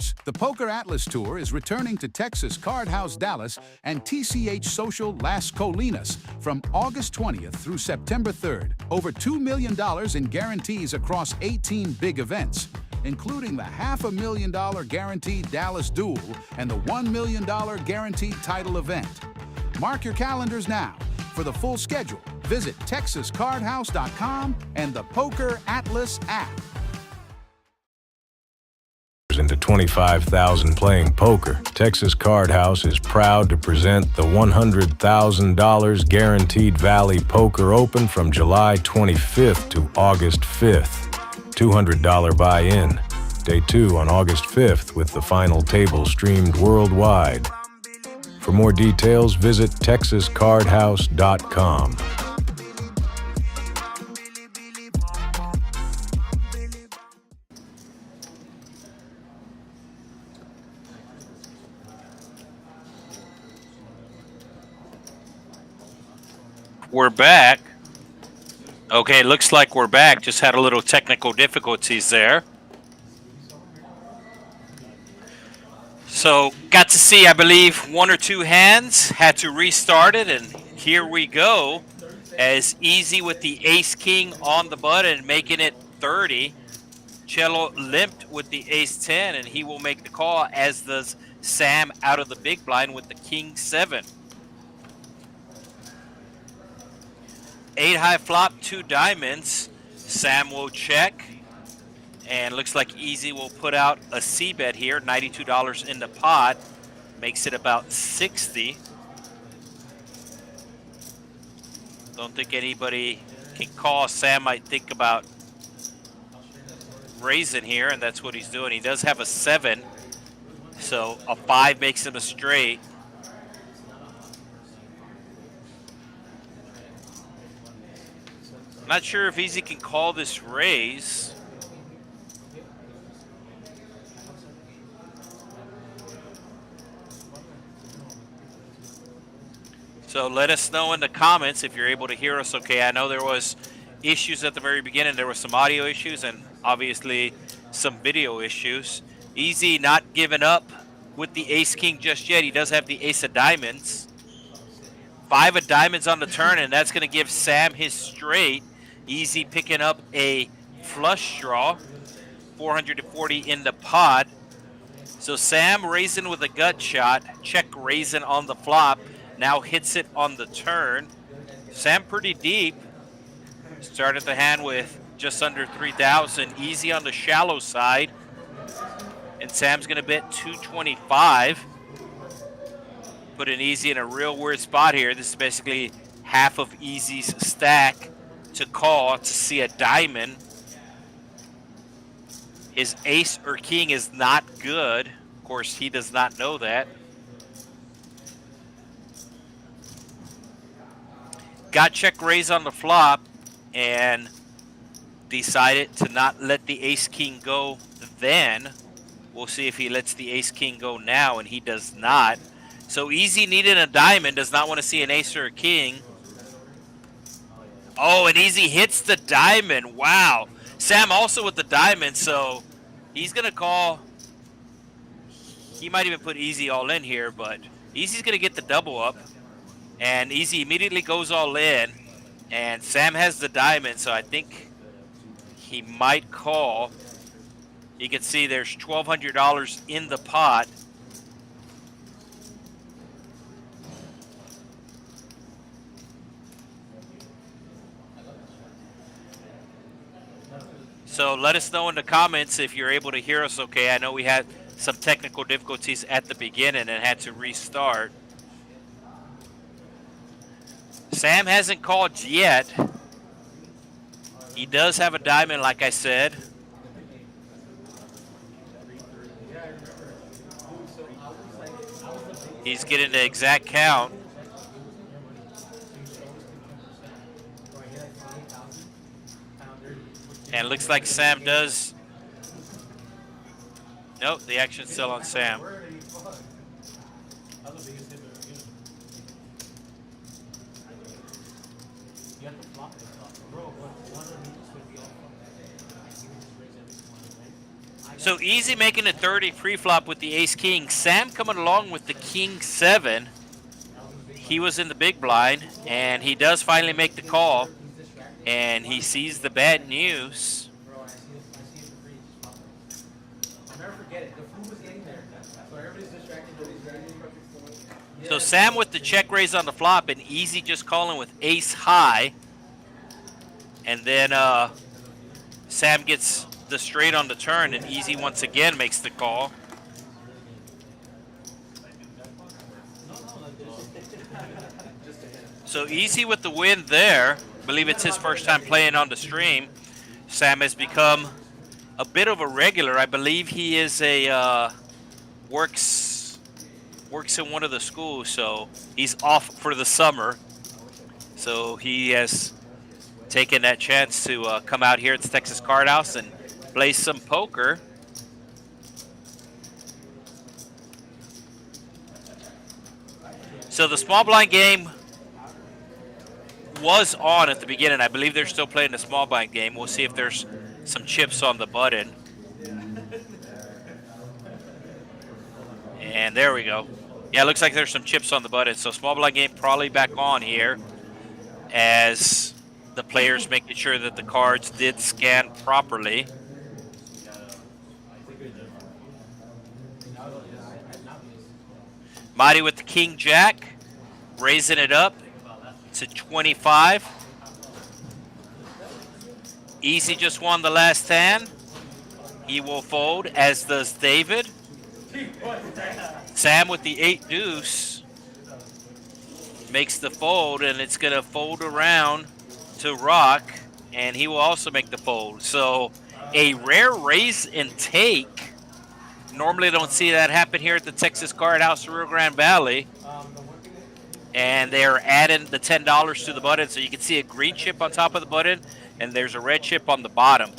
sports, the Poker Atlas Tour is returning to Texas Card House Dallas and TCH Social Las Colinas from August 20th through September 3rd. Over $2 million in guarantees across 18 big events, including the $500,000 guaranteed Dallas Duel and the $1 million guaranteed title event. Mark your calendars now. For the full schedule, visit TexasCardHouse.com and the Poker Atlas app. Into 25,000 playing poker, Texas Card House is proud to present the $100,000 Guaranteed Valley Poker Open from July 25th to August 5th. $200 buy-in. Day 2 on August 5th with the final table streamed worldwide. For more details, visit TexasCardHouse.com. We're back. Okay, looks like we're back. Just had a little technical difficulties there. So, got to see, I believe, one or two hands. Had to restart it, and here we go. As easy with the ace-king on the button, making it 30. Cello limped with the ace-10, and he will make the call, as does Sam out of the big blind with the king-7. 8 high flop, 2 diamonds. Sam will check. And looks like Easy will put out a C-bet here. $92 in the pot. Makes it about 60. Don't think anybody can call. Sam might think about raising here, and that's what he's doing. He does have a 7. So a 5 makes him a straight. I'm not sure if Easy can call this raise. So let us know in the comments if you're able to hear us okay. I know there was issues at the very beginning. There were some audio issues and obviously some video issues. Easy not giving up with the ace-king just yet. He does have the ace of diamonds. 5 of diamonds on the turn, and that's going to give Sam his straight. Easy picking up a flush draw. 440 in the pot. So Sam raising with a gut shot. Check raising on the flop. Now hits it on the turn. Sam pretty deep. Started the hand with just under 3,000. Easy on the shallow side. And Sam's going to bet 225. Putting Easy in a real weird spot here. This is basically half of Easy's stack to call to see a diamond. His ace or king is not good. Of course, he does not know that. Got check raise on the flop and decided to not let the ace-king go then. We'll see if he lets the ace-king go now, and he does not. So Easy needing a diamond, does not want to see an ace or a king. Oh, and Easy hits the diamond. Wow. Sam also with the diamond, so he's going to call. He might even put Easy all in here, but Easy's going to get the double up. And Easy immediately goes all in. And Sam has the diamond, so I think he might call. You can see there's $1,200 in the pot. So let us know in the comments if you're able to hear us okay. I know we had some technical difficulties at the beginning and had to restart. Sam hasn't called yet. He does have a diamond, like I said. He's getting the exact count. And it looks like Sam does. Nope, the action's still on Sam. So Easy making a 30 pre-flop with the ace-king. Sam coming along with the king-7. He was in the big blind, and he does finally make the call. And he sees the bad news. So Sam with the check raise on the flop, and Easy just calling with ace high. And then Sam gets the straight on the turn, and Easy once again makes the call. So Easy with the win there. I believe it's his first time playing on the stream. Sam has become a bit of a regular. I believe he is a works in one of the schools, so he's off for the summer. So he has taken that chance to come out here at the Texas Card House and play some poker. So the small blind game was on at the beginning. I believe they're still playing the small blind game. We'll see if there's some chips on the button. And there we go. Yeah, it looks like there's some chips on the button. So small blind game probably back on here as the players making sure that the cards did scan properly. Mighty with the king jack, raising it up to 25. Easy just won the last hand. He will fold, as does David. Sam with the 8 deuce makes the fold, and it's going to fold around to rock, and he will also make the fold. So a rare raise and take. Normally don't see that happen here at the Texas Card House, Rio Grande Valley. And they're adding the $10 to the button, so you can see a green chip on top of the button, and there's a red chip on the bottom.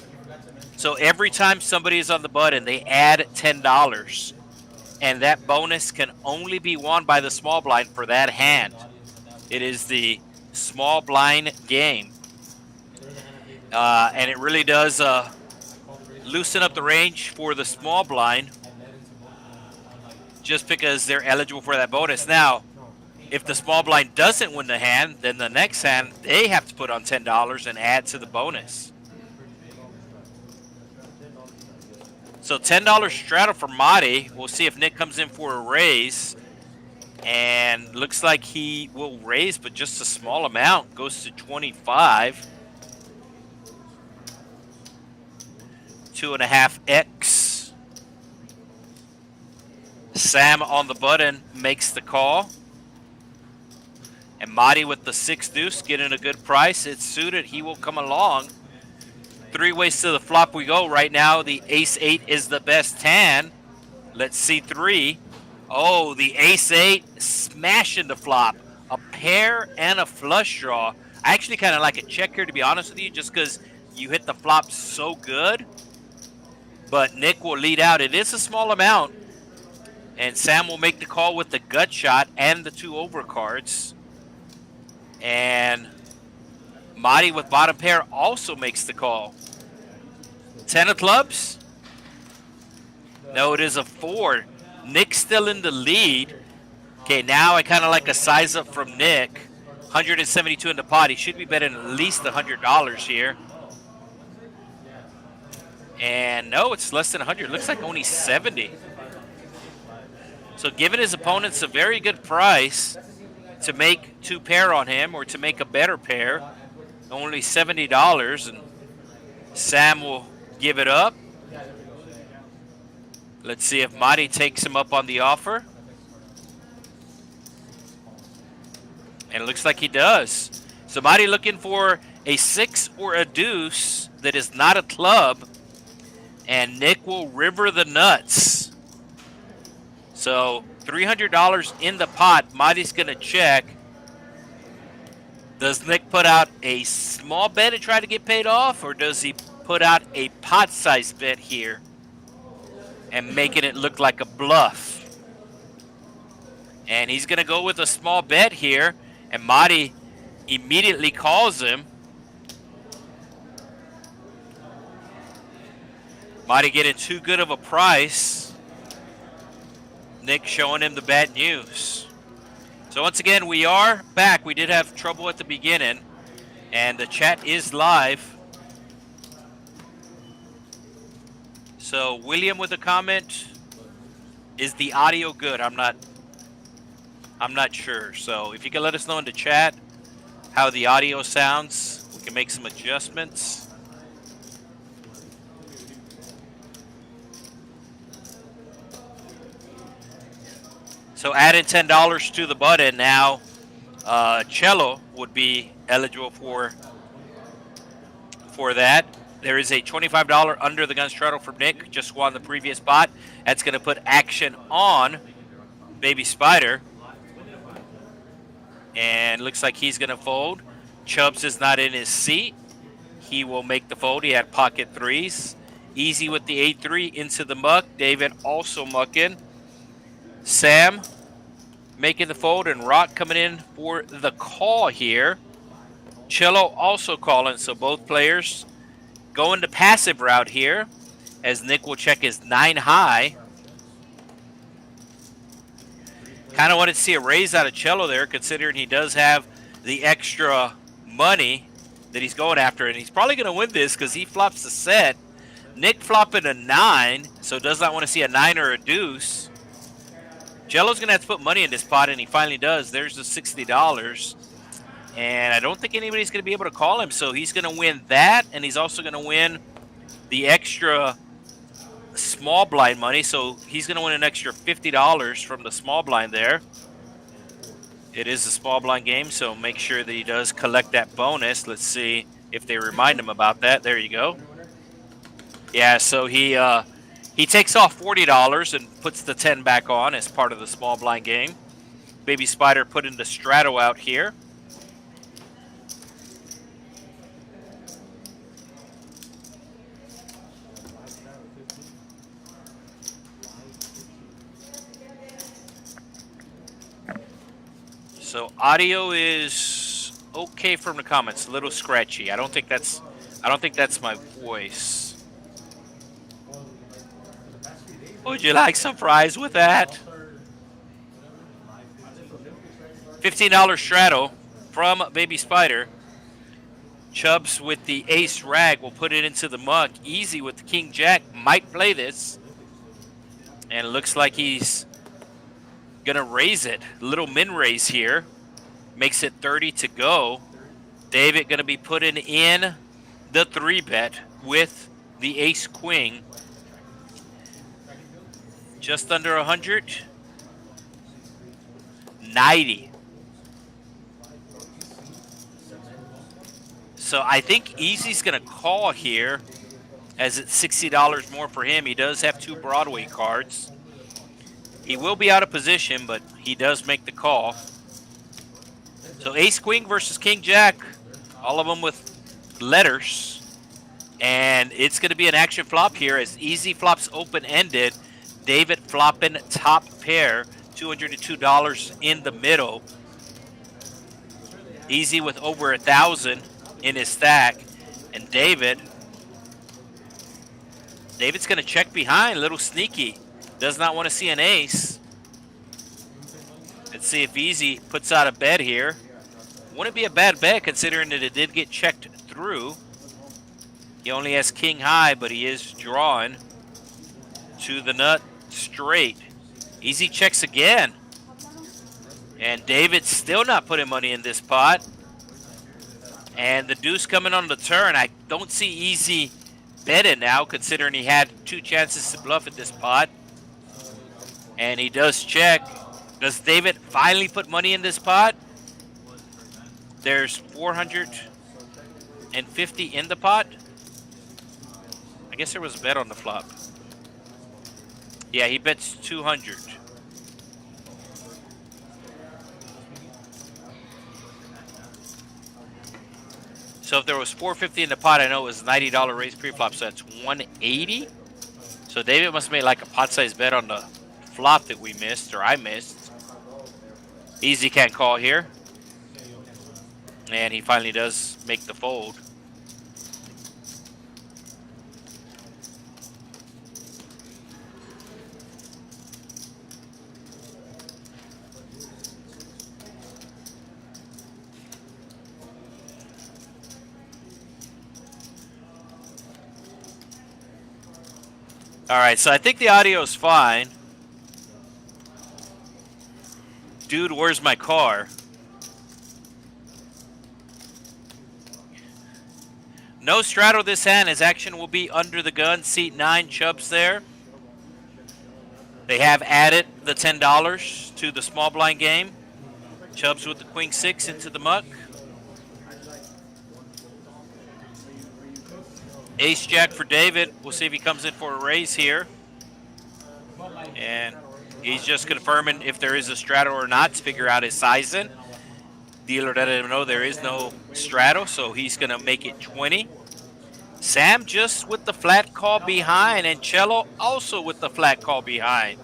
So every time somebody is on the button, they add $10. And that bonus can only be won by the small blind for that hand. It is the small blind game. And it really does loosen up the range for the small blind just because they're eligible for that bonus. Now, if the small blind doesn't win the hand, then the next hand, they have to put on $10 and add to the bonus. So $10 straddle for Marty. We'll see if Nick comes in for a raise. And looks like he will raise, but just a small amount. Goes to 25. 2.5x. Sam on the button makes the call. And Marty with the 6 deuce getting a good price. It's suited. He will come along. 3 ways to the flop we go. Right now, the ace-8 is the best hand. Let's see 3. Oh, the ace-8 smashing the flop. A pair and a flush draw. I actually kind of like a check here, to be honest with you, just because you hit the flop so good. But Nick will lead out. It is a small amount. And Sam will make the call with the gut shot and the 2 overcards. And Marty with bottom pair also makes the call. 10 of clubs? No, it is a 4. Nick's still in the lead. Okay, now I kind of like a size up from Nick. 172 in the pot. He should be betting at least $100 here. And no, it's less than 100. Looks like only 70. So giving his opponents a very good price to make 2 pair on him or to make a better pair. Only $70, and Sam will give it up. Let's see if Marty takes him up on the offer. And it looks like he does. So Marty looking for a 6 or a deuce that is not a club. And Nick will river the nuts. So $300 in the pot. Marty's going to check. Does Nick put out a small bet to try to get paid off, or does he put out a pot-sized bet here and making it look like a bluff? And he's going to go with a small bet here, and Marty immediately calls him. Might have getting too good of a price. Nick showing him the bad news. So once again, we are back. We did have trouble at the beginning, and the chat is live. So William with a comment, is the audio good? I'm not sure. So if you can let us know in the chat how the audio sounds, we can make some adjustments. So adding $10 to the button now, Cello would be eligible for that. There is a $25 under the gun straddle from Nick, just won the previous spot. That's going to put action on Baby Spider. And looks like he's going to fold. Chubbs is not in his seat. He will make the fold. He had pocket threes. Easy with the 8-3 into the muck. David also mucking. Sam making the fold, and Rock coming in for the call here. Cello also calling, so both players going the passive route here, as Nick will check his 9 high. Kind of wanted to see a raise out of Cello there, considering he does have the extra money that he's going after, and he's probably going to win this because he flops the set. Nick flopping a 9, so does not want to see a 9 or a deuce. Cello's going to have to put money in this pot, and he finally does. There's the $60. And I don't think anybody's going to be able to call him, so he's going to win that, and he's also going to win the extra small blind money. So he's going to win an extra $50 from the small blind there. It is a small blind game, so make sure that he does collect that bonus. Let's see if they remind him about that. There you go. Yeah, so he takes off $40 and puts the 10 back on as part of the small blind game. Baby Spider putting the straddle out here. So audio is okay from the comments, a little scratchy. I don't think that's my voice. Would you like some fries with that? $15 straddle from Baby Spider. Chubbs with the ace rag will put it into the muck. Easy with the king jack, might play this. And it looks like he's gonna raise it. Little min raise here. Makes it 30 to go. David gonna be putting in the 3-bet with the ace queen. Just under 100. 90. So I think Easy's gonna call here, as it's $60 more for him. He does have 2 Broadway cards. He will be out of position, but he does make the call. So ace queen versus king jack, all of them with letters. And it's going to be an action flop here, as Easy flops open-ended. David flopping top pair, $202 in the middle. Easy with over 1,000 in his stack. And David's going to check behind, a little sneaky. Does not want to see an ace. Let's see if Easy puts out a bet here. Wouldn't be a bad bet considering that it did get checked through. He only has king high, but he is drawing to the nut straight. Easy checks again. And David's still not putting money in this pot. And the deuce coming on the turn. I don't see Easy betting now, considering he had 2 chances to bluff at this pot. And he does check. Does David finally put money in this pot? There's 450 in the pot. I guess there was a bet on the flop. Yeah, he bets 200. So if there was 450 in the pot, I know it was $90 raise pre-flop, so that's 180. So David must have made like a pot-sized bet on the flop that we missed, or I missed. Easy can't call here. And he finally does make the fold. All right, so I think the audio is fine. Dude, where's my car? No straddle this hand, as action will be under the gun. Seat 9, Chubbs there. They have added the $10 to the small blind game. Chubbs with the queen 6 into the muck. Ace Jack for David. We'll see if he comes in for a raise here. And he's just confirming if there is a straddle or not to figure out his sizing. Dealer let him know there is no straddle, so he's going to make it 20. Sam just with the flat call behind, and Cello also with the flat call behind.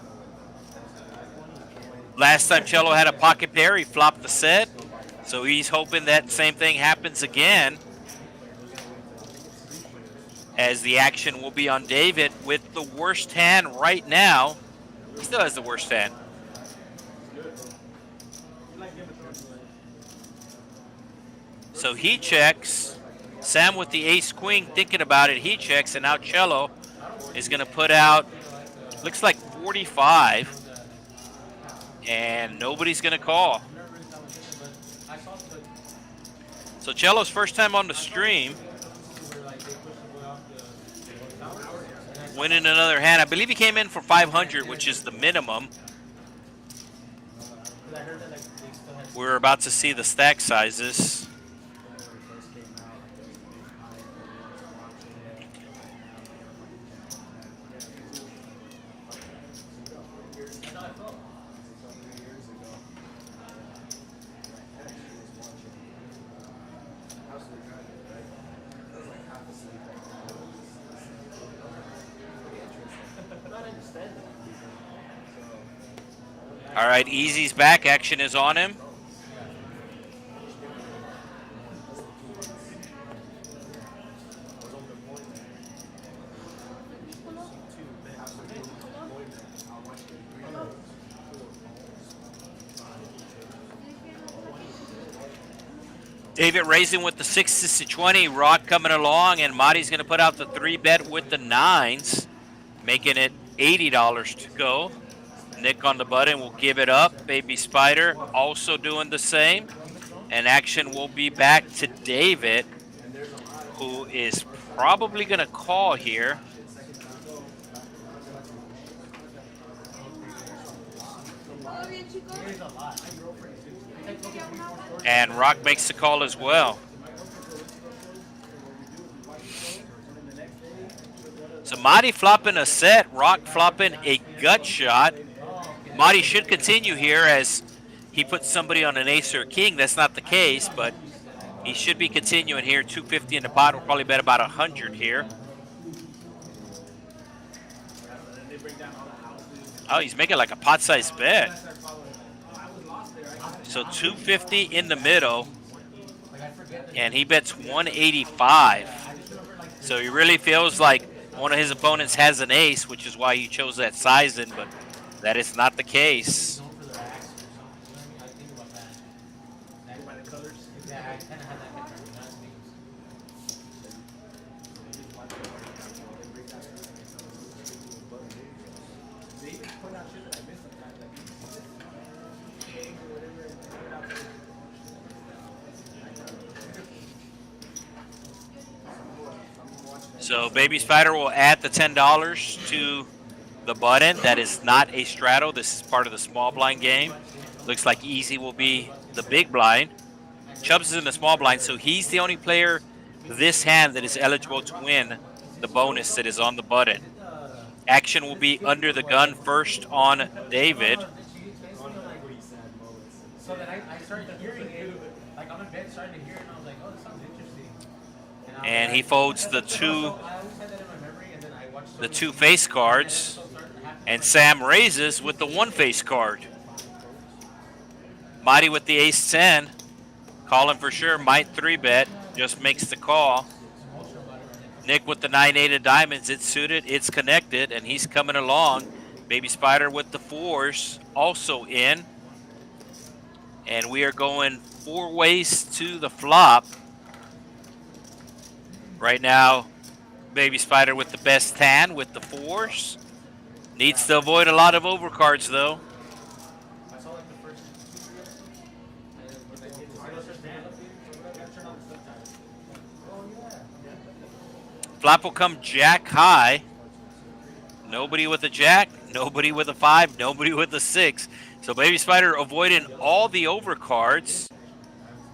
Last time Cello had a pocket pair, he flopped the set, so he's hoping that same thing happens again, as the action will be on David with the worst hand right now. He still has the worst hand. So he checks. Sam with the ace queen thinking about it. He checks, and now Cello is going to put out, looks like 45, and nobody's going to call. So Cello's first time on the stream, winning another hand. I believe he came in for 500, which is the minimum. We're about to see the stack sizes. All right, Easy's back. Action is on him. David raising with the 6s to 20. Rock coming along, and Marty's going to put out the 3-bet with the 9s, making it $80 to go. Nick on the button will give it up. Baby Spider also doing the same. And action will be back to David, who is probably going to call here. And Rock makes the call as well. So Marty flopping a set, Rock flopping a gut shot. Marty should continue here as he puts somebody on an ace or a king. That's not the case, but he should be continuing here. 250 in the pot. We'll probably bet about 100 here. Oh, he's making like a pot-sized bet. So 250 in the middle, and he bets 185. So he really feels like one of his opponents has an ace, which is why he chose that sizing, but that is not the case. So Baby Spider will add the $10 to the button. That is not a straddle. This is part of the small blind game. Looks like Easy will be the big blind. Chubbs is in the small blind, so he's the only player this hand that is eligible to win the bonus that is on the button. Action will be under the gun first on David. So then I started hearing it, like I'm in bed starting to hear it, and I was like, oh, this sounds interesting. And he folds the two face cards, and Sam raises with the 1 face card. Mighty with the ace-10, calling for sure. Might 3-bet, just makes the call. Nick with the 9-8 of diamonds, it's suited, it's connected, and he's coming along. Baby Spider with the 4s, also in. And we are going 4 ways to the flop. Right now, Baby Spider with the best hand with the 4s. Needs to avoid a lot of overcards though. Flop will come jack high. Nobody with a jack, nobody with a 5, nobody with a 6. So Baby Spider avoiding all the overcards.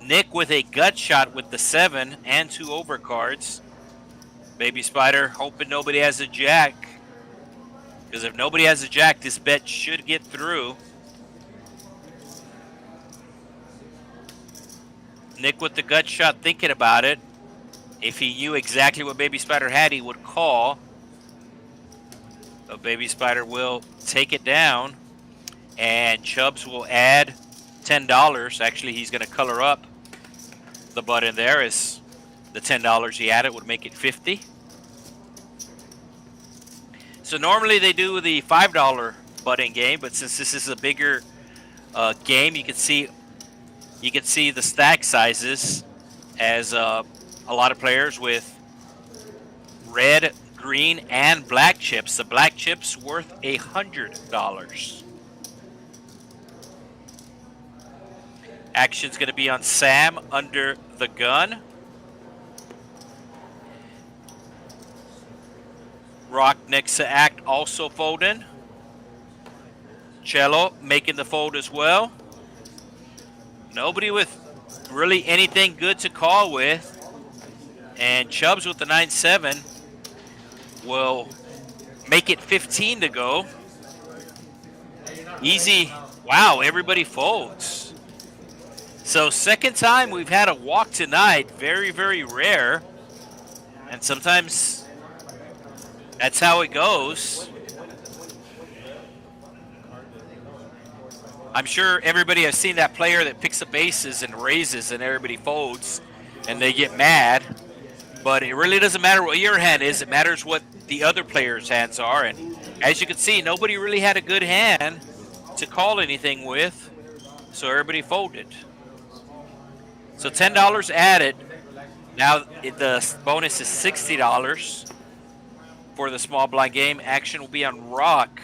Nick with a gut shot with the 7 and 2 overcards. Baby Spider hoping nobody has a jack. Because if nobody has a jack, this bet should get through. Nick with the gut shot thinking about it. If he knew exactly what Baby Spider had, he would call. But Baby Spider will take it down. And Chubbs will add $10. Actually, he's going to color up the button there, as the $10 he added would make it $50. So normally they do the $5 button game, but since this is a bigger game, you can see the stack sizes as a lot of players with red, green, and black chips. The black chips worth $100. Action's going to be on Sam under the gun. Rock next to act also folding. Cello making the fold as well. Nobody with really anything good to call with. And Chubbs with the 9-7 will make it 15 to go. Easy. Wow, everybody folds. So second time we've had a walk tonight. Very, very rare. And sometimes that's how it goes. I'm sure everybody has seen that player that picks up aces and raises and everybody folds and they get mad. But it really doesn't matter what your hand is. It matters what the other player's hands are. And as you can see, nobody really had a good hand to call anything with. So everybody folded. So $10 added. Now the bonus is $60 for the small blind game. Action will be on Rock.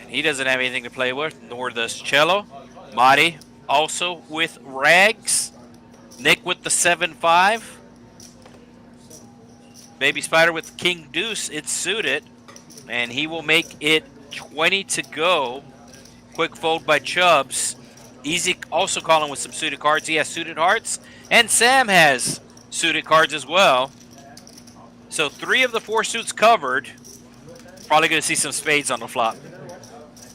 And he doesn't have anything to play with, nor does Cello. Marty also with rags. Nick with the 7-5. Baby Spider with King Deuce. It's suited. And he will make it 20 to go. Quick fold by Chubbs. Easy also calling with some suited cards. He has suited hearts. And Sam has suited cards as well. So 3 of the 4 suits covered. Probably going to see some spades on the flop.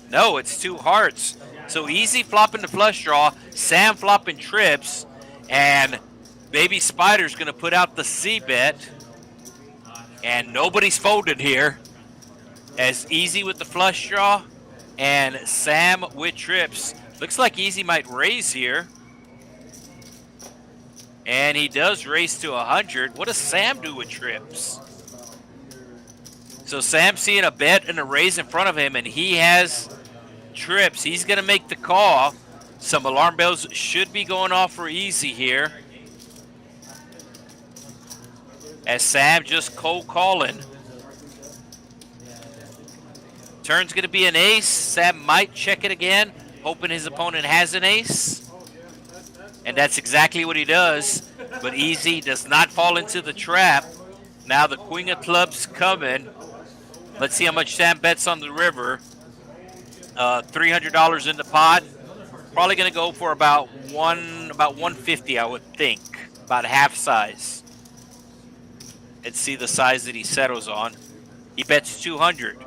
No, it's 2 hearts. So Easy flopping the flush draw. Sam flopping trips. And Baby Spider's going to put out the C bet. And nobody's folded here. As Easy with the flush draw. And Sam with trips. Looks like Easy might raise here. And he does raise to 100. What does Sam do with trips? So Sam's seeing a bet and a raise in front of him, and he has trips. He's going to make the call. Some alarm bells should be going off for Easy here. As Sam just cold calling. Turn's going to be an ace. Sam might check it again, hoping his opponent has an ace. And that's exactly what he does. But Easy does not fall into the trap. Now the Queen of Clubs coming. Let's see how much Sam bets on the river. $300 in the pot. Probably going to go for about 150, I would think. About half size. Let's see the size that he settles on. He bets 200.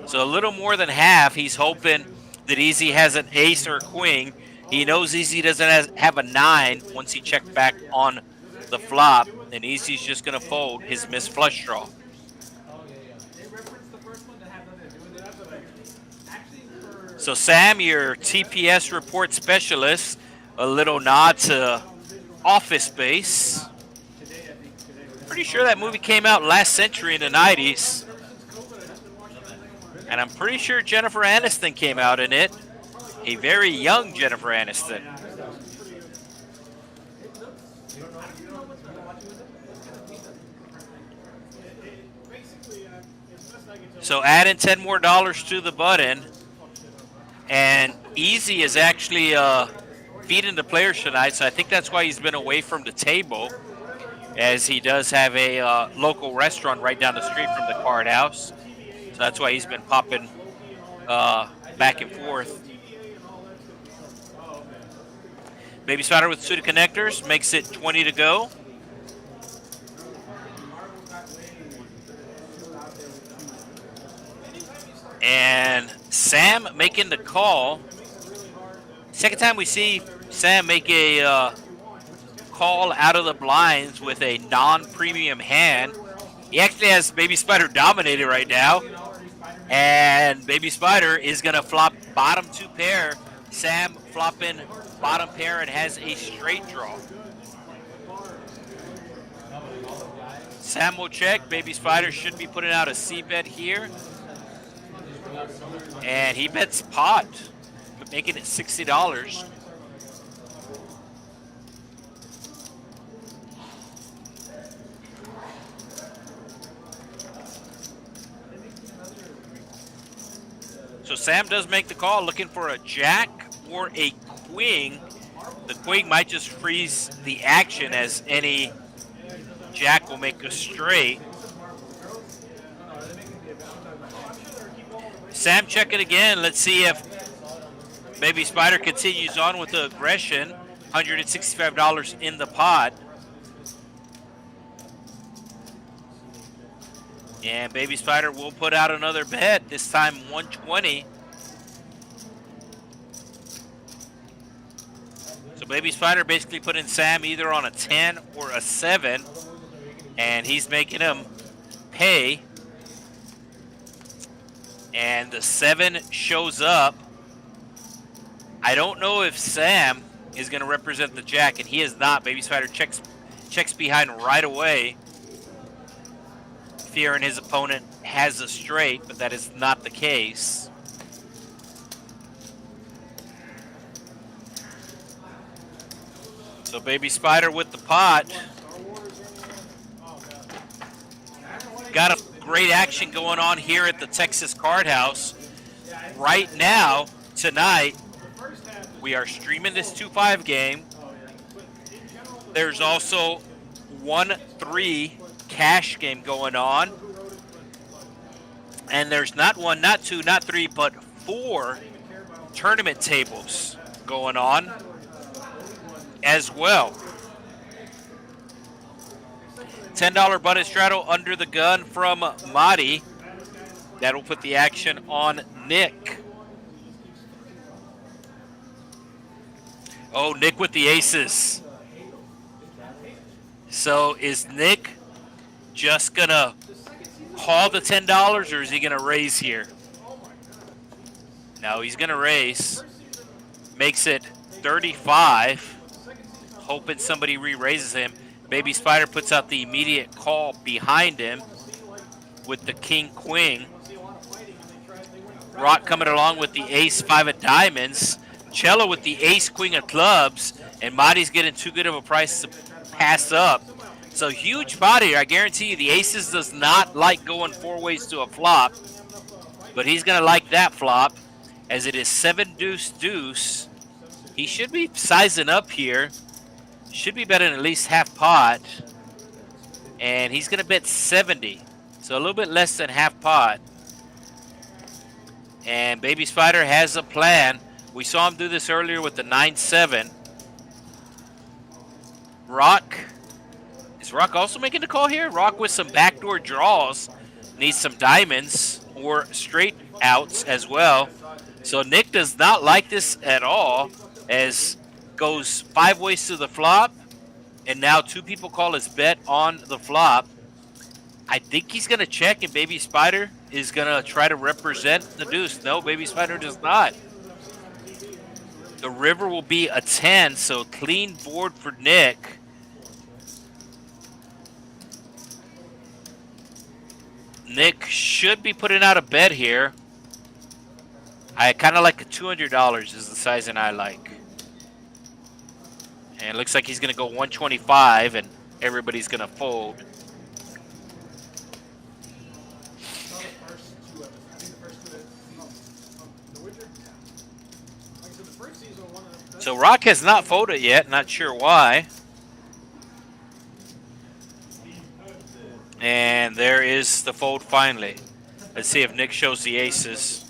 So a little more than half. He's hoping that Easy has an ace or a queen. He knows Easy doesn't have a 9 once he checked back on the flop. And Easy's just going to fold his missed flush draw. So Sam, your TPS report specialist, a little nod to Office Space. Pretty sure that movie came out last century in the 90s. And I'm pretty sure Jennifer Aniston came out in it. A very young Jennifer Aniston. So adding $10 more to the button, and Easy is actually feeding the players tonight, so I think that's why he's been away from the table, as he does have a local restaurant right down the street from the card house. So that's why he's been popping back and forth. Baby Spider with suited connectors makes it 20 to go. And Sam making the call. Second time we see Sam make a call out of the blinds with a non-premium hand. He actually has Baby Spider dominated right now. And Baby Spider is going to flop bottom 2 pair. Sam flopping bottom pair and has a straight draw. Sam will check. Baby Spider should be putting out a C bet here. And he bets pot, making it $60. So Sam does make the call, looking for a jack or a queen. The queen might just freeze the action, as any jack will make a straight. Sam checking again. Let's see if Baby Spider continues on with the aggression. $165 in the pot. And Baby Spider will put out another bet, this time 120. So Baby Spider basically putting Sam either on a 10 or a 7. And he's making him pay. And the 7 shows up. I don't know if Sam is going to represent the jack, and he is not. Baby Spider checks behind right away, fearing his opponent has a straight, but that is not the case. So Baby Spider with the pot. Got a great action going on here at the Texas Card House. Right now, tonight, we are streaming this 2-5 game. There's also 1-3 cash game going on. And there's not 1, not 2, not 3, but 4 tournament tables going on as well. $10 button straddle under the gun from Madi. That'll put the action on Nick. Oh, Nick with the aces. So is Nick just going to call the $10, or is he going to raise here? No, he's going to raise. Makes it 35. Hoping somebody re-raises him. Baby Spider puts out the immediate call behind him with the king-queen. Rock coming along with the ace-5 of diamonds. Cello with the ace-queen of clubs. And Madi's getting too good of a price to pass up. So huge pot here. I guarantee you the aces does not like going 4 ways to a flop. But he's going to like that flop, as it is 7-deuce-deuce. He should be sizing up here. Should be betting at least half pot. And he's going to bet 70. So a little bit less than half pot. And Baby Spider has a plan. We saw him do this earlier with the 9-7. Rock. Is Rock also making the call here? Rock with some backdoor draws. Needs some diamonds or straight outs as well. So Nick does not like this at all, as goes 5 ways to the flop, and now 2 people call his bet on the flop. I think he's going to check, and Baby Spider is going to try to represent the deuce. No, Baby Spider does not. The river will be a 10, so clean board for Nick. Nick should be putting out a bet here. I kind of like a $200 is the sizing I like. And it looks like he's going to go 125, and everybody's going to fold. So Rock has not folded yet. Not sure why. And there is the fold finally. Let's see if Nick shows the aces.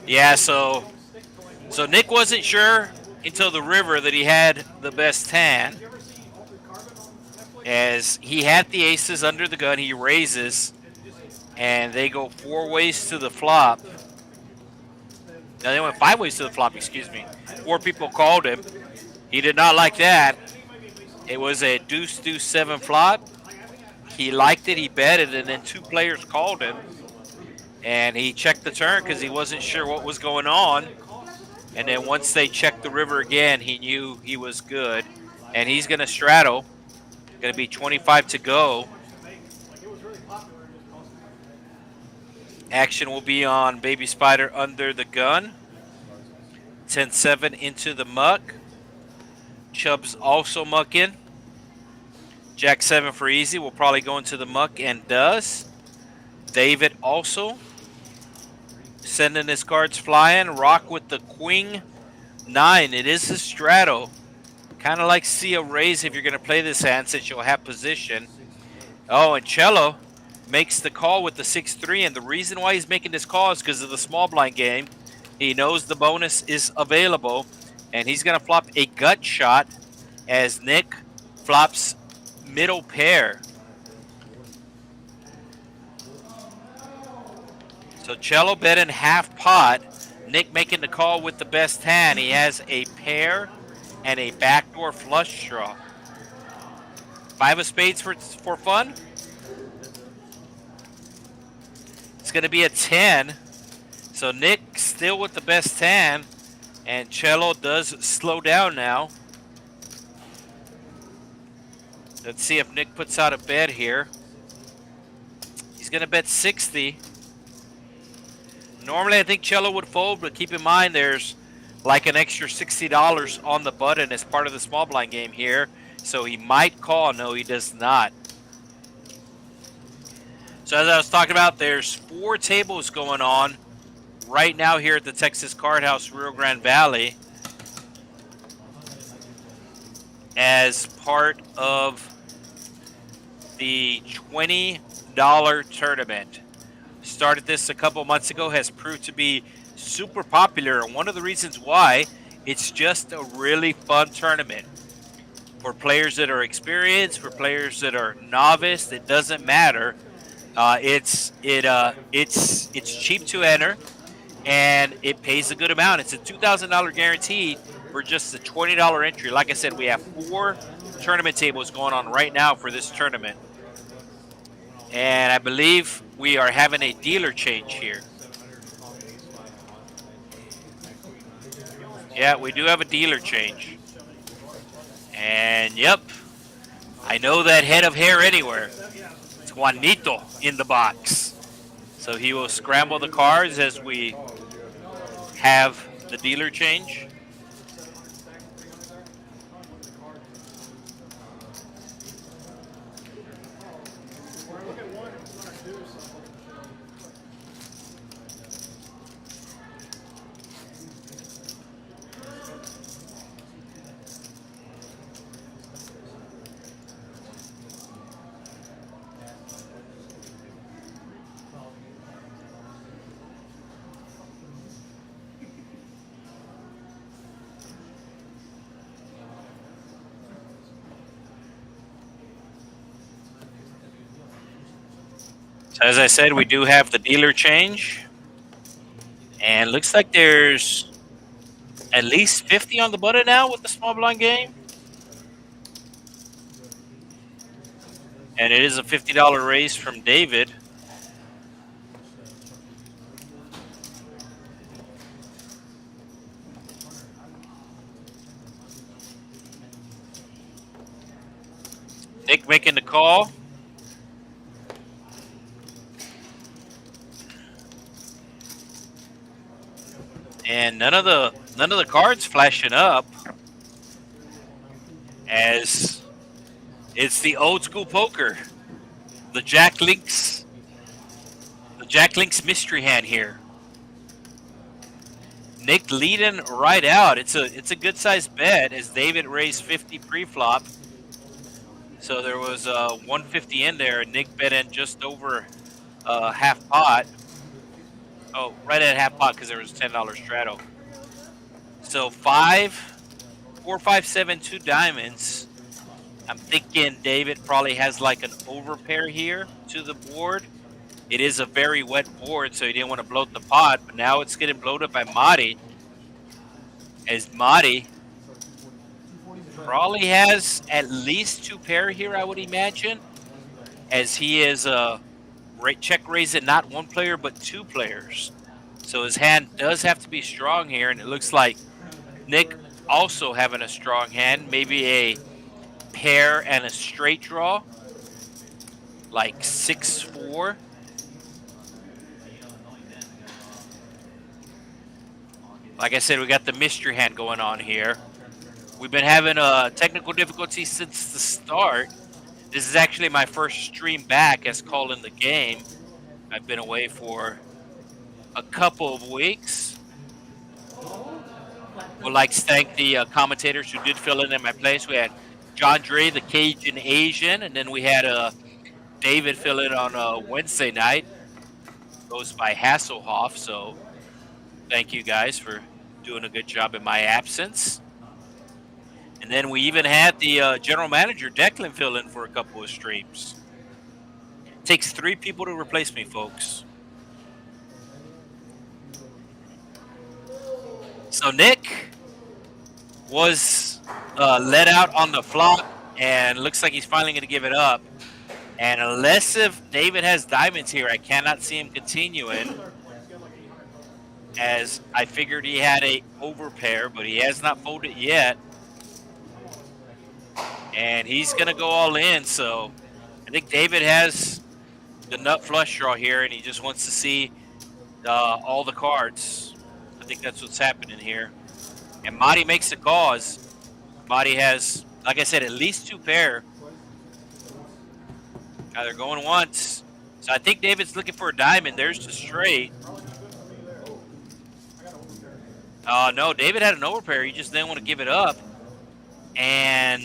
Yeah, so Nick wasn't sure until the river that he had the best hand. As he had the aces under the gun, he raises, and they go 4 ways to the flop. No, they went 5 ways to the flop, excuse me. 4 people called him. He did not like that. It was a deuce 7 flop. He liked it, he betted, and then 2 players called him. And he checked the turn because he wasn't sure what was going on. And then once they checked the river again, he knew he was good. And he's going to straddle. Going to be 25 to go. Action will be on Baby Spider under the gun. 10-7 into the muck. Chubb's also mucking. Jack 7 for easy will probably go into the muck and does. David also sending his cards flying. Rock with the Queen 9. It is a straddle. Kind of like see a raise if you're going to play this hand since you'll have position. Oh, and Cello makes the call with the 6-3. And the reason why he's making this call is because of the small blind game. He knows the bonus is available. And he's going to flop a gut shot as Nick flops middle pair. So Cello betting half pot. Nick making the call with the best hand. He has a pair and a backdoor flush draw. 5 of spades for fun. It's going to be a 10. So Nick still with the best hand. And Cello does slow down now. Let's see if Nick puts out a bet here. He's going to bet 60. Normally, I think Cello would fold, but keep in mind there's like an extra $60 on the button as part of the small blind game here. So he might call. No, he does not. So as I was talking about, there's 4 tables going on right now here at the Texas Card House, Rio Grande Valley, as part of the $20 tournament. Started this a couple months ago, has proved to be super popular, and one of the reasons why, it's just a really fun tournament for players that are experienced, for players that are novice. It doesn't matter. It's cheap to enter, and it pays a good amount. It's a $2,000 guaranteed for just a $20 entry. Like I said, we have 4 tournament tables going on right now for this tournament. And I believe we are having a dealer change here. Yeah, we do have a dealer change. And yep, I know that head of hair anywhere. It's Juanito in the box. So he will scramble the cards as we have the dealer change. So as I said, we do have the dealer change. And looks like there's at least 50 on the button now with the small blind game. And it is a $50 raise from David. Nick making the call. And and none of the cards flashing up, as it's the old school poker, the Jack Links mystery hand here. Nick leading right out. It's a good sized bet as David raised 50 pre-flop. So there was 150 in there. Nick bet in just over half pot. Oh, right at half pot because there was a $10 straddle. So 5, 4, 5, 7, 2 diamonds. I'm thinking David probably has like an overpair here to the board. It is a very wet board, so he didn't want to bloat the pot, but now it's getting bloated by Marty. As Marty probably has at least 2 pair here, I would imagine, as he is check raising not 1 player but 2 players. So his hand does have to be strong here, and it looks like Nick also having a strong hand, maybe a pair and a straight draw, like 6-4. Like I said, we got the mystery hand going on here. We've been having technical difficulties since the start. This is actually my first stream back as calling the game. I've been away for a couple of weeks. Would like to thank the commentators who did fill in my place. We had John Dre, the Cajun Asian, and then we had David fill in on Wednesday night. Goes by Hasselhoff, so thank you guys for doing a good job in my absence. And then we even had the general manager, Declan, fill in for a couple of streams. Takes 3 people to replace me, folks. So Nick was let out on the flop, and looks like he's finally going to give it up. And unless if David has diamonds here, I cannot see him continuing, as I figured he had a overpair, but he has not folded yet. And he's going to go all in, so I think David has the nut flush draw here, and he just wants to see all the cards. I think that's what's happening here. And Marty makes the calls. Marty has, like I said, at least 2 pair. Now they're going once. So I think David's looking for a diamond. There's the straight. No, David had an overpair. He just didn't want to give it up. And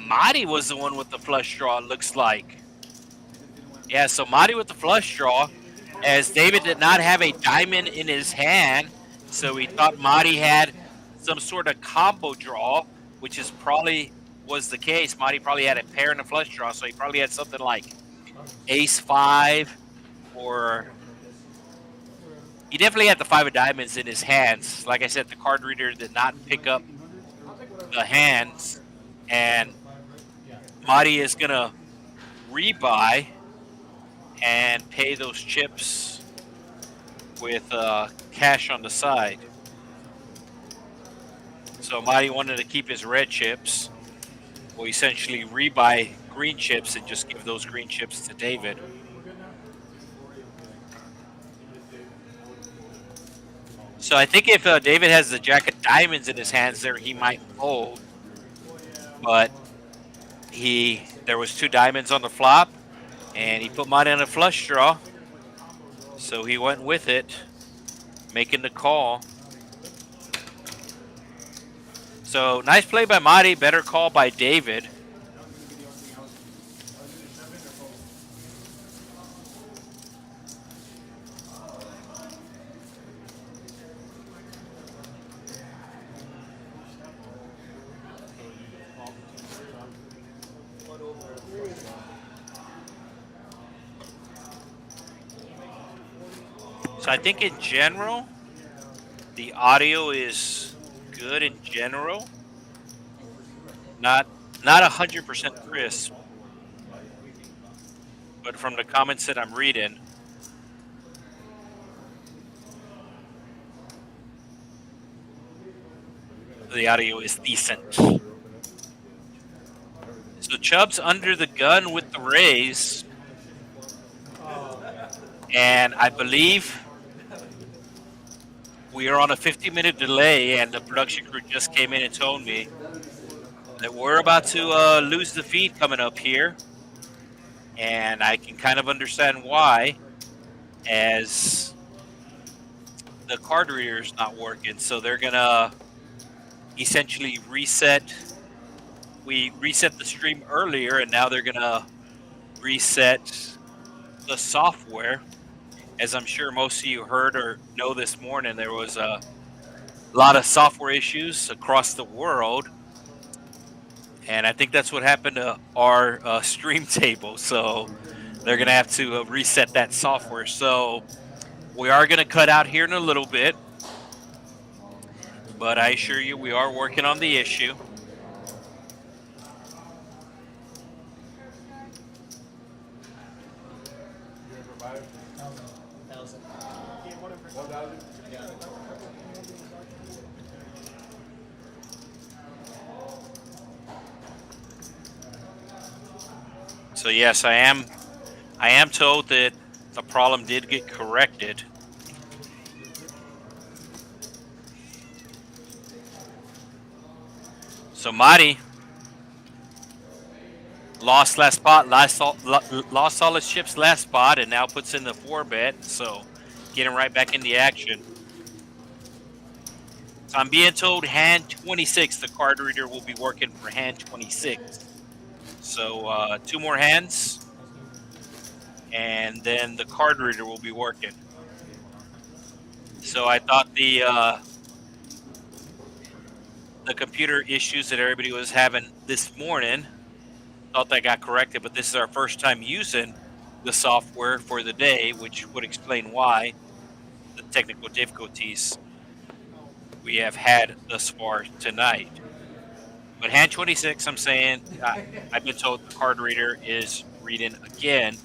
Marty was the one with the flush draw, it looks like. Yeah, so Marty with the flush draw, as David did not have a diamond in his hand, so he thought Marty had some sort of combo draw, which is probably was the case. Marty probably had a pair and a flush draw, so he probably had something like ace-5, or he definitely had the 5 of diamonds in his hands. Like I said, the card reader did not pick up the hands, and Marty is going to rebuy and pay those chips with cash on the side. So Marty wanted to keep his red chips. We'll essentially rebuy green chips and just give those green chips to David. So I think if David has the jack of diamonds in his hands there, he might fold. But there was 2 diamonds on the flop, and he put Marty on a flush draw. So he went with it, making the call. So nice play by Marty, better call by David. So I think in general, the audio is good in general. Not 100% crisp, but from the comments that I'm reading, the audio is decent. So Chubb's under the gun with the raise, and I believe we are on a 50-minute delay, and the production crew just came in and told me that we're about to lose the feed coming up here. And I can kind of understand why, as the card reader is not working. So they're going to essentially reset. We reset the stream earlier, and now they're going to reset the software. As I'm sure most of you heard or know this morning, there was a lot of software issues across the world. And I think that's what happened to our stream table. So they're going to have to reset that software. So we are going to cut out here in a little bit. But I assure you, we are working on the issue. So yes, I am told that the problem did get corrected. So Marty lost last spot, lost all his chips last spot, and now puts in the 4-bet. So getting right back in the action. So I'm being told hand 26, the card reader will be working for hand 26. So 2 more hands, and then the card reader will be working. So I thought the computer issues that everybody was having this morning, thought that got corrected, but this is our first time using the software for the day, which would explain why the technical difficulties we have had thus far tonight. But hand 26, I'm saying, I've been told the card reader is reading again.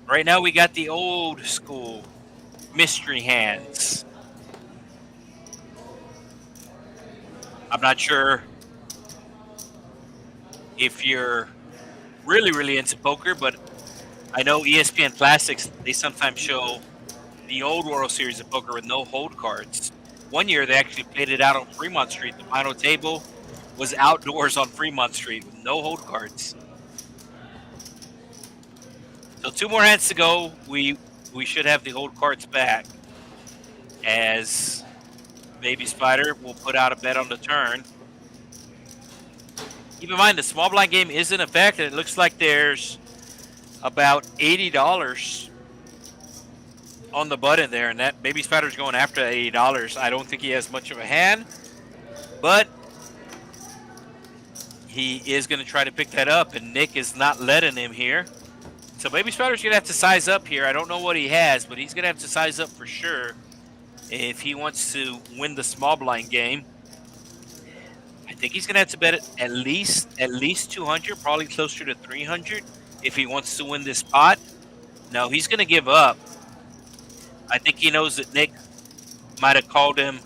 Right now we got the old school mystery hands. I'm not sure if you're really into poker, but I know ESPN Classics, they sometimes show the old World Series of Poker with no hold cards. One year they actually played it out on Fremont Street. The final table was outdoors on Fremont Street with no hold cards. So 2 more hands to go. We should have the hold cards back, as Baby Spider will put out a bet on the turn. Keep in mind the small blind game is in effect, and it looks like there's about $80 on the button there, and that Baby Spider's going after $80. I don't think he has much of a hand, but he is going to try to pick that up, and Nick is not letting him here. So Baby Spider's going to have to size up here. I don't know what he has, but he's going to have to size up for sure if he wants to win the small blind game. I think he's going to have to bet at least 200, probably closer to 300 if he wants to win this pot. No, he's going to give up. I think he knows that Nick might have called him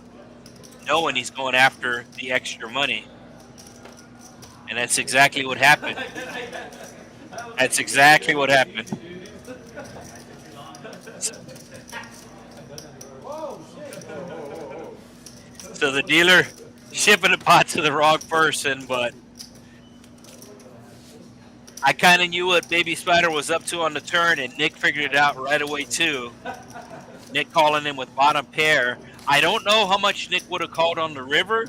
knowing he's going after the extra money. And that's exactly what happened. That's exactly what happened. So the dealer shipping the pot to the wrong person, but I kind of knew what Baby Spider was up to on the turn, and Nick figured it out right away too. Nick calling him with bottom pair. I don't know how much Nick would have called on the river,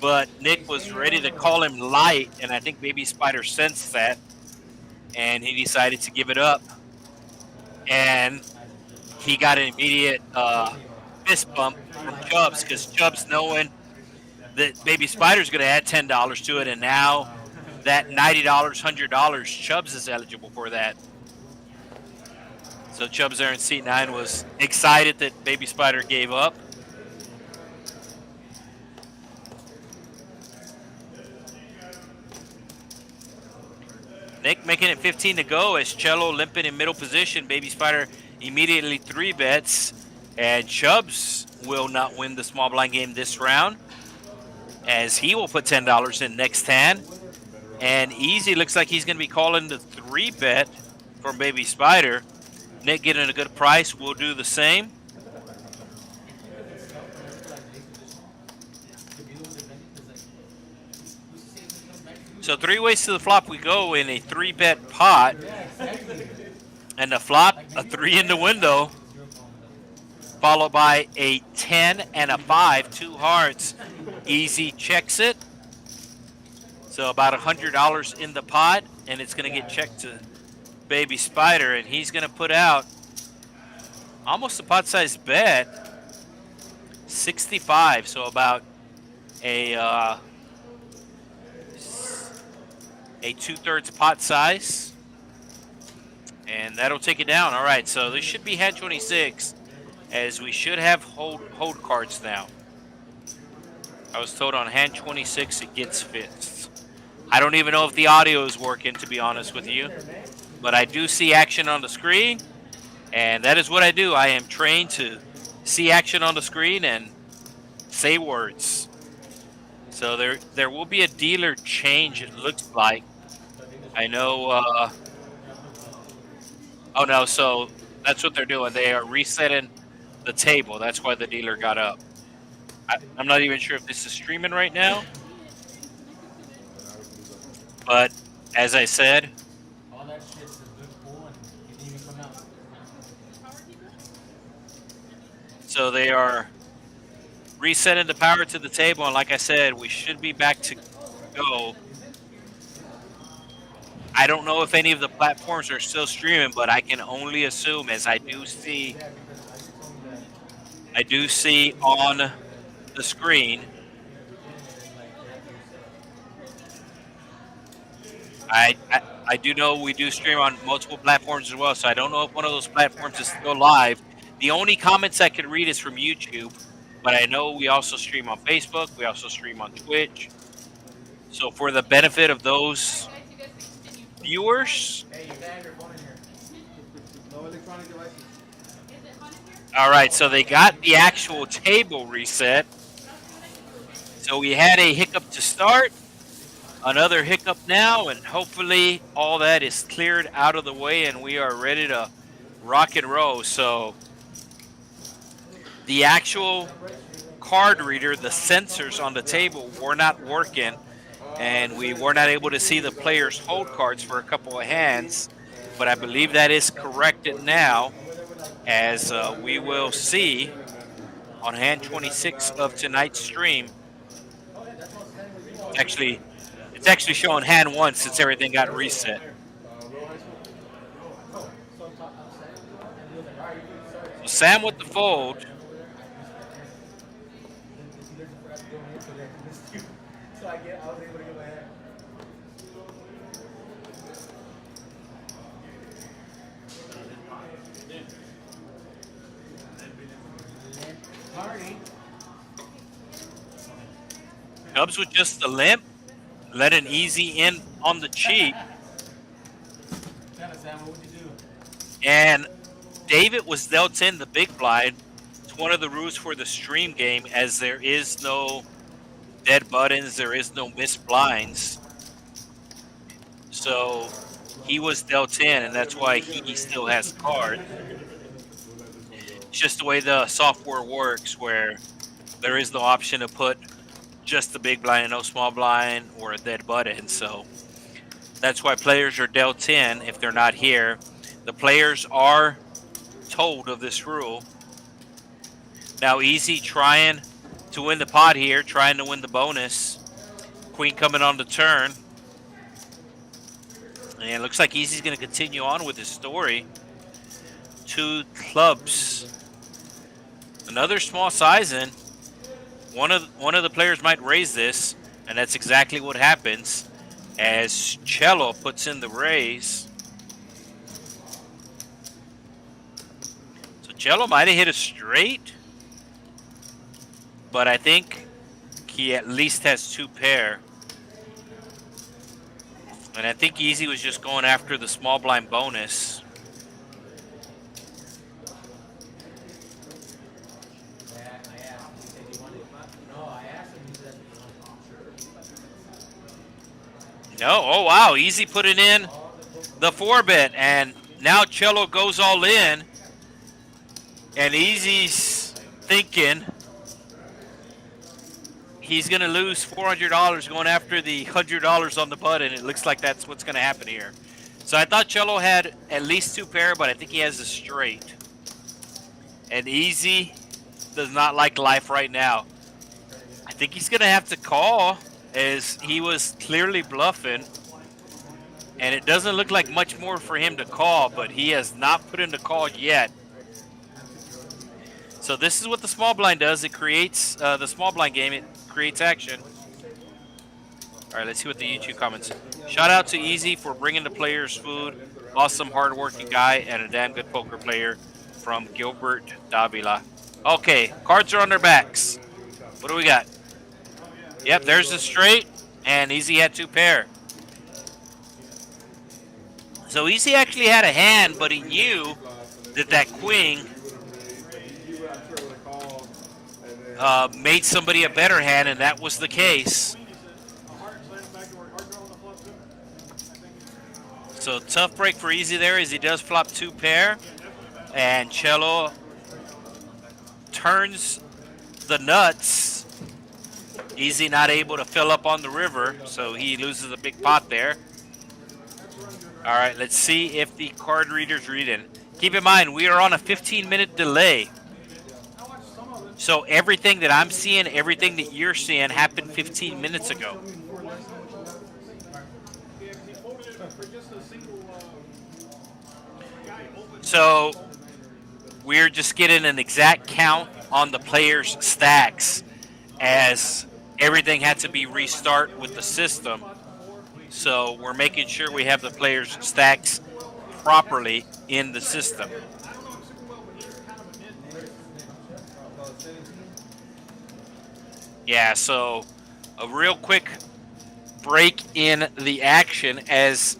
but Nick was ready to call him light, and I think Baby Spider sensed that, and he decided to give it up. And he got an immediate fist bump from Chubbs, because Chubbs, knowing that Baby Spider's going to add $10 to it, and now that $90, $100, Chubbs is eligible for that. So Chubbs there in seat 9 was excited that Baby Spider gave up. Nick making it 15 to go as Cello limping in middle position. Baby Spider immediately 3 bets, and Chubbs will not win the small blind game this round, as he will put $10 in next hand. And Easy looks like he's going to be calling the 3-bet from Baby Spider. Nick getting a good price will do the same. So 3 ways to the flop we go in a 3-bet pot. And the flop, a 3 in the window, followed by a 10 and a 5, 2 hearts. Easy checks it. So about $100 in the pot, and it's going to get checked to Baby Spider, and he's going to put out almost a pot-sized bet, 65, so about a 2/3 pot size, and that'll take it down. All right, so this should be hand 26, as we should have hold cards now. I was told on hand 26 it gets fixed. I don't even know if the audio is working, to be honest with you, but I do see action on the screen, and that is what I do. I am trained to see action on the screen and say words. So there will be a dealer change, it looks like. I know, oh no, so that's what they're doing. They are resetting the table. That's why the dealer got up. I'm not even sure if this is streaming right now. But as I said, All that shit's a good pool and it didn't even come out. so they are resetting the power to the table, and like I said, we should be back to go. I don't know if any of the platforms are still streaming, but I can only assume, as I do see on the screen. I do know we do stream on multiple platforms as well, so I don't know if one of those platforms is still live. The only comments I can read is from YouTube, but I know we also stream on Facebook. We also stream on Twitch. So for the benefit of those viewers. Hey, you can have your phone in here. No electronic devices. All right, so they got the actual table reset. So we had a hiccup to start, another hiccup now, and hopefully all that is cleared out of the way and we are ready to rock and roll. So the actual card reader, the sensors on the table were not working, and we were not able to see the players hold cards for a couple of hands, but I believe that is corrected now, as we will see on hand 26 of tonight's stream. It's actually showing hand 1 since everything got reset. So Sam with the fold. So I was able to get my hand. Party. Cubs with just a limp, let an easy in on the cheap. Tell us, Sam, what would you do? And David was dealt in the big blind. It's one of the rules for the stream game, as there is no dead buttons, there is no missed blinds. So he was dealt in, and that's why he still has card. It's just the way the software works, where there is no option to put just the big blind and no small blind or a dead button. So that's why players are dealt in if they're not here. The players are told of this rule. Now Easy trying to win the pot here, trying to win the bonus. Queen coming on the turn. And it looks like Easy's going to continue on with his story. 2 clubs. Another small size in. One of the players might raise this, and that's exactly what happens as Cello puts in the raise. So Cello might have hit a straight, but I think he at least has 2 pair. And I think Easy was just going after the small blind bonus. No, oh wow, Easy putting in the 4-bet, and now Cello goes all in, and Easy's thinking he's going to lose $400 going after the $100 on the button. It looks like that's what's going to happen here. So I thought Cello had at least 2 pair, but I think he has a straight. And Easy does not like life right now. I think he's going to have to call, as he was clearly bluffing. And it doesn't look like much more for him to call, but he has not put in the call yet. So this is what the small blind does. It creates, the small blind game, it creates action. All right, let's see what the YouTube comments. Shout out to Easy for bringing the players food. Awesome, hardworking guy, and a damn good poker player from Gilbert Davila. Okay, cards are on their backs. What do we got? Yep, there's the straight, and Easy had 2 pair. So Easy actually had a hand, but he knew that that queen made somebody a better hand, and that was the case. So tough break for Easy there, as he does flop 2 pair, and Cello turns the nuts. Easy not able to fill up on the river, so he loses a big pot there. All right, let's see if the card reader's reading. Keep in mind, we are on a 15-minute delay. So everything that I'm seeing, everything that you're seeing happened 15 minutes ago. So we're just getting an exact count on the players' stacks, as everything had to be restart with the system. So we're making sure we have the players' stacks properly in the system. Yeah, so a real quick break in the action as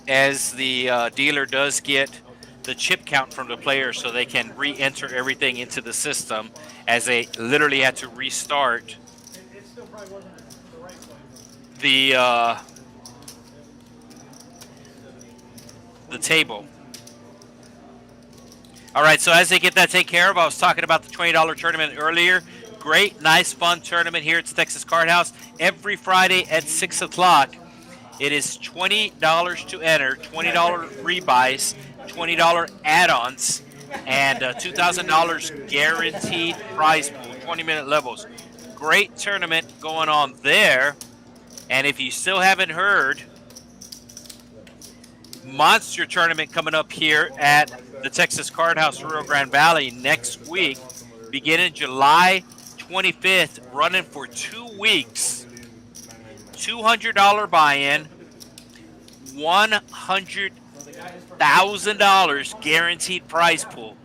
the dealer does get the chip count from the players, so they can re-enter everything into the system, as they literally had to restart the table. All right, so as they get that taken care of, I was talking about the $20 tournament earlier. Great, nice, fun tournament here at Texas Card House every Friday at 6 o'clock. It is $20 to enter, $20 rebuys, $20 add-ons, and $2,000 guaranteed prize pool, 20-minute levels. Great tournament going on there. And if you still haven't heard, monster tournament coming up here at the Texas Card House, Rio Grande Valley next week, beginning July 25th, running for 2 weeks. $200 buy-in, $100,000 guaranteed prize pool.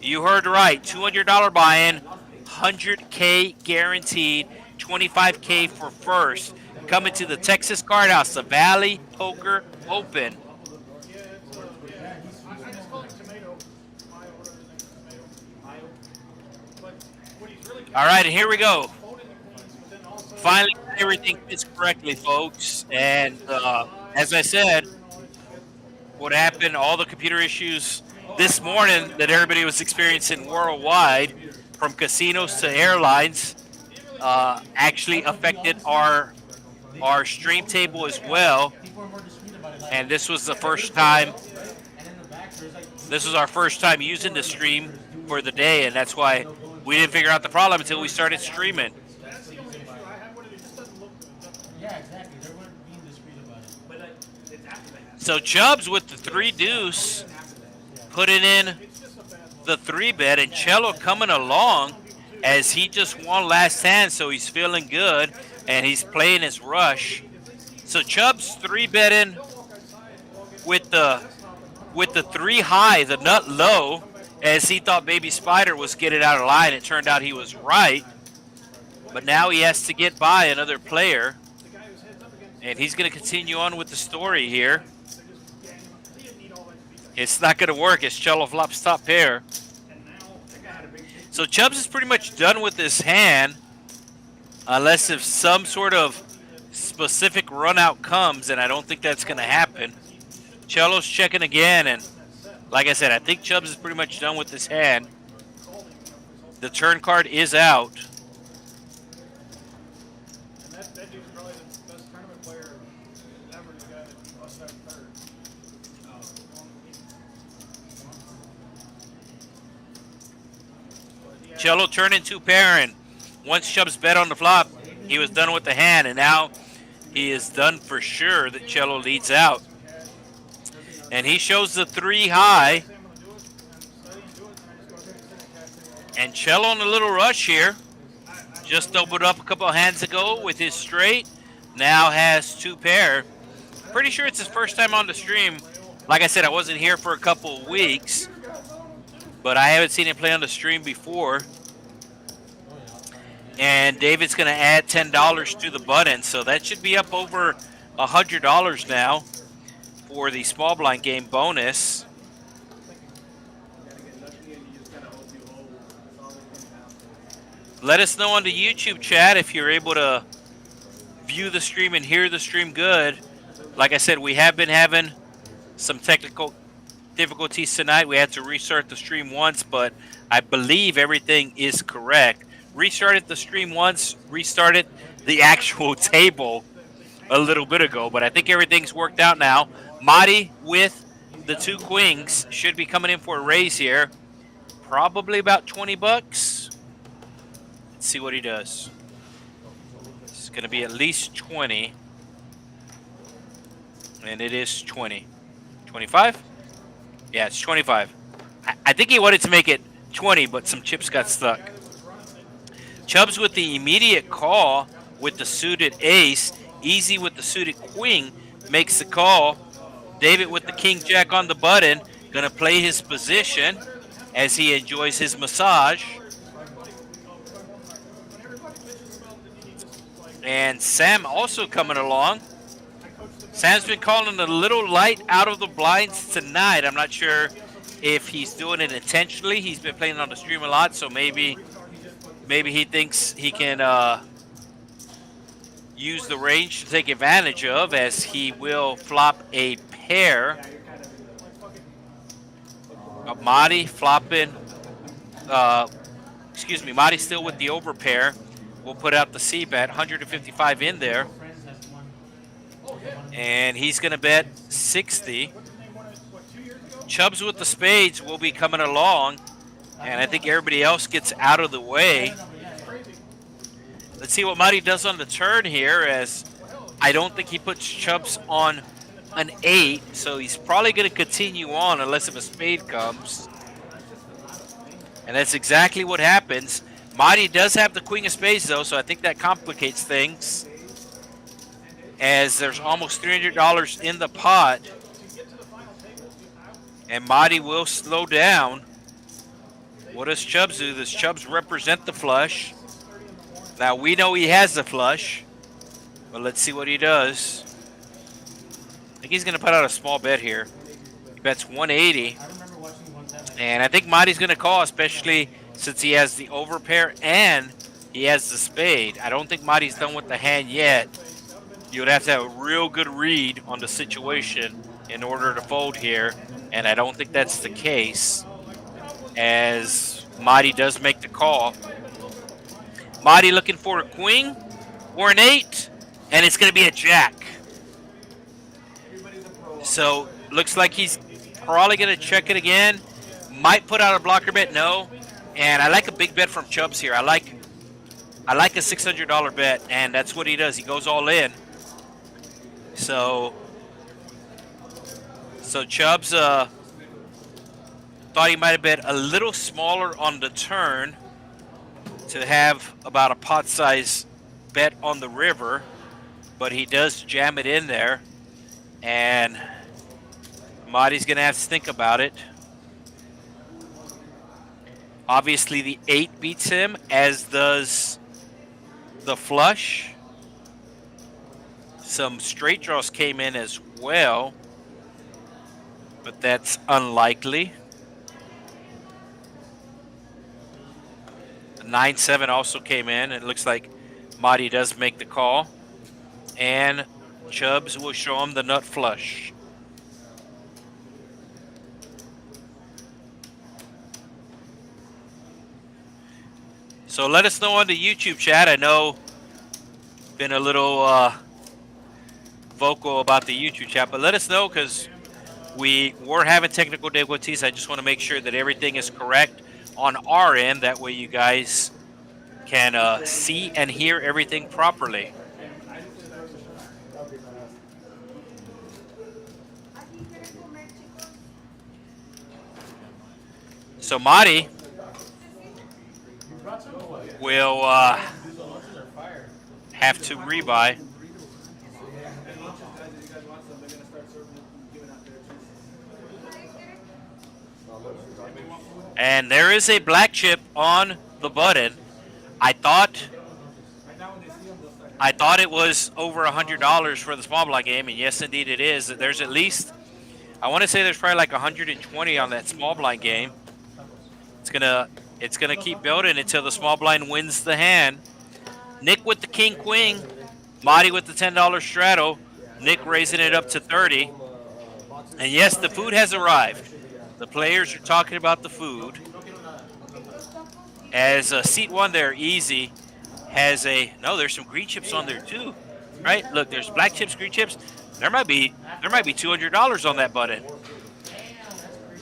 You heard right, $200 buy-in, $100K guaranteed, $25K for first. Coming to the Texas Card House, the Valley Poker Open. All right, and here we go. Finally, everything fits correctly, folks. And as I said, what happened, all the computer issues this morning that everybody was experiencing worldwide, from casinos to airlines, actually affected our stream table as well. And this was the first time, this was our first time using the stream for the day, and that's why we didn't figure out the problem until we started streaming. So Chubbs with the 3 deuce, putting in the 3-bet, and Cello coming along as he just won last hand, so he's feeling good, and he's playing his rush. So Chubbs 3-betting with the 3 high, the nut low, as he thought Baby Spider was getting out of line. It turned out he was right, but now he has to get by another player, and he's going to continue on with the story here. It's not going to work as Cello flops top pair. So Chubbs is pretty much done with this hand, unless if some sort of specific run out comes, and I don't think that's going to happen. Cello's checking again, and like I said, I think Chubbs is pretty much done with this hand. The turn card is out. And that dude's probably the best tournament player ever. The guy that must have third. Cello turned into pair, and once Chubbs bet on the flop, he was done with the hand, and now he is done for sure that Cello leads out. And he shows the 3 high. And Cello in a little rush here. Just opened up a couple of hands ago with his straight. Now has 2 pair. Pretty sure it's his first time on the stream. Like I said, I wasn't here for a couple of weeks, but I haven't seen him play on the stream before. And David's going to add $10 to the button, so that should be up over $100 now for the small blind game bonus. Let us know on the YouTube chat if you're able to view the stream and hear the stream good. Like I said, we have been having some technical difficulties tonight. We had to restart the stream once, but I believe everything is correct. Restarted the stream once, restarted the actual table a little bit ago, but I think everything's worked out now. Madi with the 2 queens should be coming in for a raise here. Probably about 20 bucks. Let's see what he does. It's going to be at least 20. And it is 20. 25? Yeah, it's 25. I think he wanted to make it 20, but some chips got stuck. Chubbs with the immediate call with the suited ace. Easy with the suited queen makes the call. David with the king jack on the button. Going to play his position as he enjoys his massage. And Sam also coming along. Sam's been calling a little light out of the blinds tonight. I'm not sure if he's doing it intentionally. He's been playing on the stream a lot, so maybe he thinks he can use the range to take advantage of, as he will flop a pair. Madi flopping, Madi still with the overpair. We'll put out the C-bet, 155 in there. And he's going to bet 60. Chubbs with the spades will be coming along. And I think everybody else gets out of the way. Let's see what Madi does on the turn here, as I don't think he puts Chubbs on an 8. So he's probably going to continue on unless if a spade comes. And that's exactly what happens. Madi does have the queen of spades, though, so I think that complicates things, as there's almost $300 in the pot. And Madi will slow down. What does Chubbs do? Does Chubbs represent the flush? Now, we know he has the flush, but let's see what he does. I think he's going to put out a small bet here. He bets 180. And I think Madi's going to call, especially since he has the overpair and he has the spade. I don't think Madi's done with the hand yet. You would have to have a real good read on the situation in order to fold here, and I don't think that's the case, as Madi does make the call. Madi looking for a queen or an 8, and it's going to be a jack. So looks like he's probably going to check it again. Might put out a blocker bet, no. And I like a big bet from Chubbs here. I like a $600 bet, and that's what he does. He goes all in. So Chubbs thought he might have bet a little smaller on the turn to have about a pot size bet on the river, but he does jam it in there, and Madi's going to have to think about it. Obviously, the 8 beats him, as does the flush. Some straight draws came in as well, but that's unlikely. The 9-7 also came in. It looks like Madi does make the call, and Chubbs will show him the nut flush. So let us know on the YouTube chat. I know been a little vocal about the YouTube chat, but let us know because we were having technical difficulties. I just want to make sure that everything is correct on our end. That way you guys can see and hear everything properly. So Madi will have to rebuy. And there is a black chip on the button. I thought it was over $100 for the small blind game, and yes, indeed it is. There's at least, I want to say there's probably like 120 on that small blind game. It's gonna keep building until the small blind wins the hand. Nick with the king queen, Madi with the $10 straddle, Nick raising it up to 30. And yes, the food has arrived. The players are talking about the food. As seat one there, Easy, has there's some green chips on there too, right? Look, there's black chips, green chips. There might be $200 on that button.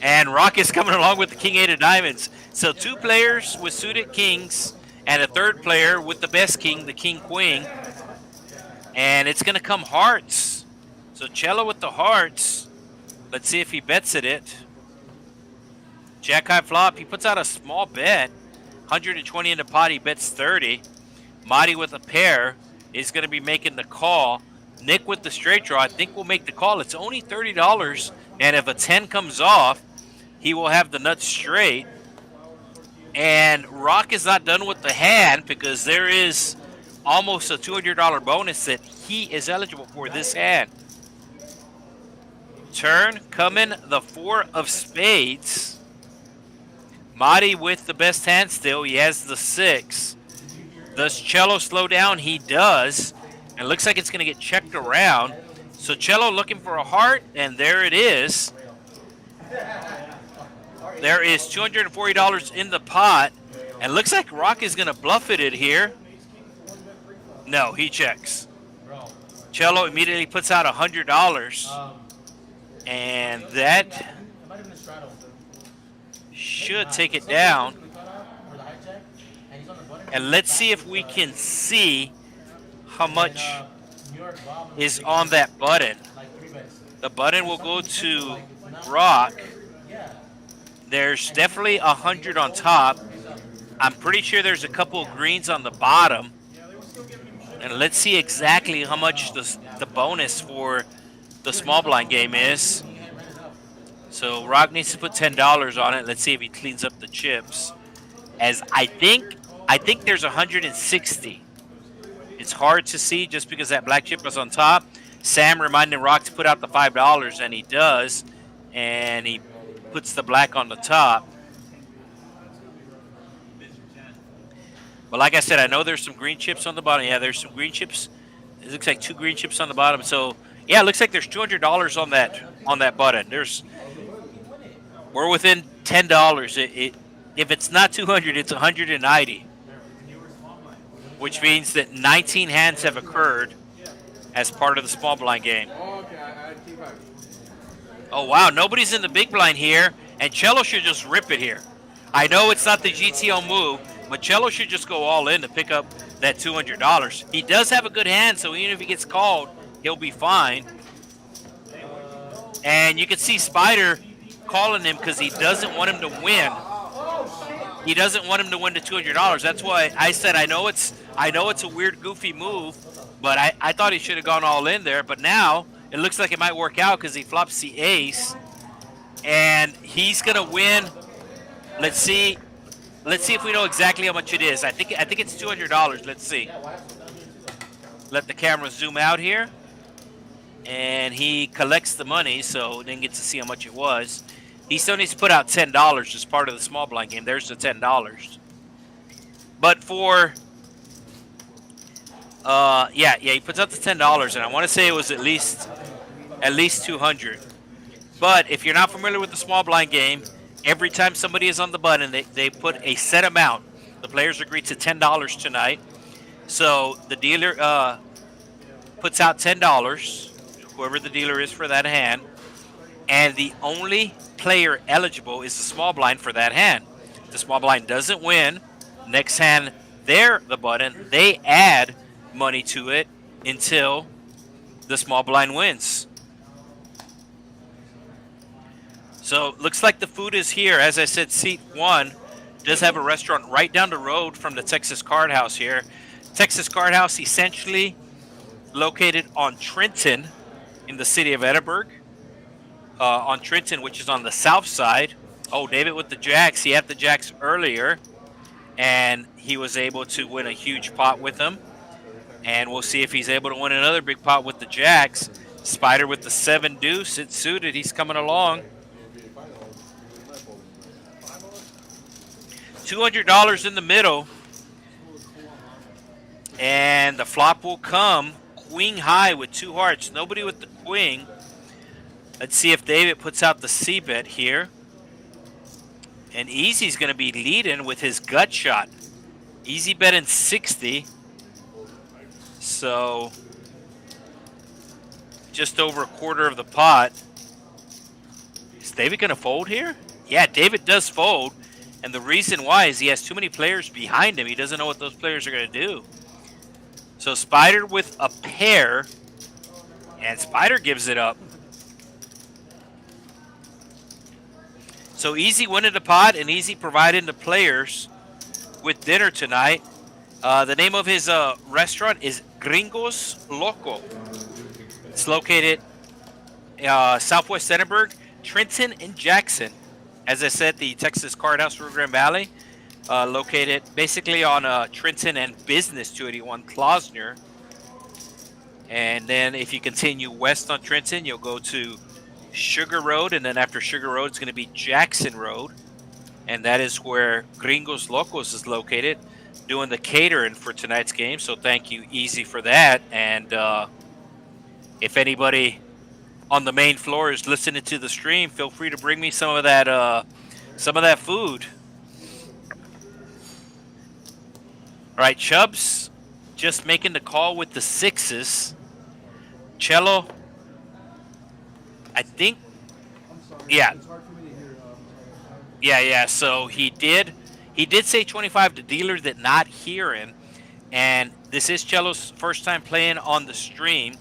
And Rock is coming along with the king eight of diamonds. So two players with suited kings and a third player with the best king, the king queen. And it's going to come hearts. So Cello with the hearts. Let's see if he bets it. Jack high flop, he puts out a small bet. 120 in the pot, he bets 30. Madi with a pair is going to be making the call. Nick with the straight draw, I think will make the call. It's only $30. And if a 10 comes off, he will have the nuts straight. And Rock is not done with the hand because there is almost a $200 bonus that he is eligible for this hand. Turn coming the 4 of spades. Madi with the best hand still. He has the 6. Does Cello slow down? He does. And it looks like it's going to get checked around. So Cello looking for a heart, and there it is. There is $240 in the pot. And looks like Rock is going to bluff it here. No, he checks. Cello immediately puts out $100. And that should take it down. And let's see if we can see how much is on that button. The button will go to Rock. There's definitely 100 on top. I'm pretty sure there's a couple of greens on the bottom. And let's see exactly how much the bonus for the small blind game is. So Rock needs to put $10 on it. Let's see if he cleans up the chips. As I think there's 160. It's hard to see just because that black chip was on top. Sam reminding Rock to put out the $5, and he does. And he puts the black on the top. But like I said, I know there's some green chips on the bottom. Yeah, there's some green chips. It looks like 2 green chips on the bottom. So yeah, it looks like there's $200 on that button. We're within $10. If it's not 200, it's 190, which means that 19 hands have occurred as part of the small blind game. Oh wow, nobody's in the big blind here, and Cello should just rip it here. I know it's not the GTO move, but Cello should just go all in to pick up that $200. He does have a good hand, so even if he gets called, he'll be fine. And you can see Spider calling him because he doesn't want him to win. He doesn't want him to win the $200. That's why I said I know it's a weird, goofy move, but I thought he should have gone all in there. But now it looks like it might work out because he flops the ace, and he's gonna win. Let's see if we know exactly how much it is. I think it's $200. Let's see. Let the camera zoom out here. And he collects the money, so didn't get to see how much it was. He still needs to put out $10 as part of the small blind game. There's the $10. But for he puts out the $10, and I want to say it was at least 200. But if you're not familiar with the small blind game, every time somebody is on the button, they put a set amount The players agreed to $10 tonight. So the dealer puts out $10, whoever the dealer is for that hand, and the only player eligible is the small blind for that hand. If the small blind doesn't win, next hand they're the button. They add money to it until the small blind wins. So looks like the food is here. As I said, seat 1 does have a restaurant right down the road from the Texas Card House here. Texas Card House essentially located on Trenton in the city of Edinburgh. On Trenton, which is on the south side. Oh, David with the jacks. He had the jacks earlier, and he was able to win a huge pot with them. And we'll see if he's able to win another big pot with the jacks. Spider with the 7 deuce. It's suited. He's coming along. $200 in the middle. And the flop will come. Queen high with 2 hearts. Nobody with the queen. Let's see if David puts out the C-bet here. And Easy's going to be leading with his gut shot. Easy betting 60. So just over a quarter of the pot. Is David going to fold here? Yeah, David does fold. And the reason why is he has too many players behind him. He doesn't know what those players are going to do. So Spider with a pair. And Spider gives it up. So Easy winning the pot and Easy providing the players with dinner tonight. The name of his restaurant is Gringos Loco. It's located southwest Edinburgh, Trenton, and Jackson. As I said, the Texas Card House, Rio Grande Valley, located basically on Trenton and Business 281 Klosner. And then if you continue west on Trenton, you'll go to Sugar Road, and then after Sugar Road, it's going to be Jackson Road, and that is where Gringos Locos is located, doing the catering for tonight's game. So thank you, Easy, for that. And if anybody on the main floor is listening to the stream, feel free to bring me some of that food. All right, Chubbs just making the call with the 6s. Cello. I think, yeah. Yeah. So he did say 25. The dealer did not hear him, and this is Cello's first time playing on the stream.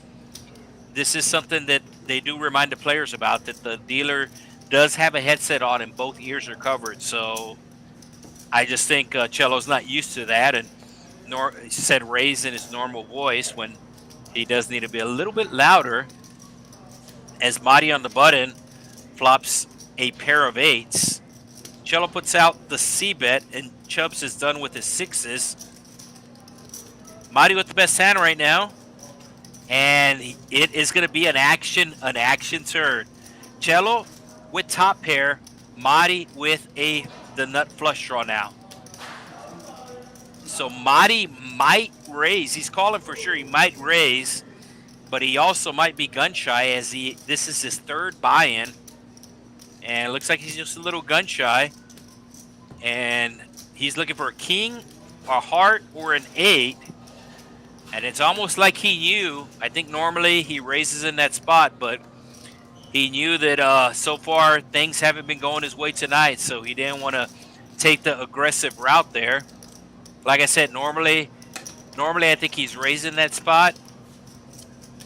This is something that they do remind the players about, that the dealer does have a headset on and both ears are covered. So I just think Cello's not used to that, and he said raise in his normal voice when he does need to be a little bit louder. As Marty on the button flops a pair of 8s. Cello puts out the C-bet, and Chubbs is done with his 6s. Marty with the best hand right now. And it is going to be an action turn. Cello with top pair. Marty with the nut flush draw now. So Marty might raise. He's calling for sure. He might raise. But he also might be gun shy, as this is his 3rd buy-in. And it looks like he's just a little gun shy. And he's looking for a king, a heart, or an 8. And it's almost like he knew. I think normally he raises in that spot, but he knew that so far things haven't been going his way tonight, so he didn't want to take the aggressive route there. Like I said, normally I think he's raising that spot.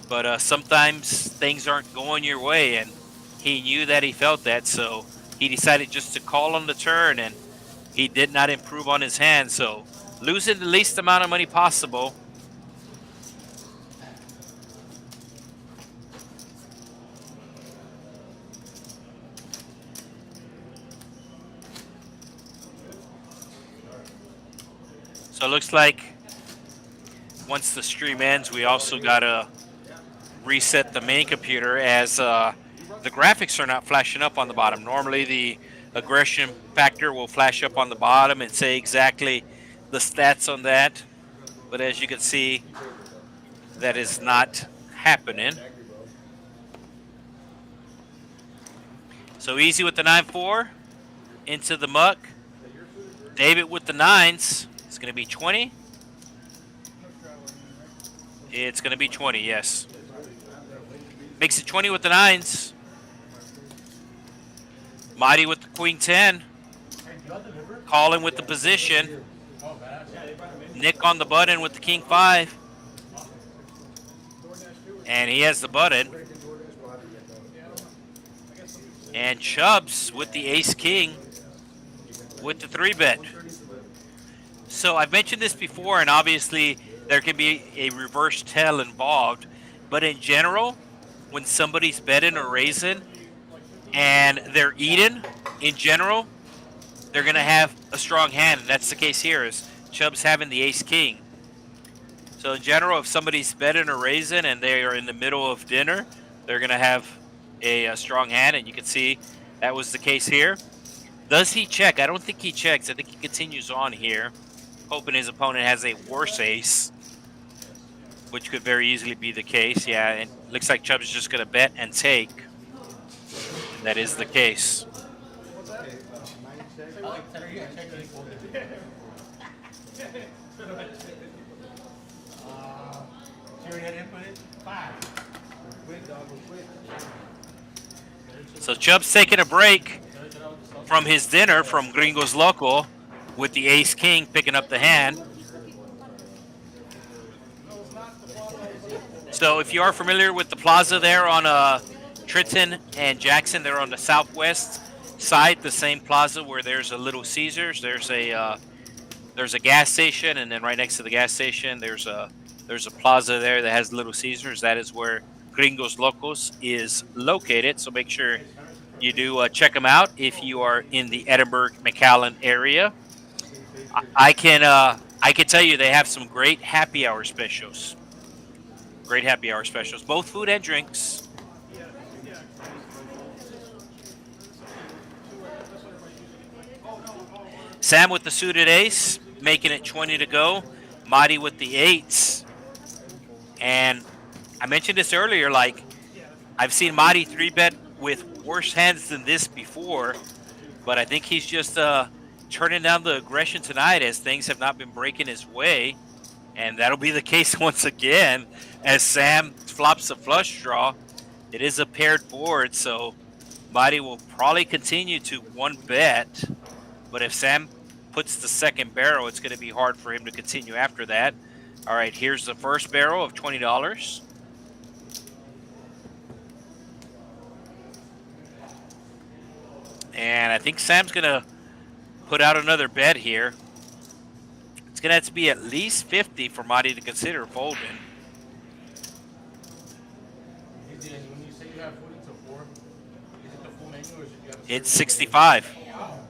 But sometimes things aren't going your way, and he knew that, he felt that, so he decided just to call on the turn, and he did not improve on his hand. So losing the least amount of money possible. So it looks like once the stream ends, we also got to reset the main computer, as the graphics are not flashing up on the bottom. Normally the aggression factor will flash up on the bottom and say exactly the stats on that, but as you can see, that is not happening. So Easy with the 9-4 into the muck. David with the 9s. It's going to be 20. It's going to be 20, yes. Makes it 20 with the 9s. Mighty with the queen 10. Calling with the position. Nick on the button with the king 5. And he has the button. And Chubbs with the ace king with the 3-bet. So I've mentioned this before, and obviously there can be a reverse tell involved. But in general, when somebody's betting or raising and they're eating, in general, they're going to have a strong hand. And that's the case here, is Chubb's having the ace king. So in general, if somebody's betting or raising and they are in the middle of dinner, they're going to have a strong hand. And you can see that was the case here. Does he check? I don't think he checks. I think he continues on here, hoping his opponent has a worse ace, which could very easily be the case. Yeah, and it looks like Chubb's just going to bet and take. And that is the case. So Chubb's taking a break from his dinner from Gringo's Loco with the ace king picking up the hand. So if you are familiar with the plaza there on Trenton and Jackson, they're on the southwest side, the same plaza where there's a Little Caesars. There's a gas station, and then right next to the gas station there's a plaza there that has Little Caesars. That is where Gringos Locos is located. So make sure you do check them out if you are in the Edinburgh, McAllen area. I can tell you they have some great happy hour specials. Great happy hour specials, both food and drinks. Sam with the suited ace, making it 20 to go. Marty with the 8s. And I mentioned this earlier, like, I've seen Marty 3-bet with worse hands than this before, but I think he's just turning down the aggression tonight as things have not been breaking his way. And that'll be the case once again as Sam flops a flush draw. It is a paired board, so Marty will probably continue to 1-bet. But if Sam puts the second barrel, it's going to be hard for him to continue after that. All right, here's the first barrel of $20. And I think Sam's going to put out another bet here. It's going to have to be at least 50 for Marty to consider folding. When you say you have food until 4, is it the full menu or should you have It's 65. Wow,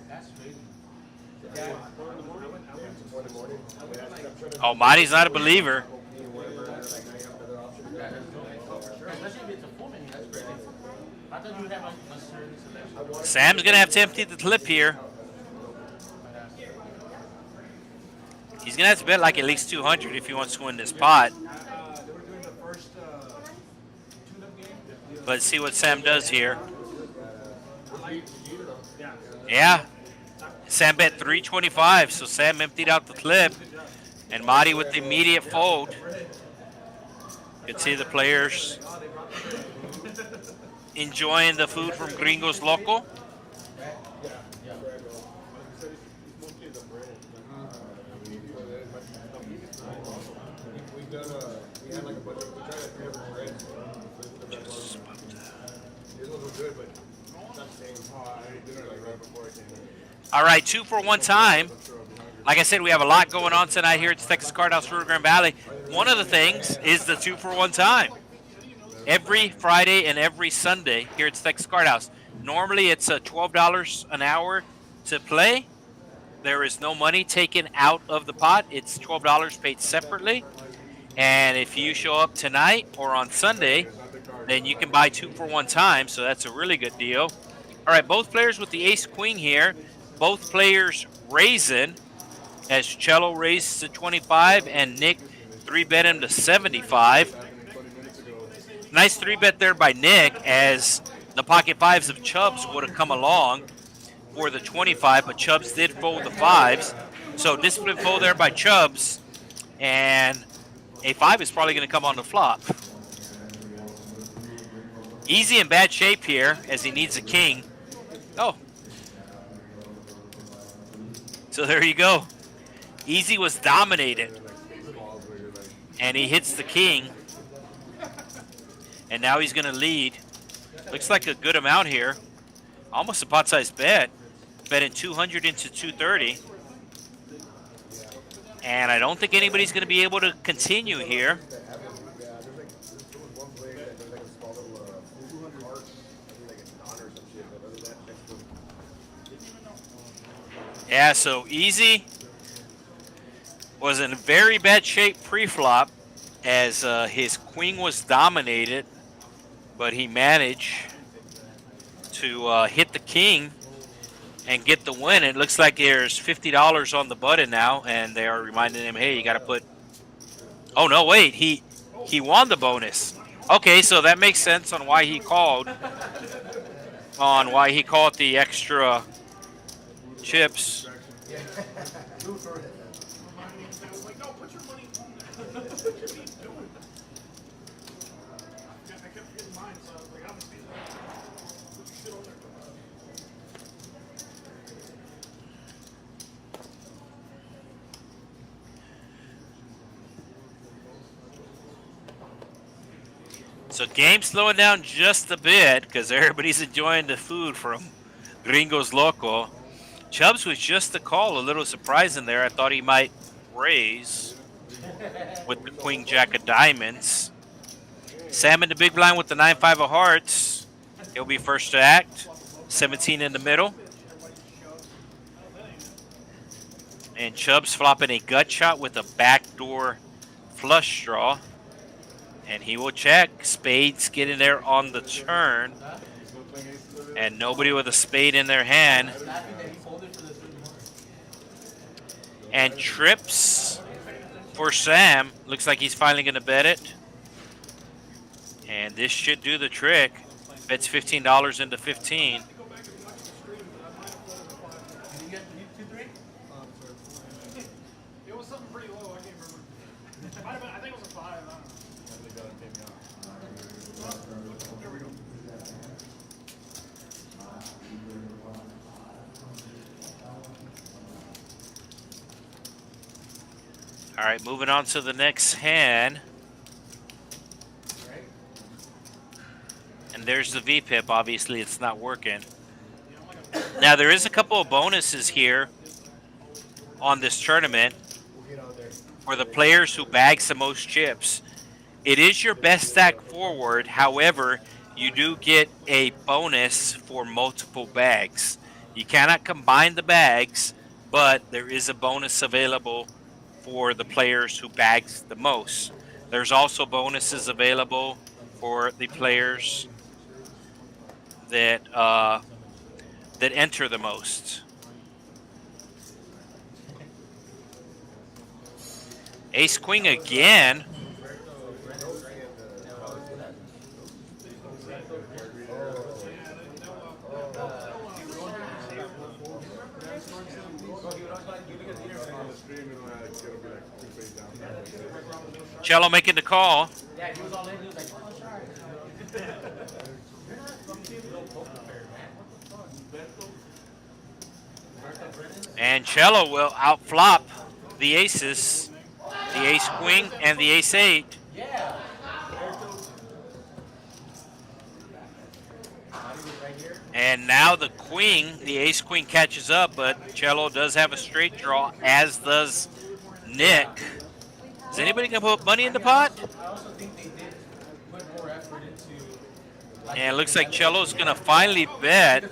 that's crazy. Oh, Marty's not a believer. Especially if it's a full menu, that's crazy. I thought you would have a certain selection. Sam's going to have to empty the clip here. He's going to have to bet like at least 200 if he wants to win this pot. Let's see what Sam does here. Yeah. Sam bet 325, so Sam emptied out the clip. And Marty with the immediate fold. You can see the players enjoying the food from Gringos Loco. All right, 2 for 1 time. Like I said, we have a lot going on tonight here at the Texas Card House, Rio Grande Valley. One of the things is the 2 for 1 time. Every Friday and every Sunday here at the Texas Card House. Normally it's $12 an hour to play. There is no money taken out of the pot. It's $12 paid separately. And if you show up tonight or on Sunday, then you can buy 2 for 1 time. So that's a really good deal. All right, both players with the ace-queen here. Both players raising as Cello raised to 25 and Nick 3-bet him to 75. Nice 3-bet there by Nick as the pocket 5s of Chubbs would have come along. for the 25, but Chubbs did fold the 5s. So disciplined fold there by Chubbs, and a 5 is probably going to come on the flop. Easy in bad shape here as he needs a king. Oh. So there you go. Easy was dominated. And he hits the king. And now he's going to lead. Looks like a good amount here. Almost a pot-sized bet. Betting 200 into 230. And I don't think anybody's going to be able to continue here. Yeah, so Easy was in very bad shape pre-flop as his queen was dominated, but he managed to hit the king and get the win. It looks like there's $50 on the button now, and they are reminding him, hey, you got to put... Oh, no, wait, he won the bonus. Okay, so that makes sense on why he called, the extra chips. So game slowing down just a bit because everybody's enjoying the food from Gringos Loco. Chubbs was just a call, a little surprising there. I thought he might raise with the queen jack of diamonds. Sam in the big blind with the 9-5 of hearts. He'll be first to act. 17 in the middle. And Chubbs flopping a gut shot with a backdoor flush draw. And he will check. Spades getting there on the turn. And nobody with a spade in their hand. And trips for Sam. Looks like he's finally going to bet it. And this should do the trick. Bets $15 into 15. It was something pretty low. I can't remember. I think it was a 5. I don't know. There we go. All right, moving on to the next hand. And there's the VPIP. Obviously, it's not working. Now, there is a couple of bonuses here on this tournament for the players who bags the most chips. It is your best stack forward. However, you do get a bonus for multiple bags. You cannot combine the bags, but there is a bonus available for the players who bags the most. There's also bonuses available for the players that that enter the most. Ace Queen again. Cello making the call. And Cello will outflop the aces, the ace queen and the ace 8. And now the queen, the ace queen catches up, but Cello does have a straight draw, as does Nick. Is anybody going to put money in the pot? I also think they did put more effort into. And it looks like Cello's going to finally bet,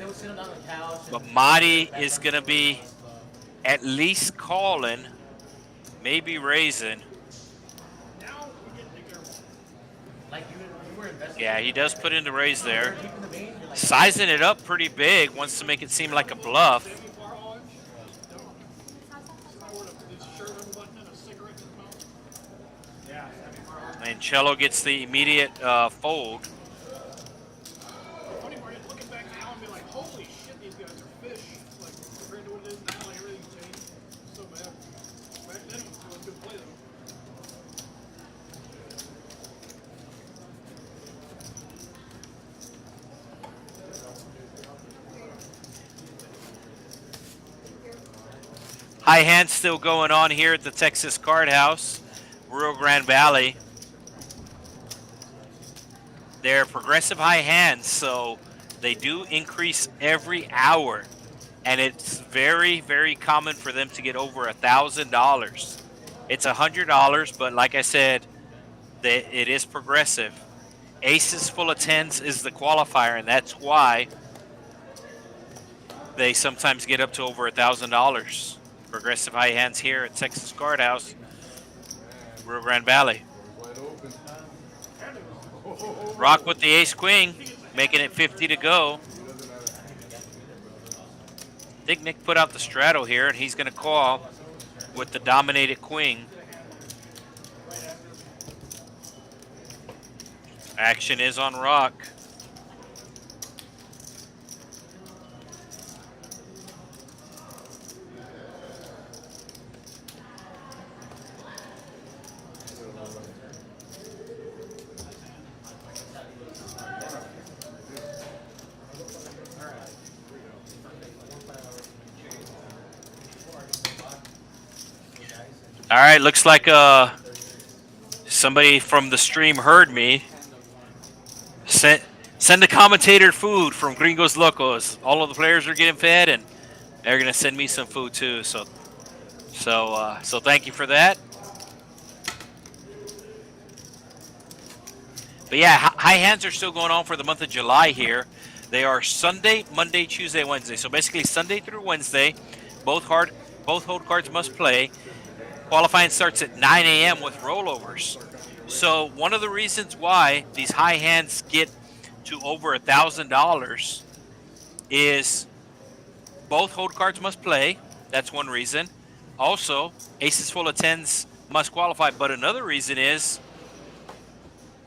but Marty is going to be at least calling, maybe raising. Yeah, he does put in the raise there. Sizing it up pretty big, wants to make it seem like a bluff. And Cello gets the immediate fold. Looking back now and be like, holy shit, these guys are fish. high hands still going on here at the Texas Card House, Rio Grande Valley. They're progressive high hands, so they do increase every hour. And it's very, very common for them to get over $1,000. It's $100, but like I said, it is progressive. Aces full of tens is the qualifier, and that's why they sometimes get up to over $1,000. Progressive high hands here at Texas Card House, Rio Grande Valley. Rock with the ace queen, making it 50 to go. I think Nick put out the straddle here, and he's going to call with the dominated queen. Action is on Rock. All right, looks like somebody from the stream heard me. Send the commentator food from Gringos Locos. All of the players are getting fed, and they're gonna send me some food too. So thank you for that. But yeah, high hands are still going on for the month of July here. They are Sunday, Monday, Tuesday, Wednesday. So basically Sunday through Wednesday, both hold cards must play. Qualifying starts at 9 a.m. with rollovers. So one of the reasons why these high hands get to over $1,000 is both hold cards must play. That's one reason. Also, aces full of tens must qualify. But another reason is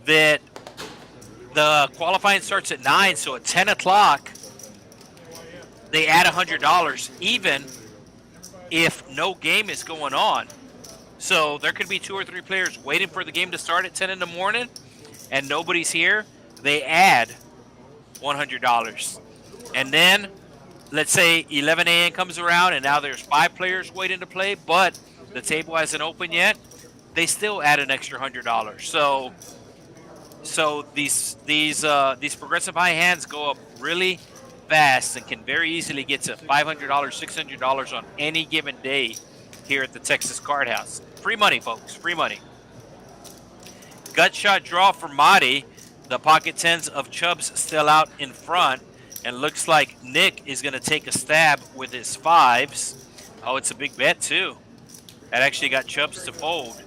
that the qualifying starts at 9, so at 10 o'clock, they add $100, even if no game is going on. So there could be 2 or 3 players waiting for the game to start at 10 in the morning, and nobody's here. They add $100. And then, let's say 11 a.m. comes around, and now there's 5 players waiting to play, but the table hasn't opened yet. They still add an extra $100. So these progressive high hands go up really fast and can very easily get to $500, $600 on any given day here at the Texas Card House. Free money, folks. Free money. Gut shot draw for Marty. The pocket tens of Chubbs still out in front. And looks like Nick is going to take a stab with his 5s. Oh, it's a big bet, too. That actually got Chubbs to fold.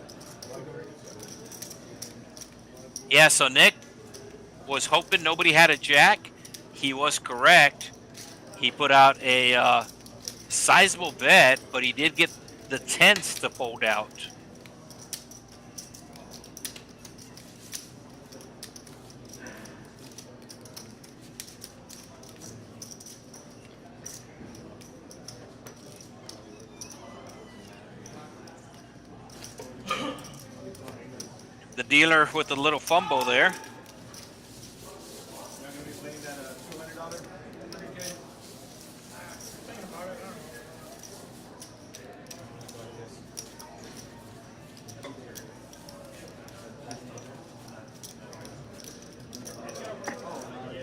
Yeah, so Nick was hoping nobody had a jack. He was correct. He put out a sizable bet, but he did get the tens to fold out. The dealer with a little fumble there.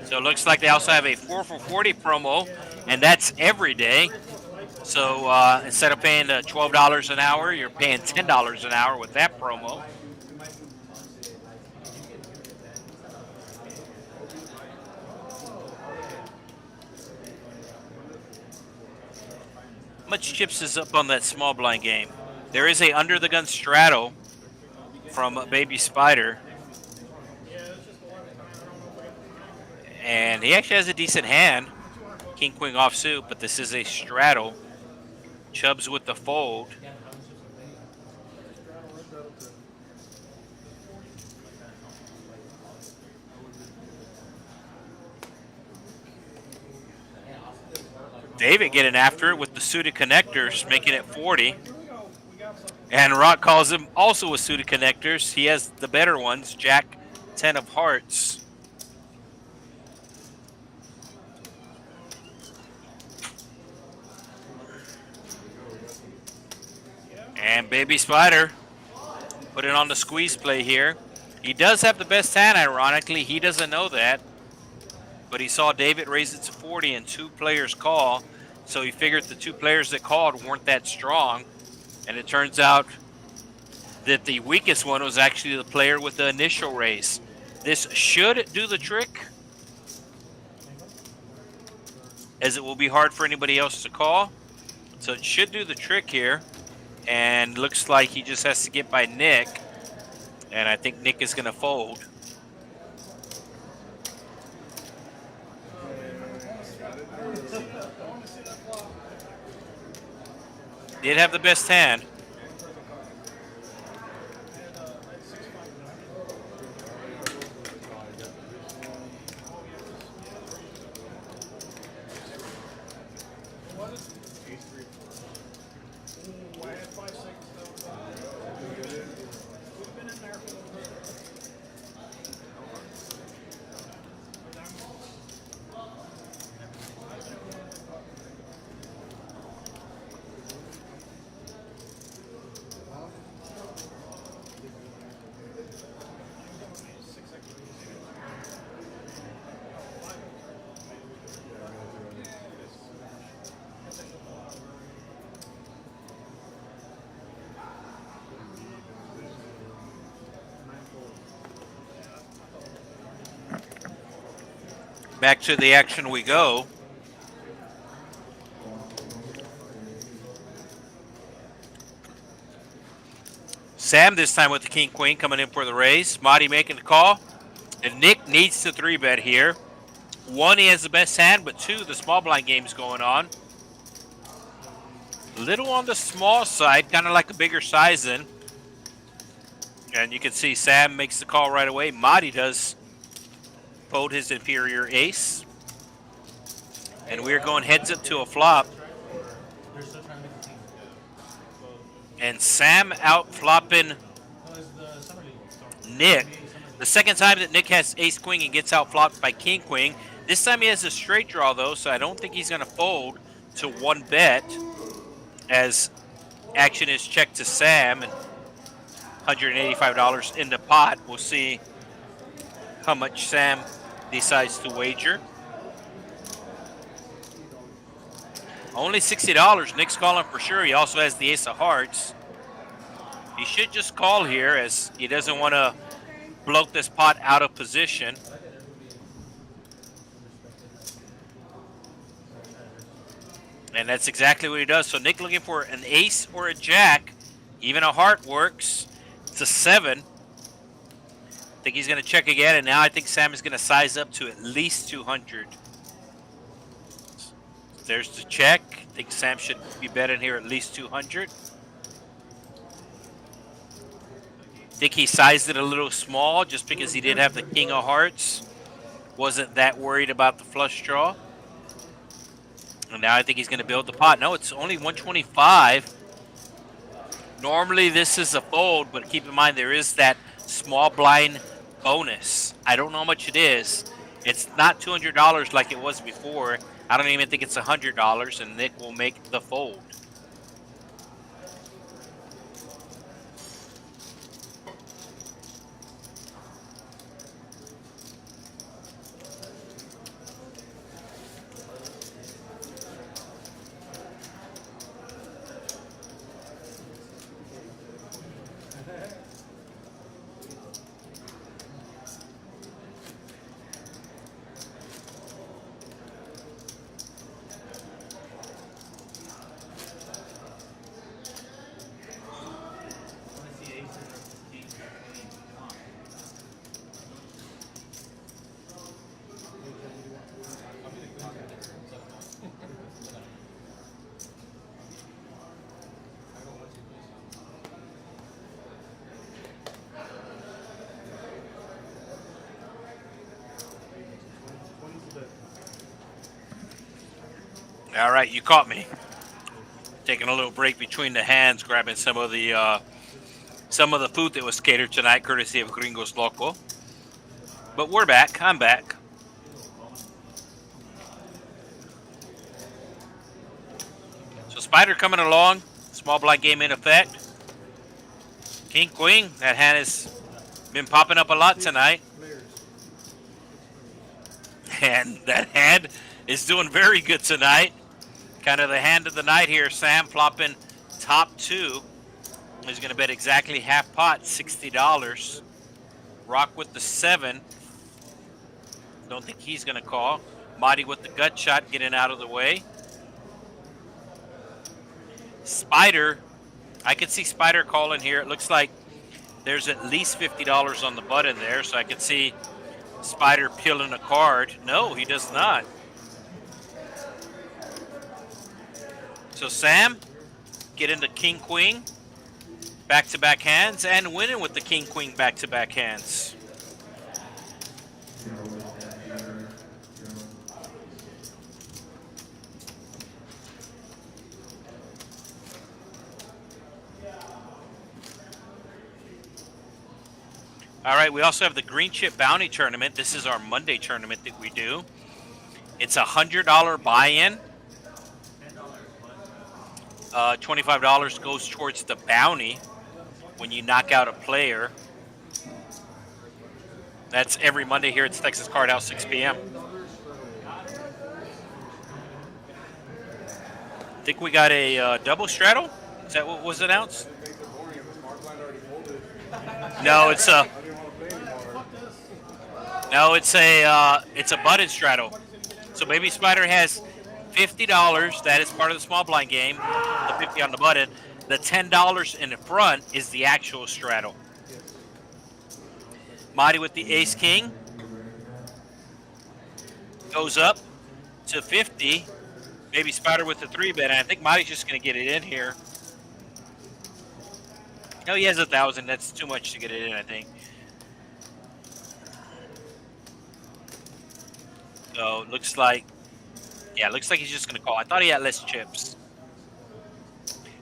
So it looks like they also have a 4 for 40 promo, and that's every day. So instead of paying $12 an hour, you're paying $10 an hour with that promo. How much chips is up on that small blind game? There is a under the gun straddle from Baby Spider. And he actually has a decent hand. King, queen offsuit, but this is a straddle. Chubbs with the fold. David getting after it with the suited connectors, making it 40. And Rock calls him also with suited connectors. He has the better ones, Jack 10 of hearts. And Baby Spider put it on the squeeze play here. He does have the best hand, ironically. He doesn't know that. But he saw David raise it to 40 and 2 players call. So he figured the 2 players that called weren't that strong. And it turns out that the weakest one was actually the player with the initial raise. This should do the trick, as it will be hard for anybody else to call. So it should do the trick here. And looks like he just has to get by Nick. And I think Nick is going to fold. Did have the best hand. Back to the action we go. Sam this time with the king queen coming in for the raise. Marty making the call. And Nick needs to 3-bet here. 1, he has the best hand, but 2, the small blind game's going on. Little on the small side, kind of like a bigger sizing. And you can see Sam makes the call right away. Marty does fold his inferior ace. And we're going heads up to a flop. And Sam out flopping Nick. The second time that Nick has ace queen and gets out flopped by king queen. This time he has a straight draw though, so I don't think he's going to fold to 1 bet, as action is checked to Sam and $185 in the pot. We'll see how much Sam decides to wager. Only $60. Nick's calling for sure. He also has the ace of hearts. He should just call here, as he doesn't want to bloat this pot out of position. And that's exactly what he does. So Nick looking for an ace or a jack. Even a heart works. It's a 7. I think he's going to check again, and now I think Sam is going to size up to at least 200. There's the check. I think Sam should be betting here at least 200. I think he sized it a little small just because he did have the king of hearts. Wasn't that worried about the flush draw. And now I think he's going to build the pot. No, it's only 125. Normally this is a fold, but keep in mind there is that small blind bonus. I don't know how much it is. It's not $200 like it was before. I don't even think it's $100, and Nick will make the fold. All right, you caught me. Taking a little break between the hands, grabbing some of the food that was catered tonight, courtesy of Gringos Loco. But we're back. I'm back. So Spider coming along. Small blind game in effect. King, queen. That hand has been popping up a lot tonight. And that hand is doing very good tonight. Kind of the hand of the night here. Sam flopping top 2. He's going to bet exactly half pot, $60. Rock with the 7. Don't think he's going to call. Marty with the gut shot, getting out of the way. Spider, I can see Spider calling here. It looks like there's at least $50 on the button there, so I can see Spider peeling a card. No, he does not. So Sam, get into king, queen, back-to-back hands, and winning with the king, queen, back-to-back hands. All right, we also have the Green Chip Bounty Tournament. This is our Monday tournament that we do. It's a $100 buy-in. $25 goes towards the bounty when you knock out a player. That's every Monday here at Texas Card House, 6 p.m. I think we got a double straddle. Is that what was announced? No, it's a button straddle. So Baby Spider has $50. That is part of the small blind game. The 50 on the button. The $10 in the front is the actual straddle. Marty with the ace king goes up to 50. Baby Spider with the 3-bet. I think Marty's just going to get it in here. No, he has 1,000. That's too much to get it in, I think. So it looks like, yeah, it looks like he's just going to call. I thought he had less chips.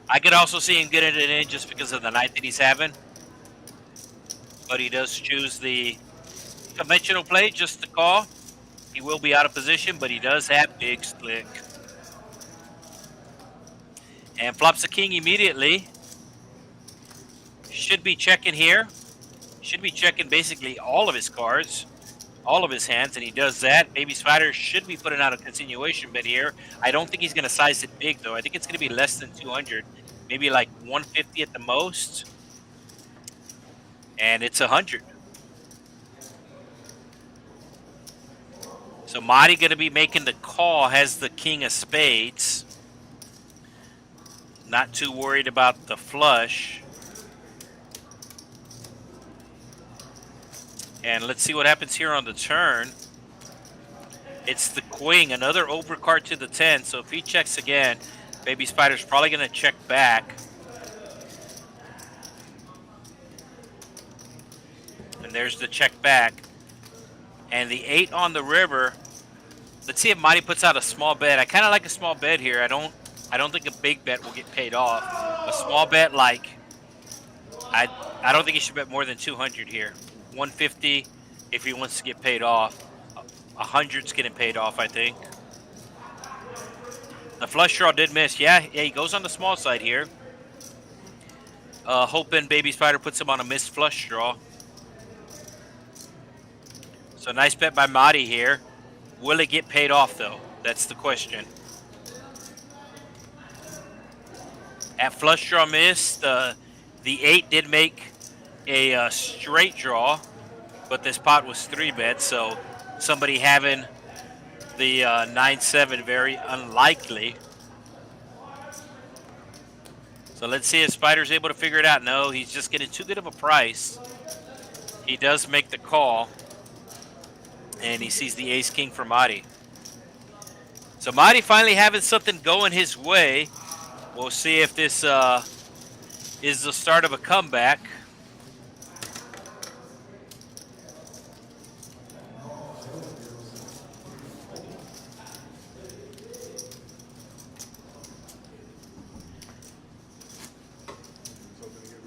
I could also see him getting it in just because of the night that he's having. But he does choose the conventional play just to call. He will be out of position, but he does have big slick. And flops a king immediately. Should be checking here. Should be checking basically all of his cards, all of his hands, and he does that. Baby Spider should be putting out a continuation bet here. I don't think he's going to size it big, though. I think it's going to be less than 200, maybe like 150 at the most. And it's 100. So Marty going to be making the call, has the king of spades. Not too worried about the flush. And let's see what happens here on the turn. It's the queen, another overcard to the 10. So if he checks again, Baby Spider's probably going to check back. And there's the check back. And the 8 on the river. Let's see if Marty puts out a small bet. I kind of like a small bet here. I don't think a big bet will get paid off. A small bet, like, I don't think he should bet more than 200 here. 150 if he wants to get paid off. 100's getting paid off, I think. The flush draw did miss. Yeah, he goes on the small side here. Hoping Baby Spider puts him on a missed flush draw. So nice bet by Marty here. Will it get paid off, though? That's the question. At flush draw miss, the 8 did make a straight draw, but this pot was 3 bets, so somebody having the 9-7 very unlikely. So let's see if Spider's able to figure it out. No, he's just getting too good of a price. He does make the call, and he sees the ace king for Marty. So Marty finally having something going his way. We'll see if this is the start of a comeback.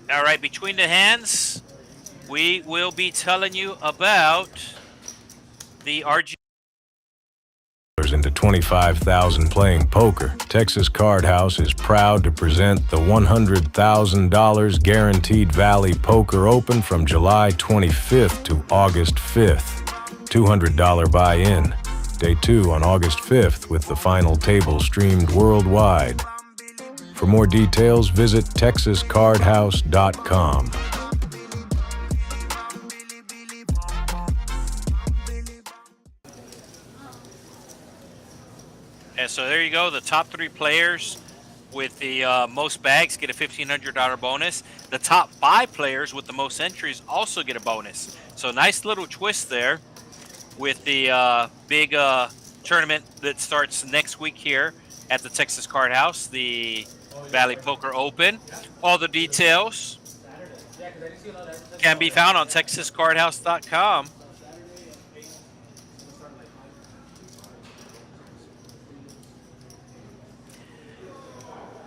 All right, between the hands, we will be telling you about the RG. into 25,000 playing poker. Texas Card House is proud to present the $100,000 Guaranteed Valley Poker Open from July 25th to August 5th. $200 buy-in. Day 2 on August 5th with the final table streamed worldwide. For more details, visit texascardhouse.com. And so there you go. The top 3 players with the most bags get a $1,500 bonus. The top 5 players with the most entries also get a bonus. So nice little twist there with the big tournament that starts next week here at the Texas Card House, the Valley Poker Open. All the details can be found on texascardhouse.com.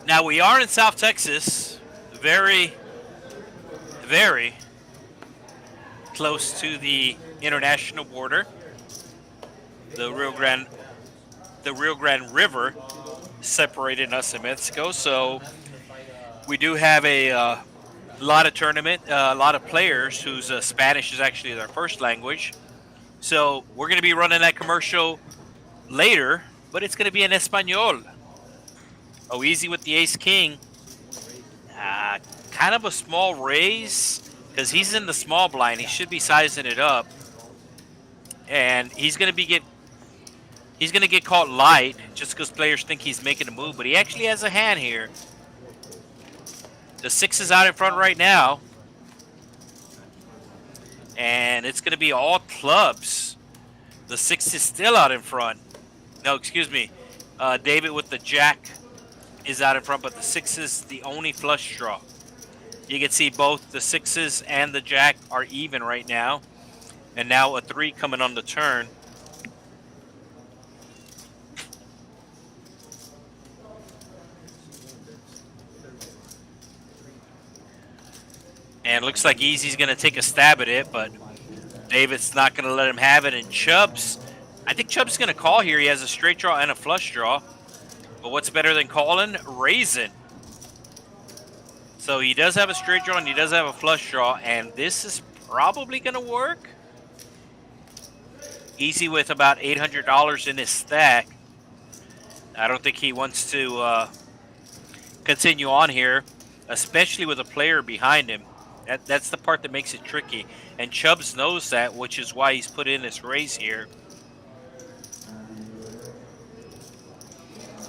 Now, we are in South Texas, very, very close to the international border. The Rio Grande River separated us in Mexico, so we do have a lot of tournament, a lot of players whose Spanish is actually their first language. So we're going to be running that commercial later, but it's going to be in Espanol. Oh, easy with the ace-king. Kind of a small raise because he's in the small blind. He should be sizing it up. And he's going to get caught light just because players think he's making a move. But he actually has a hand here. The 6 is out in front right now. And it's going to be all clubs. The 6 is still out in front. No, excuse me. David with the jack is out in front, but the 6 is the only flush draw. You can see both the 6s and the jack are even right now. And now a 3 coming on the turn. And looks like Easy's going to take a stab at it, but David's not going to let him have it. And Chubbs, I think Chubbs is going to call here. He has a straight draw and a flush draw. But what's better than calling? Raising. So he does have a straight draw and he does have a flush draw. And this is probably going to work. Easy with about $800 in his stack. I don't think he wants to continue on here, especially with a player behind him. That's the part that makes it tricky. And Chubbs knows that, which is why he's put in this raise here.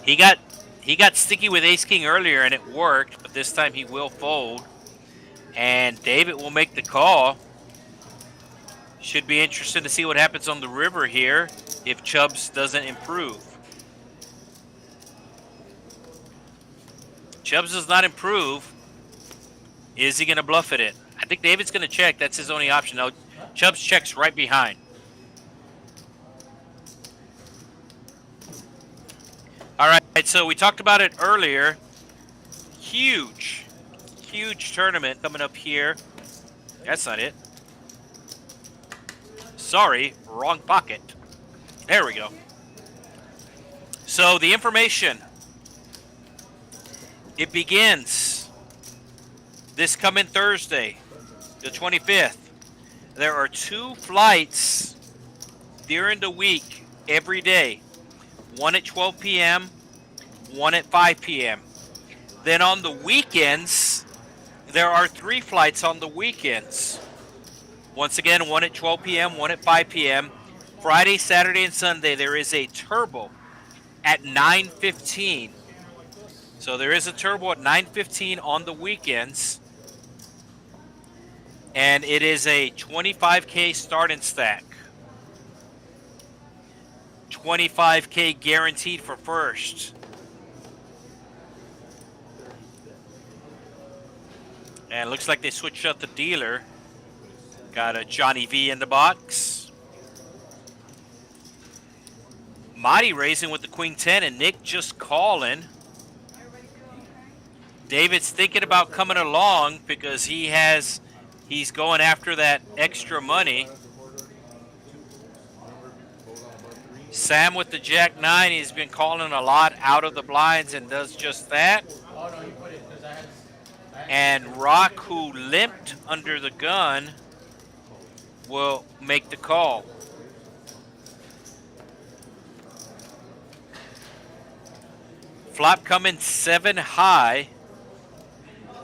He got sticky with ace-king earlier, and it worked, but this time he will fold. And David will make the call. Should be interesting to see what happens on the river here if Chubbs doesn't improve. Chubbs does not improve. Is he going to bluff it in? I think David's going to check. That's his only option. No, Chubbs checks right behind. All right, so we talked about it earlier. Huge tournament coming up here. That's not it. Sorry, wrong pocket. There we go. So the information. It begins this coming Thursday, the 25th. There are 2 flights during the week every day. One at 12 p.m., one at 5 p.m. Then on the weekends, there are 3 flights on the weekends. Once again, one at 12 p.m., one at 5 p.m. Friday, Saturday, and Sunday, there is a turbo at 9:15. So there is a turbo at 9:15 on the weekends. And it is a 25K start and stack. 25K guaranteed for first. And it looks like they switched out the dealer. Got a Johnny V in the box. Marty raising with the Queen 10 and Nick just calling. David's thinking about coming along because he's going after that extra money. Sam with the Jack 9, he's been calling a lot out of the blinds and does just that. Oh no, you put it because I had. And Rock, who limped under the gun, will make the call. Flop coming 7 high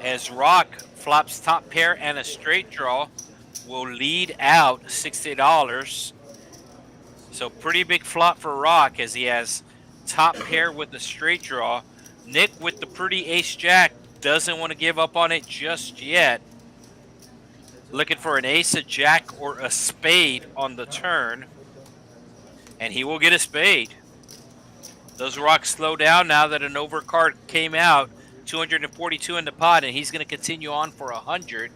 as Rock flops top pair and a straight draw will lead out $60. So pretty big flop for Rock as he has top pair with the straight draw. Nick with the pretty ace-jack doesn't want to give up on it just yet. Looking for an ace, a jack, or a spade on the turn. And he will get a spade. Does Rock slow down now that an overcard came out? 242 in the pot, and he's going to continue on for 100.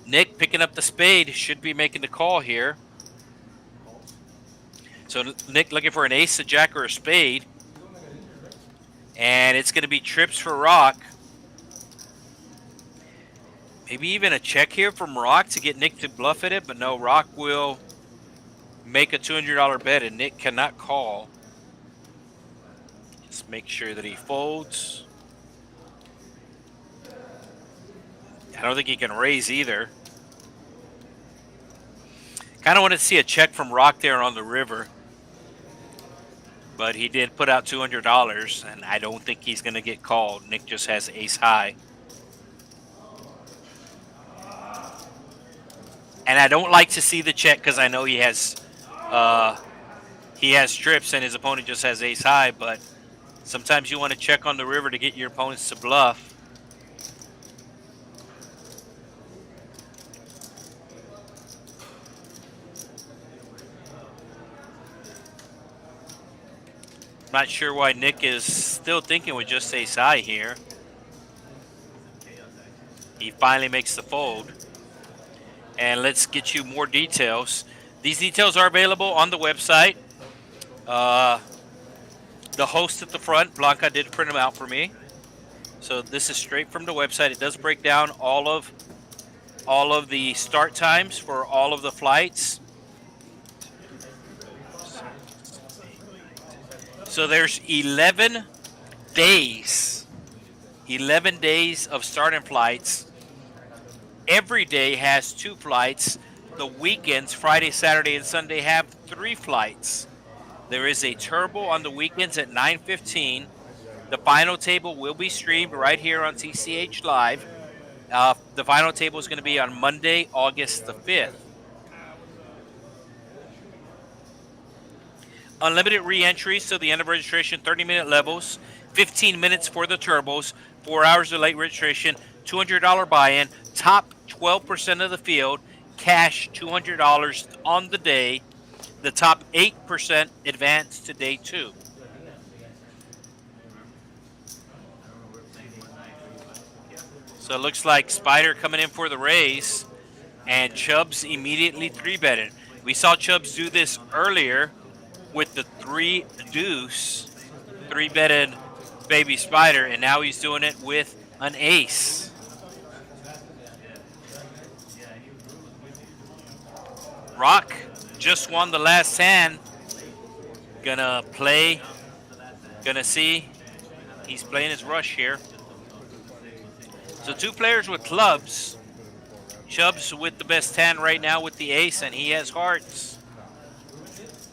Nick picking up the spade, should be making the call here. So Nick looking for an ace, a jack, or a spade. And it's going to be trips for Rock. Maybe even a check here from Rock to get Nick to bluff at it. But no, Rock will make a $200 bet and Nick cannot call. Just make sure that he folds. I don't think he can raise either. Kind of wanted to see a check from Rock there on the river. But he did put out $200, and I don't think he's going to get called. Nick just has ace high. And I don't like to see the check because I know he has trips and his opponent just has ace high. But sometimes you want to check on the river to get your opponents to bluff. Not sure why Nick is still thinking with just ace high here. He finally makes the fold. And let's get you more details. These details are available on the website. The host at the front, Blanca, did print them out for me. So this is straight from the website. It does break down all of the start times for all of the flights. So there's 11 days. 11 days of starting flights. Every day has 2 flights. The weekends, Friday, Saturday, and Sunday, have 3 flights. There is a turbo on the weekends at 9:15. The final table will be streamed right here on TCH Live. The final table is going to be on Monday, August the 5th. Unlimited re-entries to the end of registration, 30-minute levels, 15 minutes for the turbos, 4 hours of late registration, $200 buy-in, top 12% of the field, cash $200 on the day, the top 8% advance to day 2. So it looks like Spider coming in for the raise, and Chubbs immediately 3-betted. We saw Chubbs do this earlier with the 3 deuce, 3-betted Baby Spider, and now he's doing it with an ace. Rock just won the last hand. Gonna play, gonna see. He's playing his rush here. So 2 players with clubs. Chubbs with the best hand right now with the ace, and he has hearts.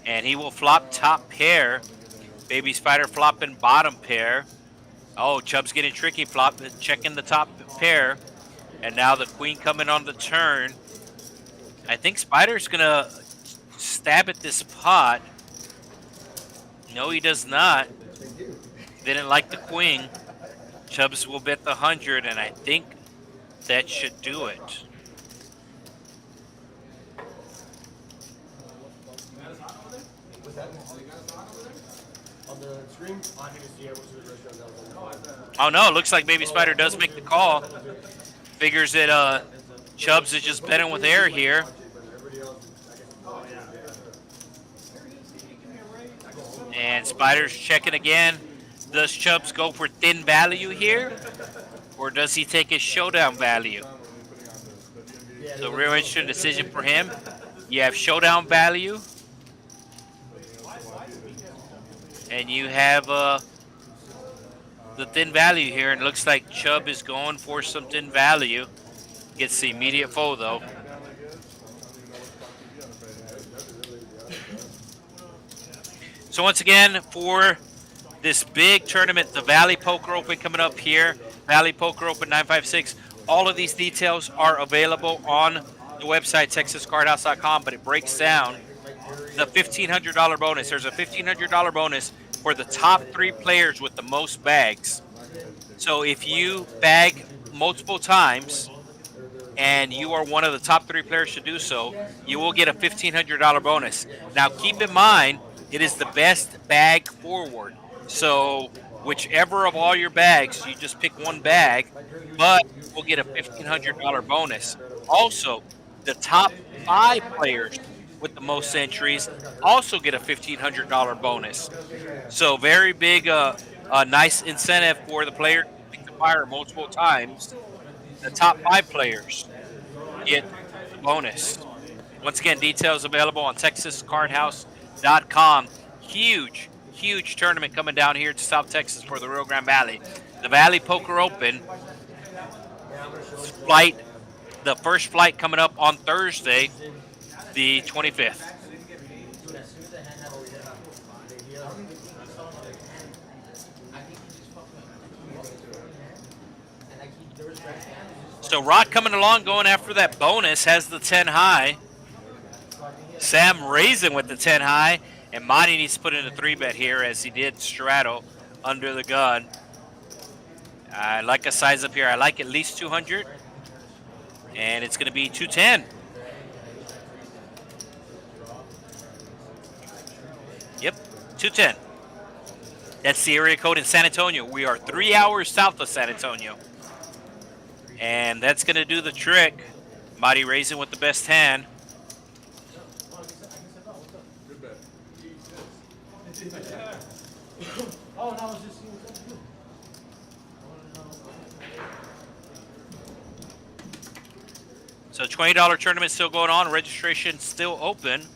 And he will flop top pair. Baby Spider flopping bottom pair. Oh, Chubb's getting tricky, checking the top pair. And now the queen coming on the turn. I think Spider's going to stab at this pot. No, he does not. Didn't like the queen. Chubbs will bet the 100, and I think that should do it. Oh no, it looks like Baby Spider does make the call. Figures that Chubbs is just betting with air here. And Spider's checking again. Does Chubbs go for thin value here? Or does he take his showdown value? So real interesting decision for him. You have showdown value. And you have the thin value here, and it looks like Chubb is going for some thin value. Gets the immediate fold, though. So once again, for this big tournament, the Valley Poker Open coming up here, Valley Poker Open 956, all of these details are available on the website, texascardhouse.com, but it breaks down the $1,500 bonus. There's a $1,500 bonus for the top 3 players with the most bags. So if you bag multiple times and you are one of the top 3 players to do so, you will get a $1,500 bonus. Now keep in mind, it is the best bag forward. So whichever of all your bags, you just pick one bag, but we'll get a $1,500 bonus. Also, the top 5 players with the most entries also get a $1,500 bonus. So very big, nice incentive for the player to pick the fire multiple times. The top 5 players get the bonus. Once again, details available on TexasCardHouse.com. Huge tournament coming down here to South Texas for the Rio Grande Valley. The Valley Poker Open flight, the first flight coming up on Thursday, the 25th. So Rod coming along, going after that bonus, has the 10 high. Sam raising with the 10 high, and Monty needs to put in a 3-bet here as he did straddle under the gun. I like a size up here. I like at least 200, and it's going to be 210. Yep, 210. That's the area code in San Antonio. We are 3 hours south of San Antonio. And that's going to do the trick. Marty raising with the best hand. So $20 tournament still going on. Registration still open.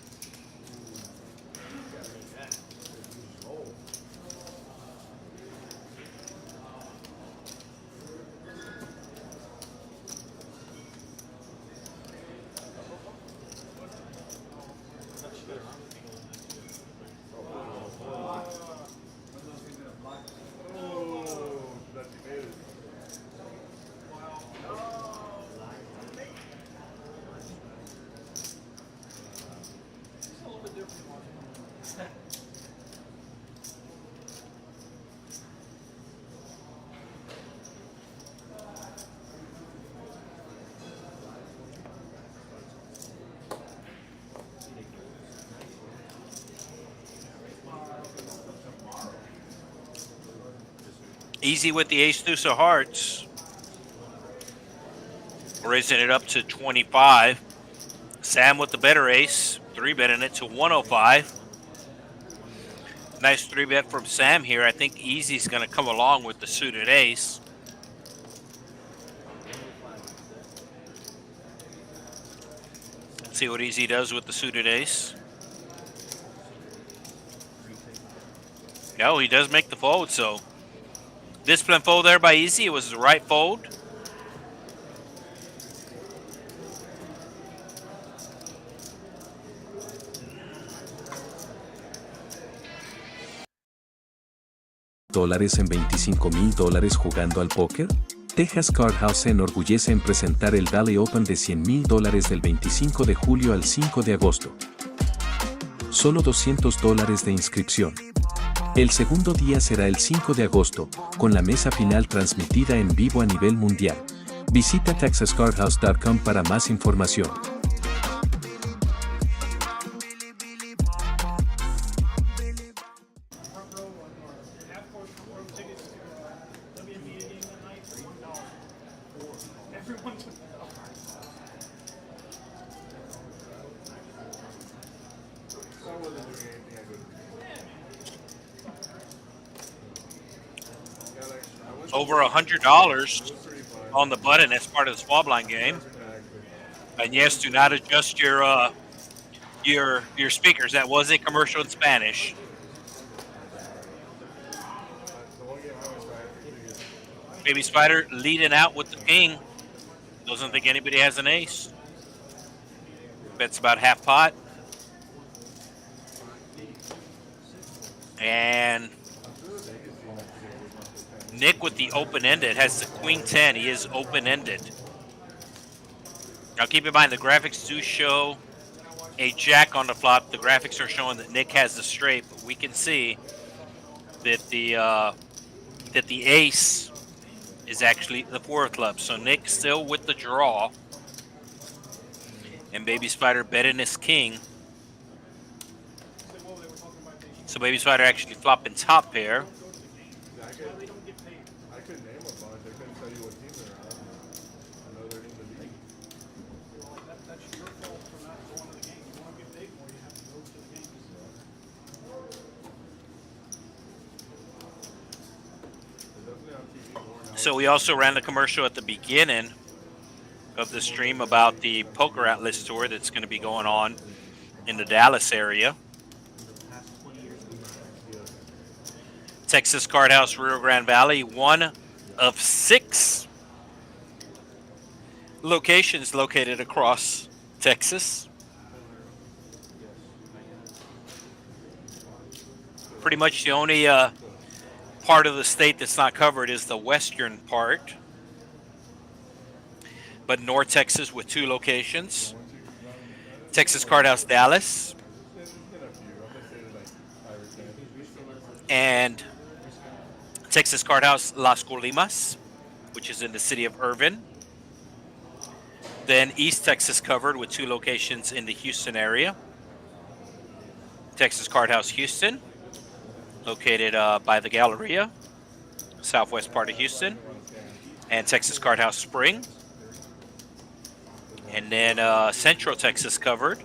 Easy with the ace deuce of hearts. Raising it up to 25. Sam with the better ace, 3-betting it to 105. Nice 3-bet from Sam here. I think Easy's going to come along with the suited ace. Let's see what Easy does with the suited ace. No, he does make the fold, so discipline fold there by Easy. It was the right fold. ¿Dólares en $25,000 jugando al póker? Texas Card House se enorgullece en presentar el Valley Open de $100,000 del 25 de julio al 5 de agosto. Solo $200 de inscripción. El segundo día será el 5 de agosto, con la mesa final transmitida en vivo a nivel mundial. Visita texascardhouse.com para más información. Over $100 on the button as part of the small blind game. And yes, do not adjust your speakers. That was a commercial in Spanish. Baby Spider leading out with the king. Doesn't think anybody has an ace. Bets about half pot. And Nick with the open-ended has the queen 10. He is open-ended. Now keep in mind the graphics do show a jack on the flop. The graphics are showing that Nick has the straight, but we can see that the ace is actually the 4 of clubs. So Nick still with the draw. And Baby Spider betting his king. So Baby Spider actually flopping top pair. I couldn't name a bunch. I couldn't tell you what team they're on. I know they're in the league. That's your fault for not going to the game. You want to get big more, you have to go to the games. So we also ran the commercial at the beginning of the stream about the Poker Atlas tour that's going to be going on in the Dallas area. Texas Card House, Rio Grande Valley, one of 6 locations located across Texas. Pretty much the only part of the state that's not covered is the western part. But North Texas with 2 locations. Texas Card House Dallas. And Texas Card House Las Colimas, which is in the city of Irvin. Then East Texas covered with 2 locations in the Houston area. Texas Card House Houston, located by the Galleria, southwest part of Houston. And Texas Card House Spring. And then Central Texas covered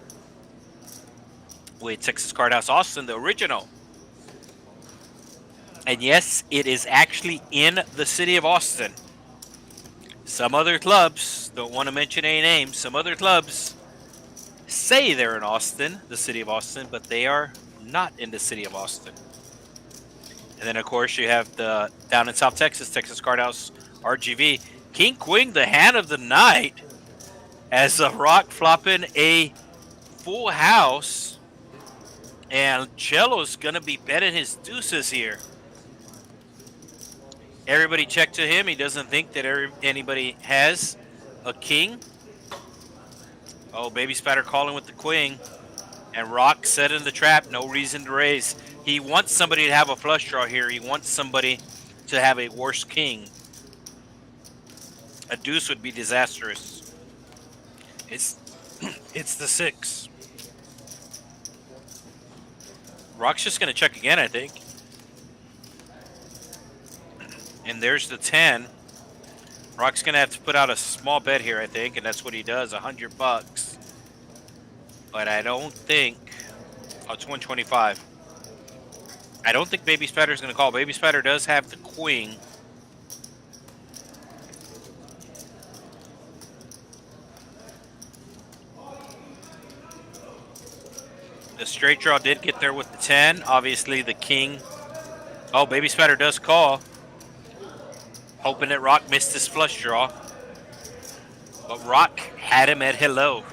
with Texas Card House Austin, the original. And yes, it is actually in the city of Austin. Some other clubs, don't want to mention any names, some other clubs say they're in Austin, the city of Austin, but they are not in the city of Austin. And then, of course, you have the down in South Texas, Texas Card House RGV. King Queen, the hand of the night, as a rock flopping a full house. And Cello's going to be betting his deuces here. Everybody check to him. He doesn't think that anybody has a king. Oh, Baby Spider calling with the queen. And Rock set in the trap. No reason to raise. He wants somebody to have a flush draw here. He wants somebody to have a worse king. A deuce would be disastrous. It's the 6. Rock's just going to check again, I think. And there's the 10. Rock's going to have to put out a small bet here, I think, and that's what he does, $100. But I don't think... Oh, it's 125. I don't think Baby Spider's going to call. Baby Spider does have the queen. The straight draw did get there with the 10. Obviously, the king. Oh, Baby Spider does call. Hoping that Rock missed his flush draw. But Rock had him at hello.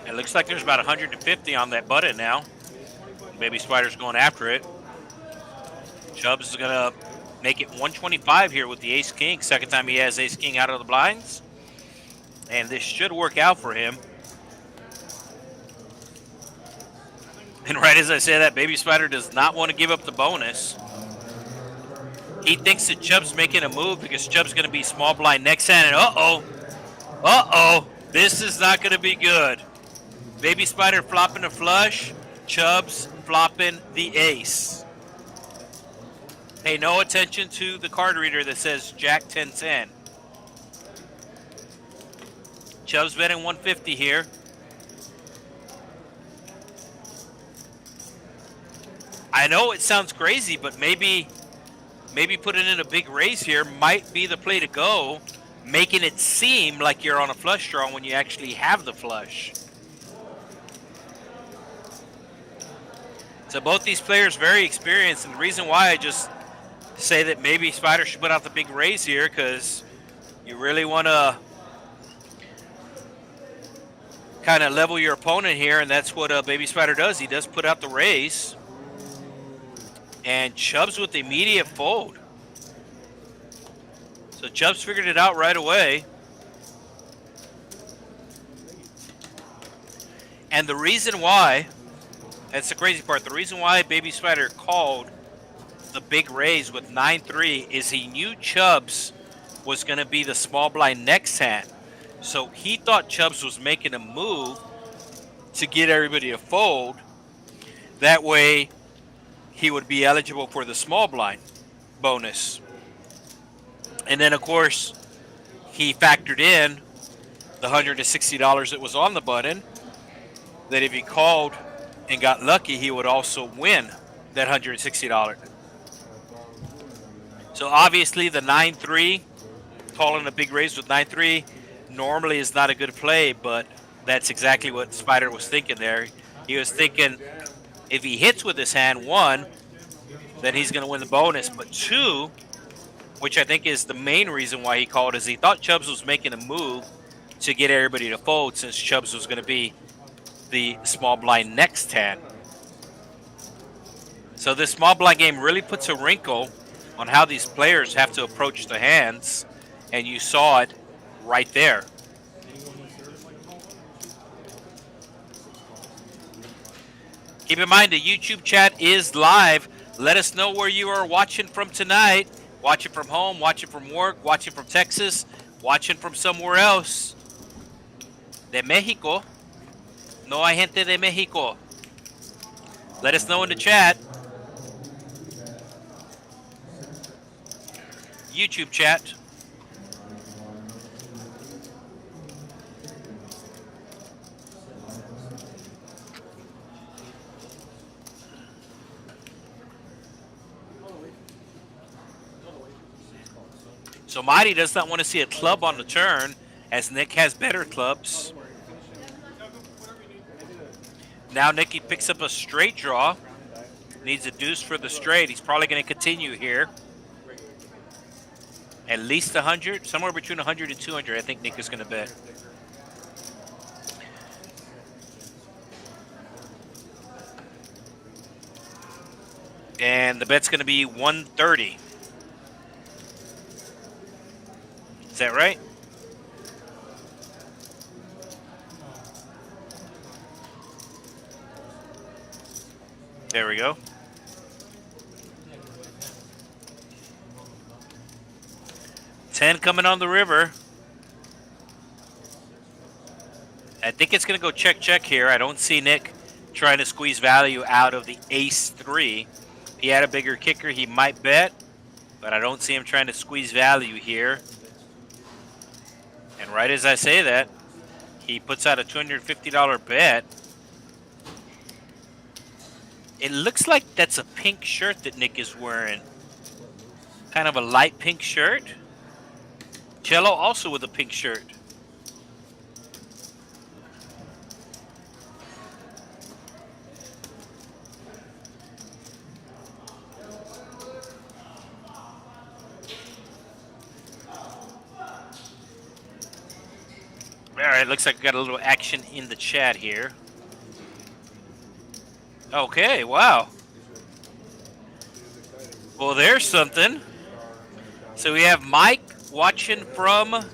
It looks like there's about 150 on that button now. Baby Spider's going after it. Chubbs is going to make it 125 here with the ace-king. Second time he has ace-king out of the blinds. And this should work out for him. And right as I say that, Baby Spider does not want to give up the bonus. He thinks that Chubb's making a move because Chubb's going to be small blind next hand. And uh-oh, this is not going to be good. Baby Spider flopping a flush, Chubb's flopping the ace. Pay no attention to the card reader that says Jack 10-10. Chubb's betting 150 here. I know it sounds crazy, but maybe putting in a big raise here might be the play to go, making it seem like you're on a flush draw when you actually have the flush. So both these players very experienced, and the reason why I just say that maybe Spider should put out the big raise here, because you really want to kind of level your opponent here, and that's what Baby Spider does. He does put out the raise. And Chubbs with the immediate fold. So Chubbs figured it out right away. And the reason why, that's the crazy part, the reason why Baby Spider called the big raise with 9-3 is he knew Chubbs was going to be the small blind next hand. So he thought Chubbs was making a move to get everybody to fold. That way he would be eligible for the small blind bonus. And then, of course, he factored in the $160 that was on the button, that if he called and got lucky, he would also win that $160. So obviously the 9-3, calling a big raise with 9-3, normally is not a good play, but that's exactly what Spider was thinking there. He was thinking if he hits with his hand, one, then he's going to win the bonus. But two, which I think is the main reason why he called, is he thought Chubbs was making a move to get everybody to fold, since Chubbs was going to be the small blind next hand. So this small blind game really puts a wrinkle on how these players have to approach the hands, and you saw it right there. Keep in mind the YouTube chat is live. Let us know where you are watching from tonight. Watching from home, watching from work, watching from Texas, watching from somewhere else. De Mexico. No hay gente de Mexico. Let us know in the chat. YouTube chat. So Mighty does not want to see a club on the turn, as Nick has better clubs. Now Nicky picks up a straight draw. Needs a deuce for the straight. He's probably going to continue here. At least 100, somewhere between 100 and 200, I think Nick is going to bet. And the bet's going to be 130. Is that right? There we go. $10 coming on the river. I think it's going to go check here. I don't see Nick trying to squeeze value out of the ace-3. If he had a bigger kicker, he might bet, but I don't see him trying to squeeze value here. And right as I say that, he puts out a $250 bet. It looks like that's a pink shirt that Nick is wearing. Kind of a light pink shirt. Cello also with a pink shirt. All right, right, looks like we got a little action in the chat here. Okay, wow. Well, there's something. So we have Mike watching from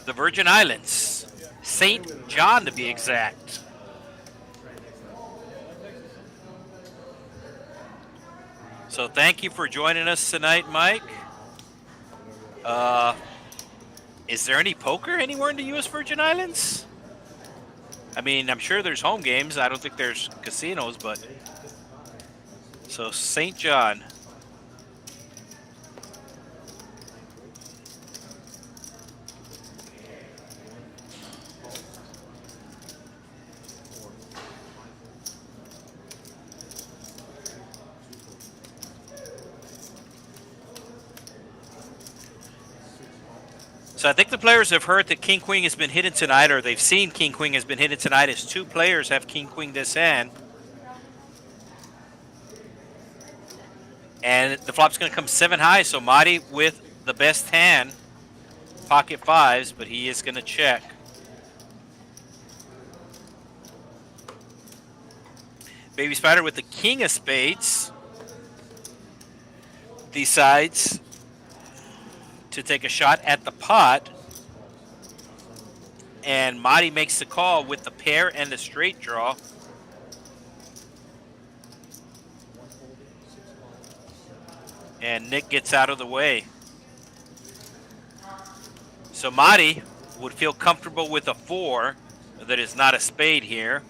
the Virgin Islands, St. John to be exact. So thank you for joining us tonight, Mike. Is there any poker anywhere in the U.S. Virgin Islands? I mean, I'm sure there's home games. I don't think there's casinos, but... So, St. John. So I think the players have heard that King Queen has been hidden tonight, or they've seen King Queen has been hidden tonight, as 2 players have King Queen this hand. And the flop's going to come 7 high, so Marty with the best hand, pocket 5s, but he is going to check. Baby Spider with the king of spades decides to take a shot at the pot, and Marty makes the call with the pair and the straight draw. And Nick gets out of the way. So Marty would feel comfortable with a 4 that is not a spade here.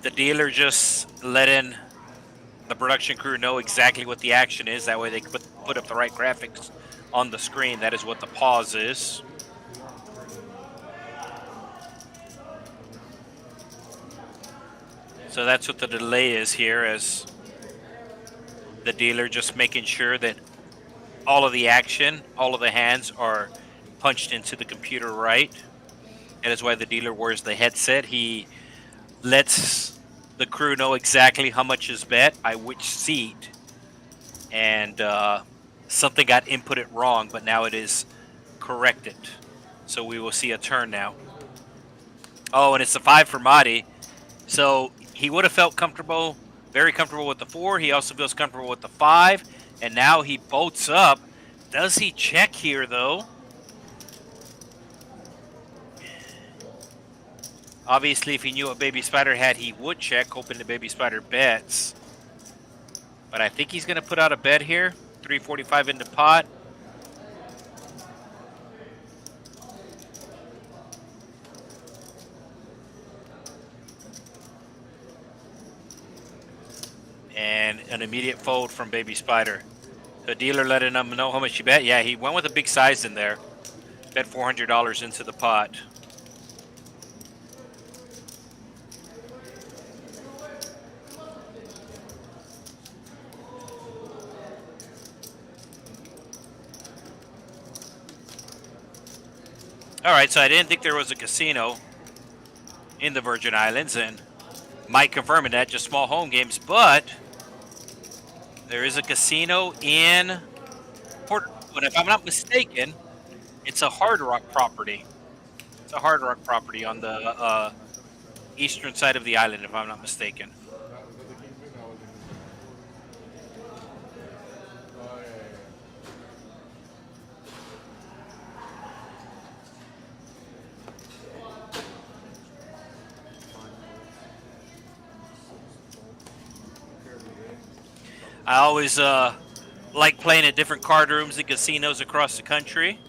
The dealer just letting the production crew know exactly what the action is. That way they can put up the right graphics on the screen. That is what the pause is. So that's what the delay is here, as the dealer just making sure that all of the action, all of the hands are punched into the computer right. That is why the dealer wears the headset. He lets the crew know exactly how much is bet by which seat, and something got inputted wrong, but now it is corrected. So we will see a turn now. Oh, and it's a 5 for Marty. So he would have felt comfortable, very comfortable with the 4. He also feels comfortable with the 5, and now he boats up. Does he check here, though? Obviously, if he knew what Baby Spider had, he would check, hoping the Baby Spider bets. But I think he's going to put out a bet here. 345 into pot. And an immediate fold from Baby Spider. The dealer letting him know how much he bet. Yeah, he went with a big size in there. Bet $400 into the pot. All right, so I didn't think there was a casino in the Virgin Islands, and Mike confirming that, just small home games, but there is a casino in Port, but if I'm not mistaken, it's a Hard Rock property. It's a Hard Rock property on the eastern side of the island, if I'm not mistaken. I always like playing at different card rooms and casinos across the country.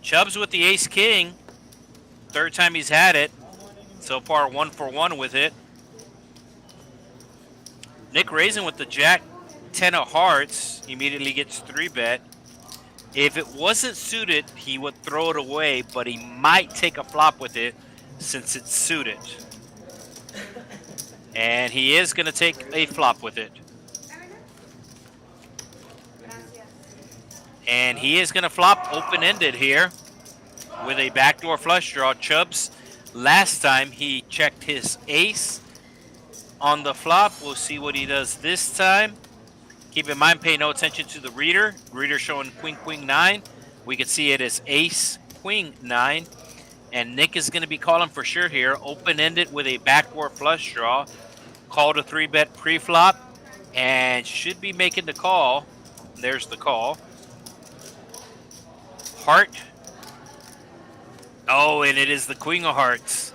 Chubbs with the ace-king. 3rd time he's had it. So far, 1 for 1 with it. Nick raising with the jack 10 of hearts. Immediately gets 3-bet. If it wasn't suited, he would throw it away, but he might take a flop with it since it's suited. And he is going to take a flop with it. And he is going to flop open-ended here with a backdoor flush draw. Chubbs, last time he checked his ace on the flop. We'll see what he does this time. Keep in mind, pay no attention to the reader. Reader showing queen, queen, 9. We can see it as ace, queen, 9. And Nick is going to be calling for sure here. Open-ended with a backdoor flush draw. Call to 3-bet pre-flop. And should be making the call. There's the call. Heart. Oh, and it is the queen of hearts.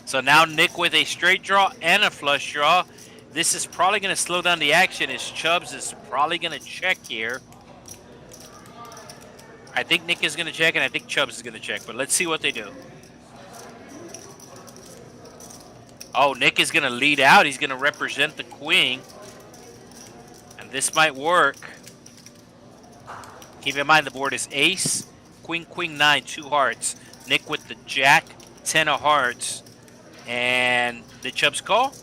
So now Nick with a straight draw and a flush draw. This is probably going to slow down the action as Chubbs is probably going to check here. I think Nick is going to check and I think Chubbs is going to check, but let's see what they do. Oh, Nick is going to lead out. He's going to represent the queen. And this might work. Keep in mind the board is ace, queen, queen, 9, 2 hearts. Nick with the jack, 10 of hearts. And the Chubbs call?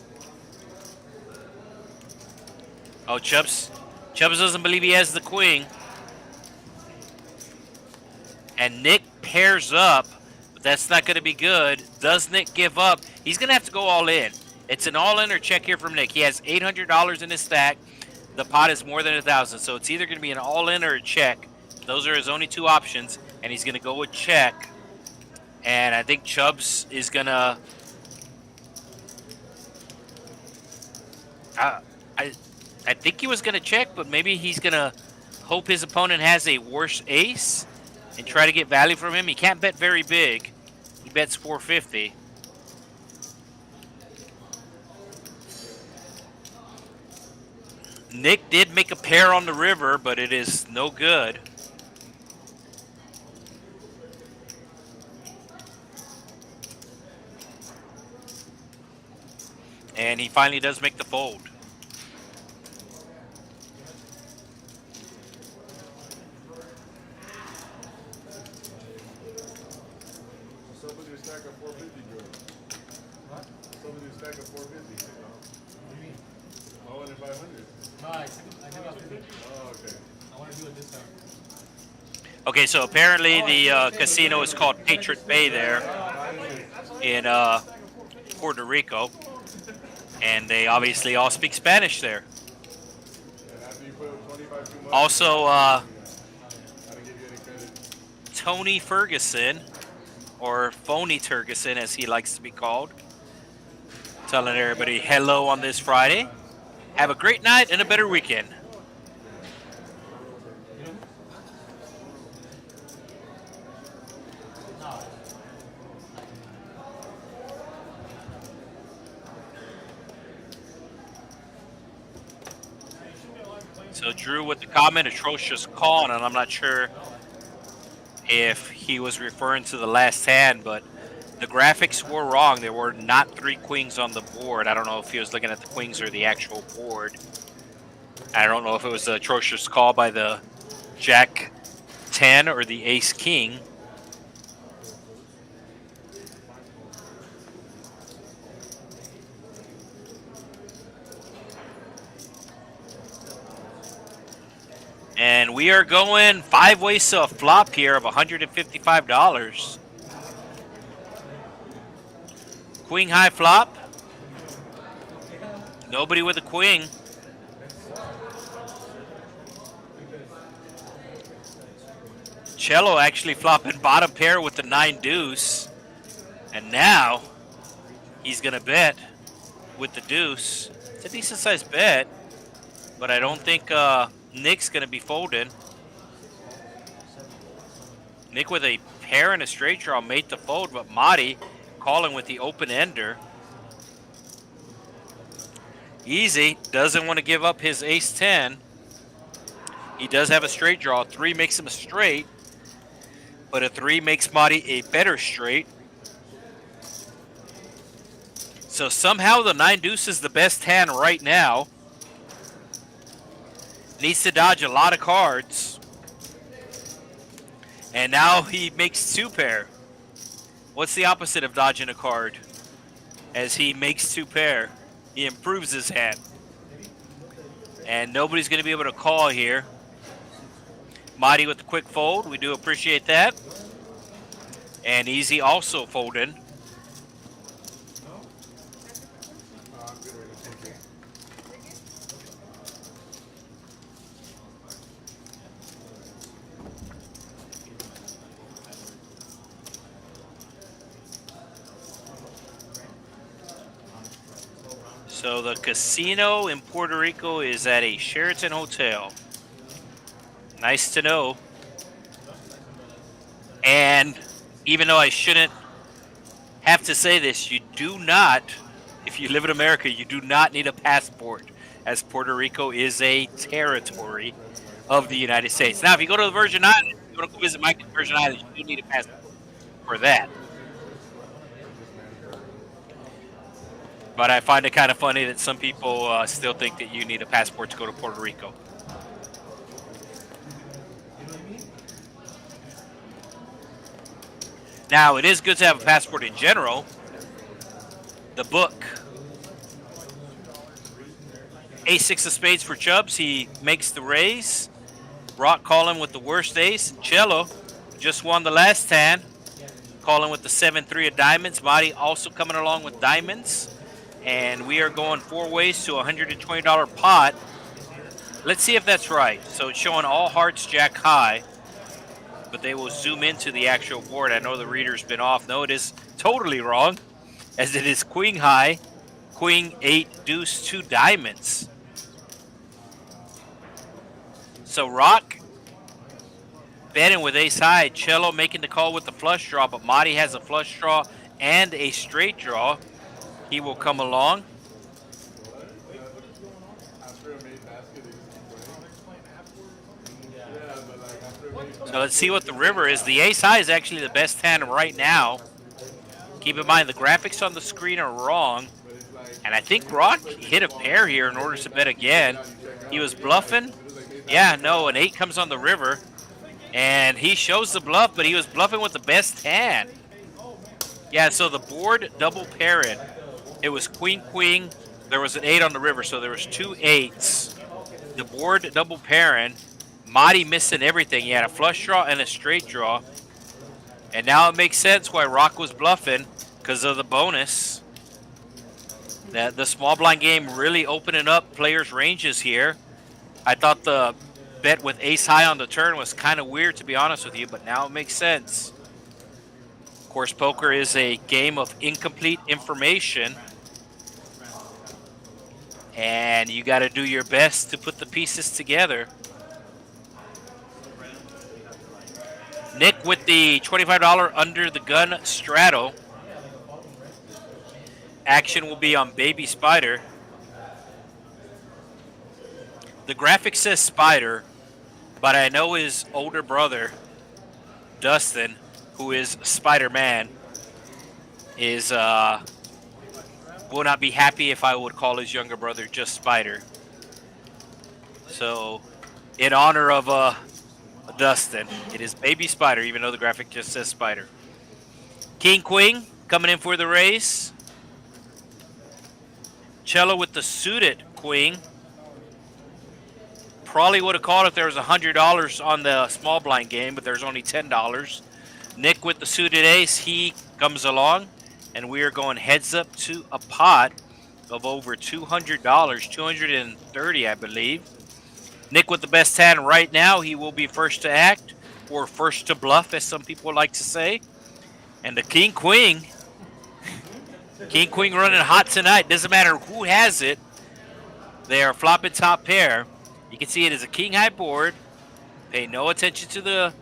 Oh, Chubbs doesn't believe he has the queen. And Nick pairs up, but that's not going to be good. Does Nick give up? He's going to have to go all in. It's an all-in or check here from Nick. He has $800 in his stack. The pot is more than 1,000, so it's either going to be an all-in or a check. Those are his only 2 options, and he's going to go with check. And I think Chubbs is going to... I think he was going to check, but maybe he's going to hope his opponent has a worse ace and try to get value from him. He can't bet very big. He bets 450. Nick did make a pair on the river, but it is no good. And he finally does make the fold. Somebody stack of 450, Jordan. What? Somebody stack of 450. What do you mean? I wanted 500. No, I took out 50. Oh, okay. I want to do it this time. Okay, so apparently the casino is called Patriot Bay there in Puerto Rico. And they obviously all speak Spanish there. Also, Tony Ferguson, or Phony Ferguson as he likes to be called, telling everybody hello on this Friday. Have a great night and a better weekend. So Drew with the comment, atrocious call, and I'm not sure if he was referring to the last hand, but the graphics were wrong. There were not 3 queens on the board. I don't know if he was looking at the queens or the actual board. I don't know if it was the atrocious call by the Jack 10 or the Ace King. And we are going 5 ways to a flop here of $155. Queen high flop. Nobody with a queen. Cello actually flopping bottom pair with the 9 deuce. And now he's going to bet with the deuce. It's a decent sized bet, but I don't think Nick's going to be folding. Nick with a pair and a straight draw made the fold, but Marty calling with the open ender. Easy, doesn't want to give up his ace 10. He does have a straight draw. 3 makes him a straight, but a 3 makes Marty a better straight. So somehow the 9 deuce is the best hand right now. Needs to dodge a lot of cards. And now he makes 2 pair. What's the opposite of dodging a card? As he makes 2 pair, he improves his hand. And nobody's going to be able to call here. Marty with the quick fold. We do appreciate that. And Easy also folding. So the casino in Puerto Rico is at a Sheraton hotel. Nice to know. And even though I shouldn't have to say this, you do not, if you live in America, you do not need a passport, as Puerto Rico is a territory of the United States. Now, if you go to the Virgin Islands, if you want to go visit Mike in the Virgin Islands, you do need a passport for that. But I find it kind of funny that some people still think that you need a passport to go to Puerto Rico. Now, it is good to have a passport in general. The book. Ace-6 of spades for Chubbs. He makes the raise. Rock calling with the worst ace. Cello just won the last hand. Calling with the 7-3 of diamonds. Marty also coming along with diamonds. And we are going 4 ways to a $120 pot. Let's see if that's right. So it's showing all hearts jack high. But they will zoom into the actual board. I know the reader's been off. No, it is totally wrong, as it is queen high, queen 8, deuce 2 diamonds. So Rock betting with ace high. Cello making the call with the flush draw, but Marty has a flush draw and a straight draw. He will come along. So let's see what the river is. The ace high is actually the best hand right now. Keep in mind the graphics on the screen are wrong. And I think Rock hit a pair here in order to bet again. He was bluffing. Yeah, no, an 8 comes on the river. And he shows the bluff, but he was bluffing with the best hand. Yeah, so the board double pairing. It was queen, queen. There was an 8 on the river, so there was 2 8s. The board double pairing. Marty missing everything. He had a flush draw and a straight draw. And now it makes sense why Rock was bluffing, because of the bonus. The small blind game really opening up players' ranges here. I thought the bet with ace high on the turn was kind of weird, to be honest with you, but now it makes sense. Of course, poker is a game of incomplete information. And you got to do your best to put the pieces together. Nick with the $25 under the gun straddle. Action will be on Baby Spider. The graphic says Spider, but I know his older brother, Dustin, who is Spider-Man, is will not be happy if I would call his younger brother just Spider. So, in honor of Dustin, it is Baby Spider, even though the graphic just says Spider. King Queen coming in for the raise. Cello with the suited queen. Probably would have called if there was $100 on the small blind game, but there's only $10. Nick with the suited ace, he comes along, and we are going heads up to a pot of over $200, $230, I believe. Nick with the best hand right now, he will be first to act, or first to bluff, as some people like to say. And the King Queen, King Queen running hot tonight. Doesn't matter who has it. They are flopping top pair. You can see it is a king high board. Pay no attention to the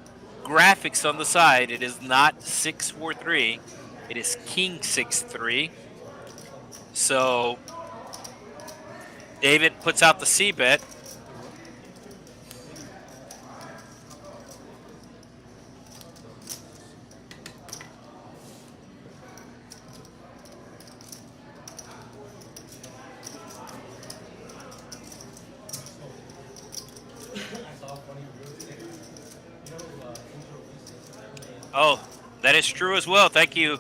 graphics on the side. It is not 6-4-3. It is king 6-3. So David puts out the C bet. Oh, that is true as well. Thank you,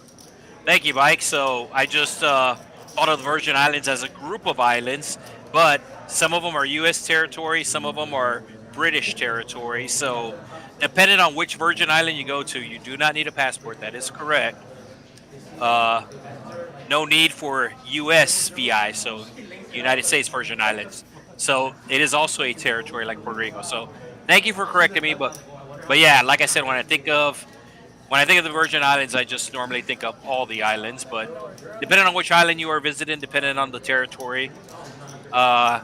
Mike. So I just thought of the Virgin Islands as a group of islands, but some of them are U.S. territory, some of them are British territory. So depending on which Virgin Island you go to, you do not need a passport. That is correct. No need for U.S. VI, so United States Virgin Islands. So it is also a territory like Puerto Rico. So thank you for correcting me, but yeah, like I said, when I think of When I think of the Virgin Islands, I just normally think of all the islands, but depending on which island you are visiting, depending on the territory. I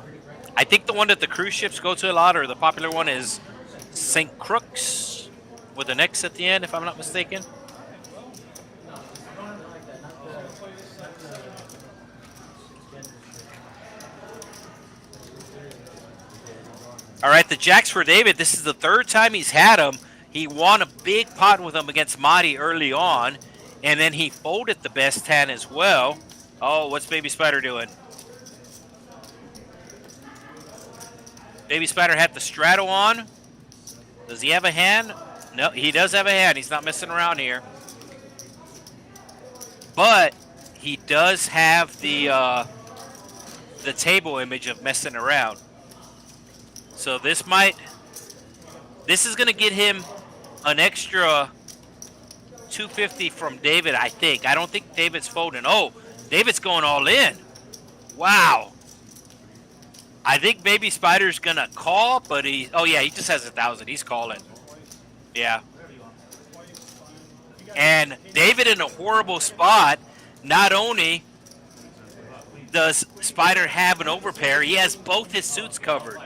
think the one that the cruise ships go to a lot, or the popular one, is St. Crooks with an X at the end, if I'm not mistaken. All right, the jacks for David. This is the third time he's had them. He won a big pot with them against Marty early on, and then he folded the best hand as well. Oh, what's Baby Spider doing? Baby Spider had the straddle on. Does he have a hand? No, he does have a hand. He's not messing around here. But he does have the table image of messing around. So this is going to get him an extra 250 from David, I think. I don't think David's folding. Oh, David's going all in. Wow. I think Baby Spider's going to call, but he just has 1,000. He's calling. Yeah. And David in a horrible spot. Not only does Spider have an overpair, he has both his suits covered.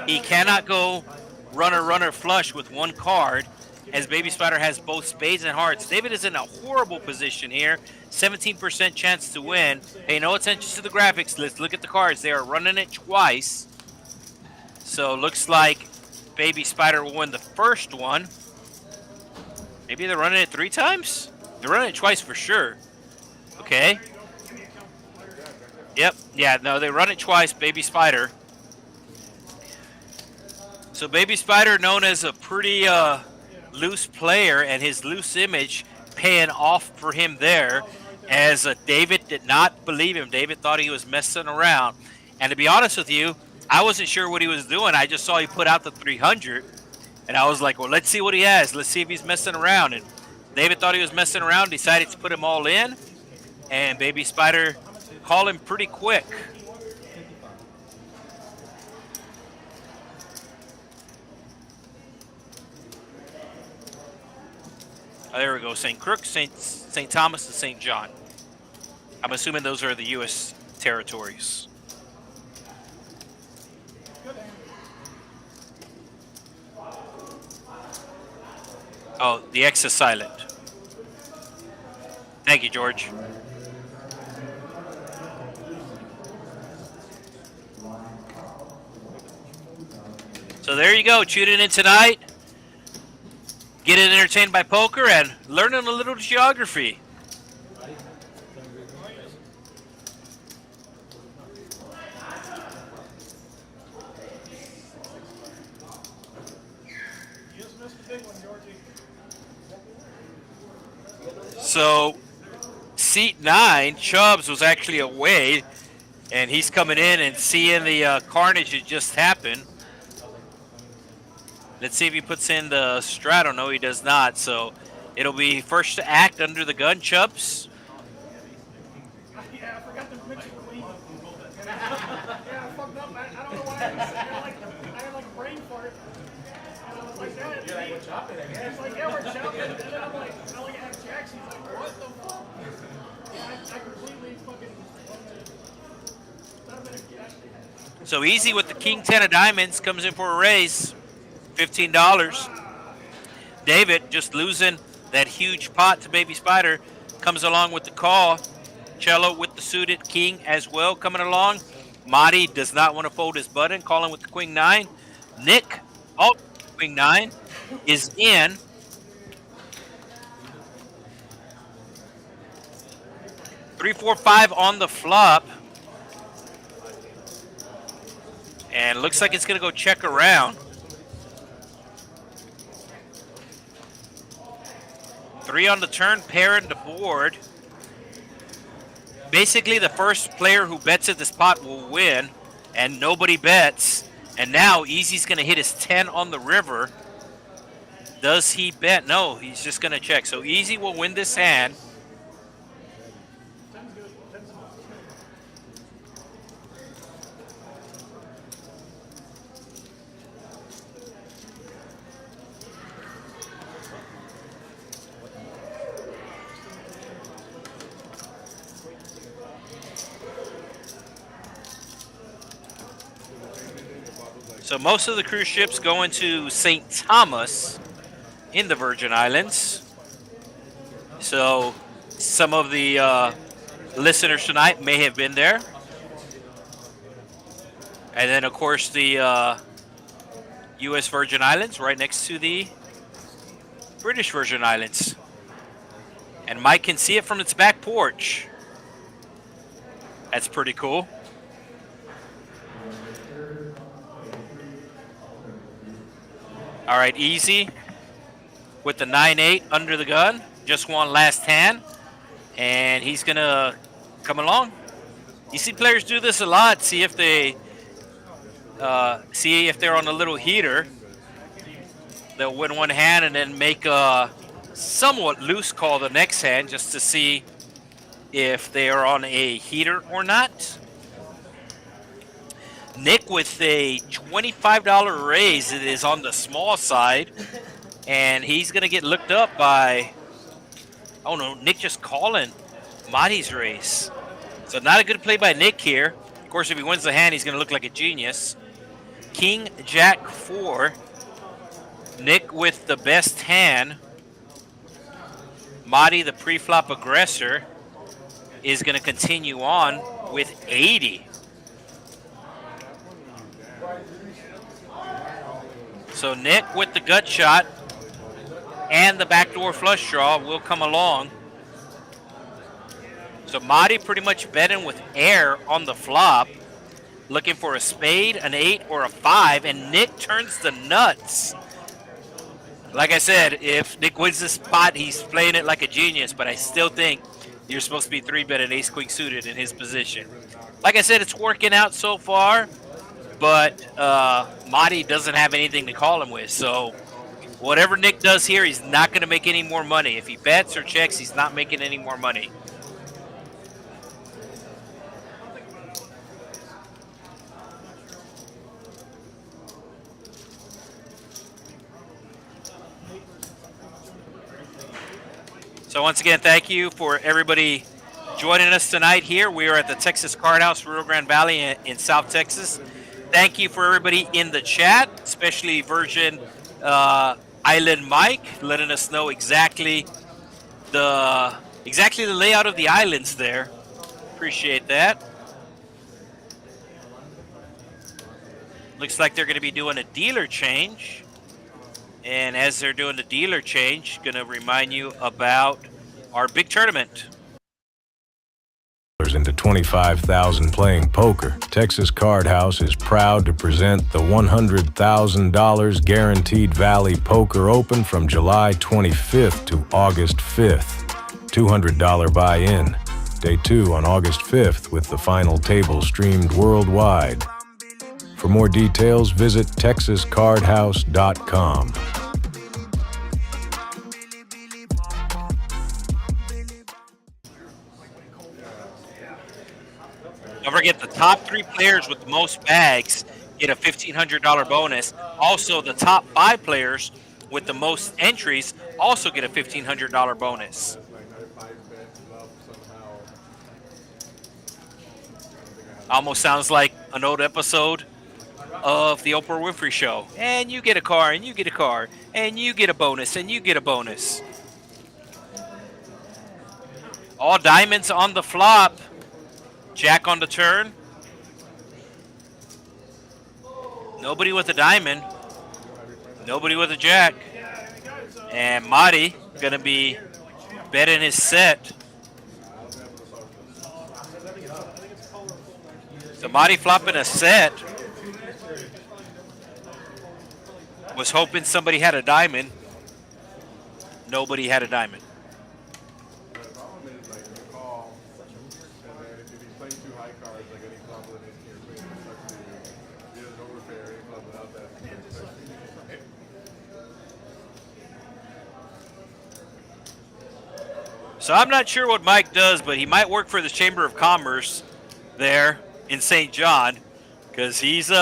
He cannot go runner flush with one card, as Baby Spider has both spades and hearts. David is in a horrible position here. 17% chance to win. Pay no attention to the graphics. Let's look at the cards. They are running it twice. So looks like Baby Spider will win the first one. Maybe they're running it 3 times? They're running it twice for sure. Okay. Yep. Yeah, no, they run it twice, Baby Spider. So Baby Spider, known as a pretty loose player, and his loose image paying off for him there, as David did not believe him. David thought he was messing around. And to be honest with you, I wasn't sure what he was doing. I just saw he put out the 300, and I was like, well, let's see what he has. Let's see if he's messing around. And David thought he was messing around, decided to put him all in, and Baby Spider called him pretty quick. Oh, there we go. St. Crooks, St. Thomas, and St. John. I'm assuming those are the U.S. territories. Oh, the X is silent. Thank you, George. So there you go. Tuning in tonight. Getting entertained by poker and learning a little geography. So, seat 9, Chubbs was actually away, and he's coming in and seeing the carnage that just happened. Let's see if he puts in the straddle. No, he does not. So it'll be first to act under the gun, Chubbs. Yeah, I forgot to mention Queen. Yeah, I fucked up. I don't know why. I had like a brain fart. And I was like, that. You're like, we're chopping again. It's like, yeah, we're chopping. And then I'm like, I only have jacks. He's like, what the fuck? Yeah, I completely fucking. So easy with the king 10 of diamonds. Comes in for a raise. $15. David just losing that huge pot to Baby Spider. Comes along with the call. Cello with the suited king as well coming along. Marty does not want to fold his button. Calling with the queen 9. Nick, also queen 9, is in. Three, 4, 5 on the flop. And looks like it's going to go check around. 3 on the turn, pair in the board. Basically, the first player who bets at this pot will win, and nobody bets. And now Easy's going to hit his 10 on the river. Does he bet? No, he's just going to check. So Easy will win this hand. So most of the cruise ships going to St. Thomas in the Virgin Islands. So some of the listeners tonight may have been there. And then, of course, the U.S. Virgin Islands right next to the British Virgin Islands. And Mike can see it from its back porch. That's pretty cool. All right, easy with the 9-8 under the gun. Just one last hand. And he's going to come along. You see players do this a lot. See if they're on a little heater. They'll win one hand and then make a somewhat loose call the next hand just to see if they are on a heater or not. Nick with a $25 raise. It is on the small side. And he's going to get looked up by, oh no, Nick just calling Marty's raise. So not a good play by Nick here. Of course, if he wins the hand, he's going to look like a genius. King, Jack, 4. Nick with the best hand. Marty, the pre-flop aggressor, is going to continue on with 80. So Nick with the gut shot and the backdoor flush draw will come along. So Marty pretty much betting with air on the flop, looking for a spade, an 8, or a 5, and Nick turns the nuts. Like I said, if Nick wins this spot, he's playing it like a genius, but I still think you're supposed to be 3-betting ace-queen suited in his position. Like I said, it's working out so far, but Marty doesn't have anything to call him with, so whatever Nick does here, he's not going to make any more money. If he bets or checks, he's not making any more money. So once again, thank you for everybody joining us tonight here. We are at the Texas Card House, Rio Grande Valley in South Texas. Thank you for everybody in the chat, especially Virgin Island Mike, letting us know exactly the layout of the islands there. Appreciate that. Looks like they're going to be doing a dealer change. And as they're doing the dealer change, going to remind you about our big tournament. Into 25,000 playing poker, Texas Card House is proud to present the $100,000 Guaranteed Valley Poker Open from July 25th to August 5th. $200 buy-in. Day 2 on August 5th with the final table streamed worldwide. For more details, visit texascardhouse.com. Don't forget, the top 3 players with the most bags get a $1,500 bonus. Also, the top 5 players with the most entries also get a $1,500 bonus. Almost sounds like an old episode of the Oprah Winfrey Show. And you get a car, and you get a car, and you get a bonus, and you get a bonus. All diamonds on the flop. Jack on the turn. Nobody with a diamond. Nobody with a jack. And Marty going to be betting his set. So Marty flopping a set. Was hoping somebody had a diamond. Nobody had a diamond. So I'm not sure what Mike does, but he might work for the Chamber of Commerce there in St. John, because he's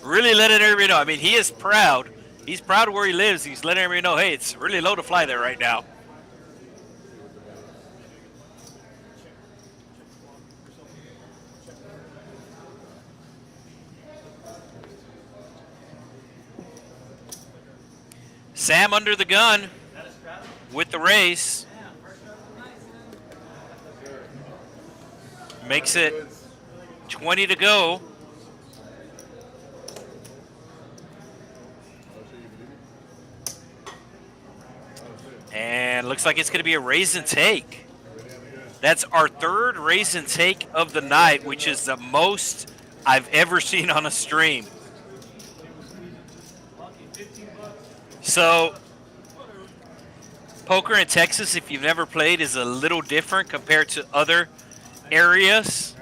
really letting everybody know. I mean, he is proud. He's proud of where he lives. He's letting everybody know, hey, it's really low to fly there right now. Sam under the gun with the raise. Makes it 20 to go. And looks like it's going to be a raise and take. That's our third raise and take of the night, which is the most I've ever seen on a stream. So, poker in Texas, if you've never played, is a little different compared to other areas.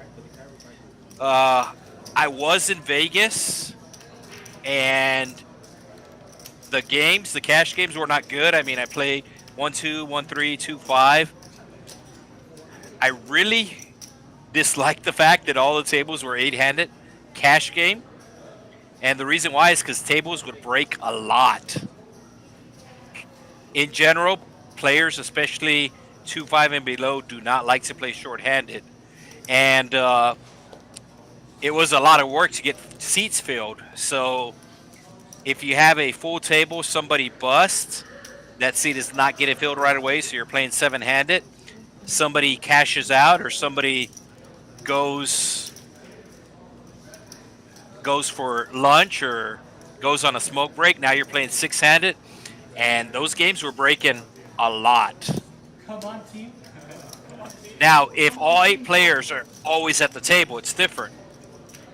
I was in Vegas, and the cash games were not good. I mean, I played 1-2, 1-3, 2-5. I really disliked the fact that all the tables were 8-handed cash game. And the reason why is because tables would break a lot. In general, players, especially 2-5 and below, do not like to play short-handed. And it was a lot of work to get seats filled. So if you have a full table, somebody busts, that seat is not getting filled right away, so you're playing 7-handed. Somebody cashes out or somebody goes for lunch or goes on a smoke break. Now you're playing 6-handed, and those games were breaking a lot. Come on, team. Now, if all 8 players are always at the table, it's different.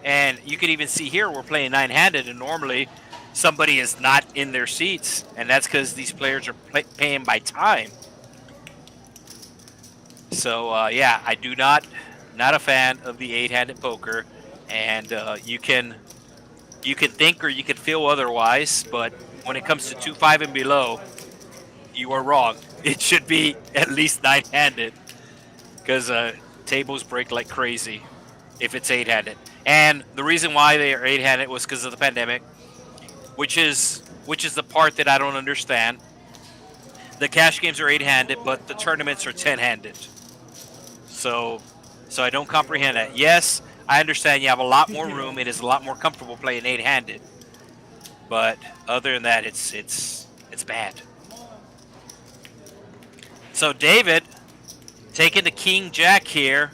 And you can even see here we're playing 9-handed, and normally somebody is not in their seats, and that's because these players are paying by time. So, yeah, I do not a fan of the 8-handed poker, and you can think or you can feel otherwise, but when it comes to 2-5 and below, you are wrong. It should be at least 9-handed, because tables break like crazy if it's 8-handed. And the reason why they are 8-handed was because of the pandemic, which is the part that I don't understand. The cash games are 8-handed, but the tournaments are 10-handed. So I don't comprehend that. Yes, I understand you have a lot more room. It is a lot more comfortable playing 8-handed. But other than that, it's bad. So David taking the king jack here,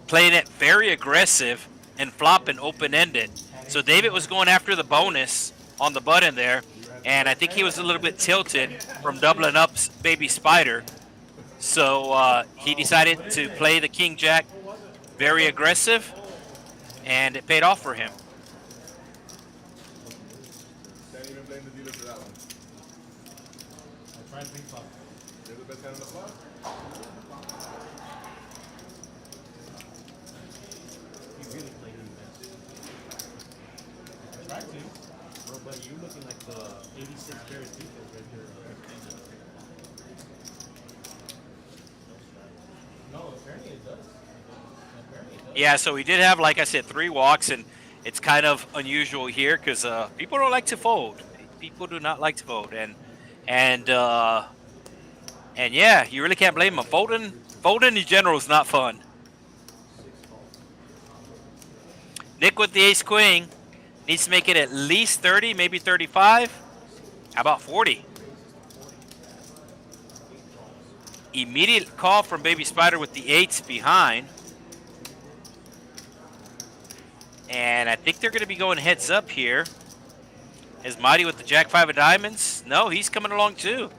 playing it very aggressive and flopping open-ended. So David was going after the bonus on the button there, and I think he was a little bit tilted from doubling up Baby Spider. So he decided to play the king jack very aggressive, and it paid off for him. Can't even blame the dealer for that one. I tried big flop. You're the best hand on the flop. He really played in best. I tried to. Bro, but you looking like the 86 carat defense right there. No, apparently it does. Yeah, so we did have, like I said, 3 walks, and it's kind of unusual here because people don't like to fold. People do not like to fold, and yeah, you really can't blame them. Folding in general is not fun. Nick with the ace queen needs to make it at least 30, maybe 35. How about 40? Immediate call from Baby Spider with the 8s behind. And I think they're going to be going heads up here. Is Mighty with the Jack 5 of diamonds? No, he's coming along too.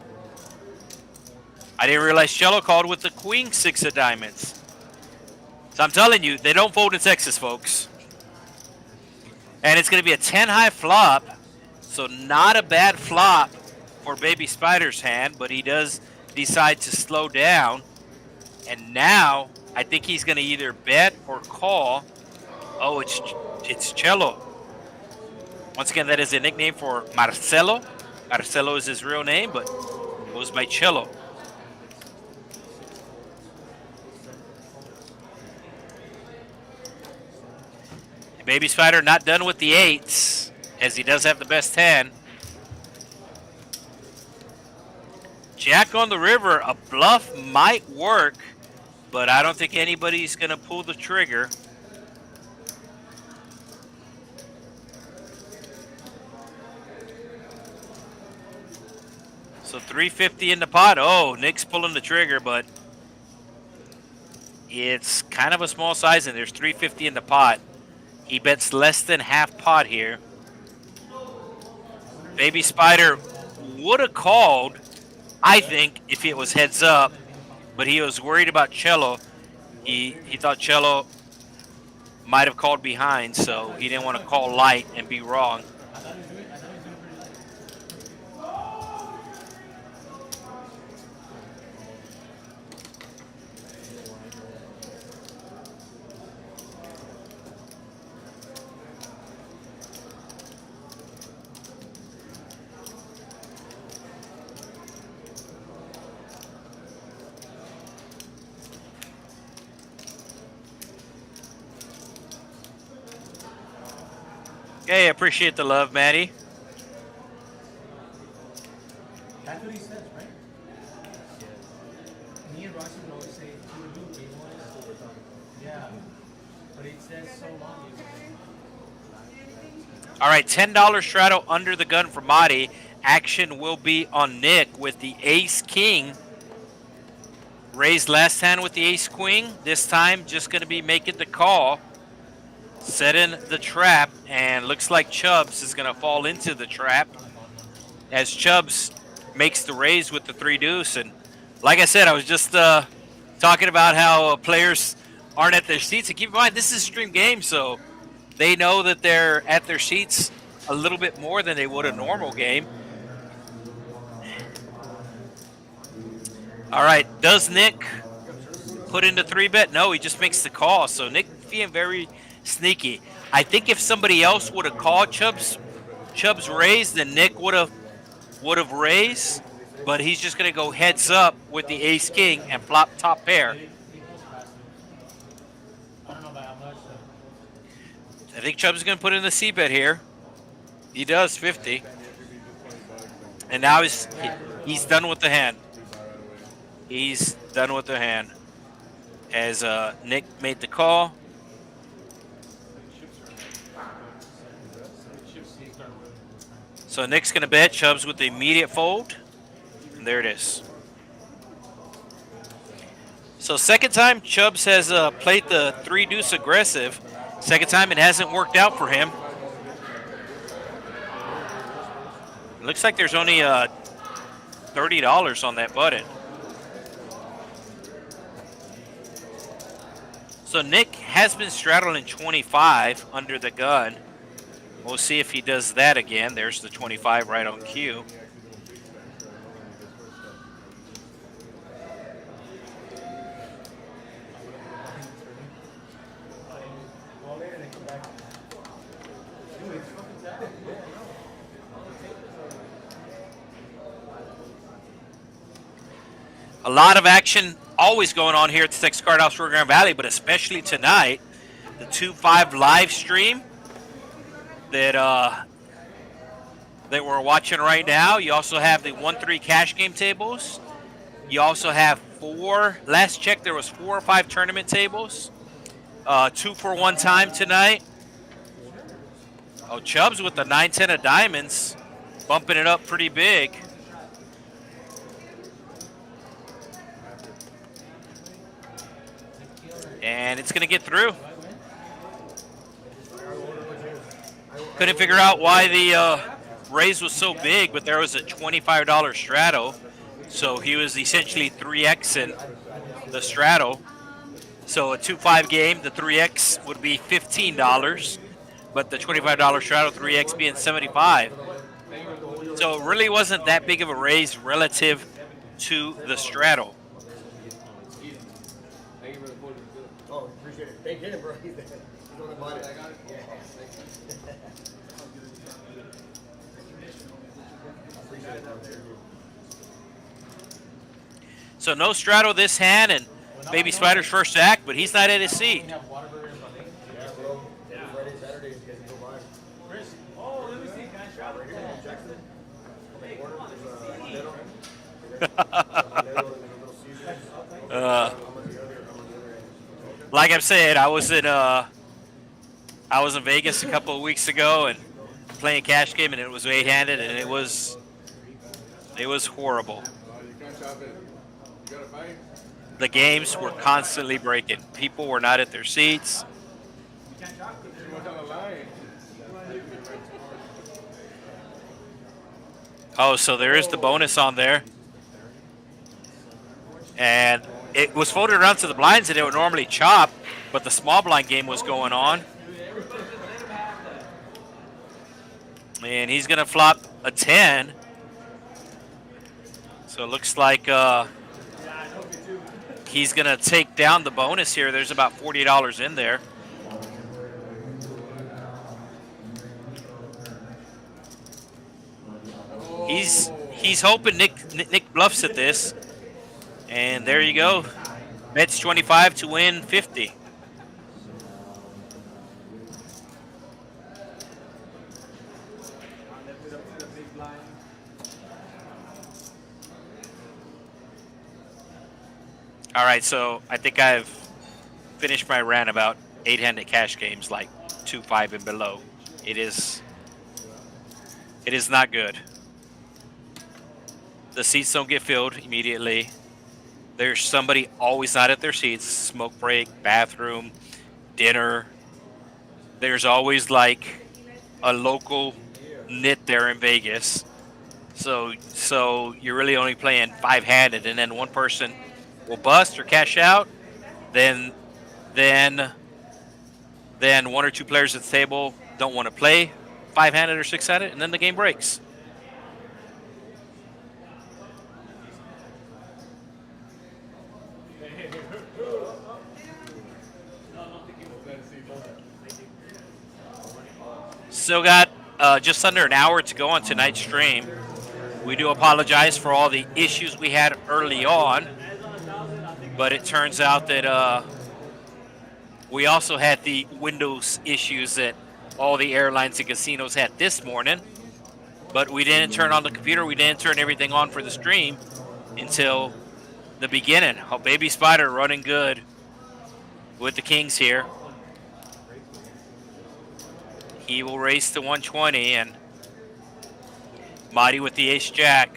I didn't realize Cello called with the Queen 6 of diamonds. So I'm telling you, they don't fold in Texas, folks. And it's going to be a 10-high flop. So not a bad flop for Baby Spider's hand, but he does decide to slow down. And now I think he's going to either bet or call. Oh, it's Cello. Once again, that is a nickname for Marcelo. Marcelo is his real name, but goes by Cello. Baby Spider not done with the 8s, as he does have the best hand. Jack on the river, a bluff might work, but I don't think anybody's going to pull the trigger. So 350 in the pot. Oh, Nick's pulling the trigger, but it's kind of a small size, and there's 350 in the pot. He bets less than half pot here. Baby Spider would have called, I think, if it was heads up, but he was worried about Cello. He thought Cello might have called behind, so he didn't want to call light and be wrong. Hey, I appreciate the love, Maddie. That's what he says, right? Me and Rossi would always say, "Do game one." Yeah, but it says so long. All right, $10 straddle under the gun for Madi. Action will be on Nick with the ace-king. Raised last hand with the ace-queen. This time, just going to be making the call. Set in the trap, and looks like Chubbs is going to fall into the trap as Chubbs makes the raise with the 3-deuce. And like I said, I was just talking about how players aren't at their seats. And keep in mind, this is a stream game, so they know that they're at their seats a little bit more than they would a normal game. All right, does Nick put in the 3-bet? No, he just makes the call. So Nick being very sneaky. I think if somebody else would have called Chubbs raised, then Nick would have raised, but he's just going to go heads up with the ace-king and flop top pair. I think Chubbs is going to put in the C-bet here. He does 50. And now he's done with the hand. He's done with the hand. As Nick made the call. So Nick's going to bet, Chubbs with the immediate fold. And there it is. So second time, Chubbs has played the 3-deuce aggressive. Second time, it hasn't worked out for him. It looks like there's only $30 on that button. So Nick has been straddling 25 under the gun. We'll see if he does that again. There's the 25 right on cue. A lot of action always going on here at the Texas Card House Grand Valley, but especially tonight, the 2-5 live stream that we're watching right now. You also have the 1-3 cash game tables. You also have 4. Last check, there was 4 or 5 tournament tables. 2 for 1 time tonight. Oh, Chubbs with the 9-10 of diamonds, bumping it up pretty big. And it's going to get through. Couldn't figure out why the raise was so big, but there was a $25 straddle. So he was essentially 3Xing the straddle. So a 2-5 game, the 3X would be $15, but the $25 straddle 3X being $75. So it really wasn't that big of a raise relative to the straddle. Oh, appreciate it. Thank him, bro. He's going to buy it. I got it. Yeah. So no straddle this hand, and Baby Spider's first act, but he's not at his seat. Yeah, bro. Friday, Saturday, you guys can go by. Chris, oh, let me see. Can I straddle? Right here in Jackson. On the corner, there's a Little Caesars. Like I said, I was in Vegas a couple of weeks ago and playing cash game, and it was 8-handed, and it was It was horrible. You can't chop it. You gotta fight. The games were constantly breaking. People were not at their seats. Too much on the line. Oh, so there is the bonus on there. And it was folded around to the blinds that it would normally chop, but the small blind game was going on. And he's going to flop a 10. So it looks like he's going to take down the bonus here. There's about $40 in there. He's hoping Nick bluffs at this. And there you go. Bets 25 to win 50. All right, so I think I've finished my rant about 8-handed cash games like 2-5 and below. It is not good. The seats don't get filled immediately. There's somebody always not at their seats. Smoke break, bathroom, dinner. There's always like a local nit there in Vegas. So you're really only playing 5-handed, and then one person will bust or cash out. Then one or two players at the table don't want to play 5-handed or 6-handed, and then the game breaks. Still got just under an hour to go on tonight's stream. We do apologize for all the issues we had early on, but it turns out that we also had the Windows issues that all the airlines and casinos had this morning, but we didn't turn on the computer. We didn't turn everything on for the stream until the beginning. Oh, Baby Spider running good with the Kings here. He will race to 120, and Marty with the ace-jack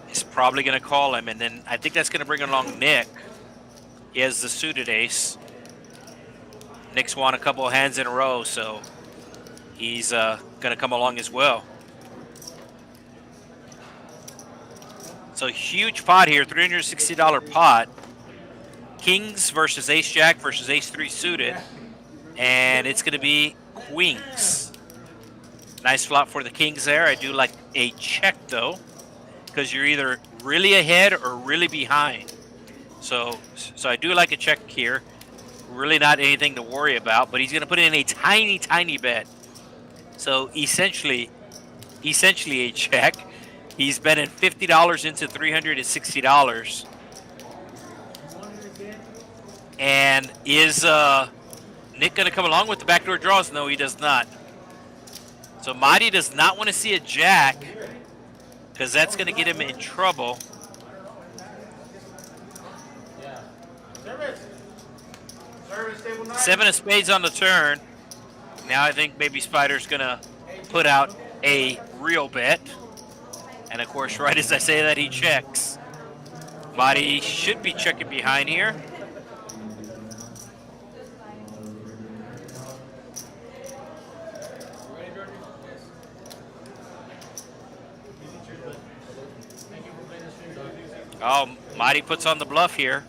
is probably going to call him, and then I think that's going to bring along Nick. He has the suited ace. Nick's won a couple of hands in a row, so he's going to come along as well. So huge pot here, $360 pot. Kings versus ace-jack versus ace-3 suited. And it's going to be queens. Nice flop for the Kings there. I do like a check, though, because you're either really ahead or really behind. So I do like a check here. Really not anything to worry about, but he's going to put in a tiny, tiny bet. So essentially a check. He's betting $50 into $360. And is Nick going to come along with the backdoor draws? No, he does not. So Marty does not want to see a jack because that's going to get him in trouble. Seven of spades on the turn. Now I think Baby Spider's going to put out a real bet. And of course, right as I say that, he checks. Marty should be checking behind here. Oh, Marty puts on the bluff here.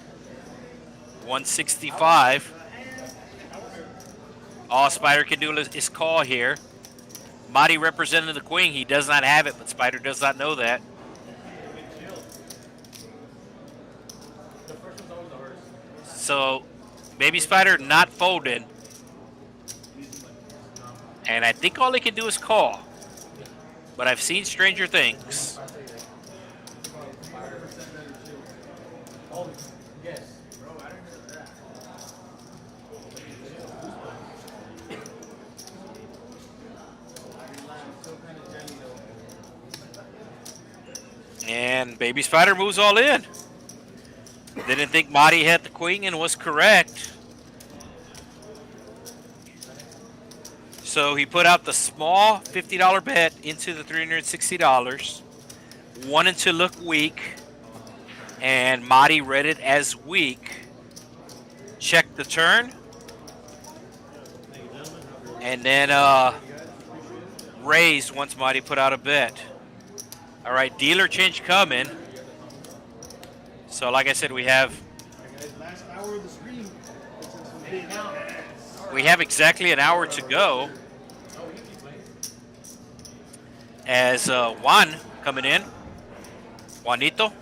165. All Spider can do is call here. Marty represented the queen. He does not have it, but Spider does not know that. So, Baby Spider not folded. And I think all he can do is call. But I've seen stranger things. And Baby Spider moves all in. Didn't think Marty had the queen and was correct. So he put out the small $50 bet into the $360. Wanted to look weak, and Marty read it as weak. Checked the turn, and then raised once Marty put out a bet. All right, dealer change coming. So like I said, we have Last hour of the stream. Hey, now. exactly an hour to go. As Juan coming in, Juanito.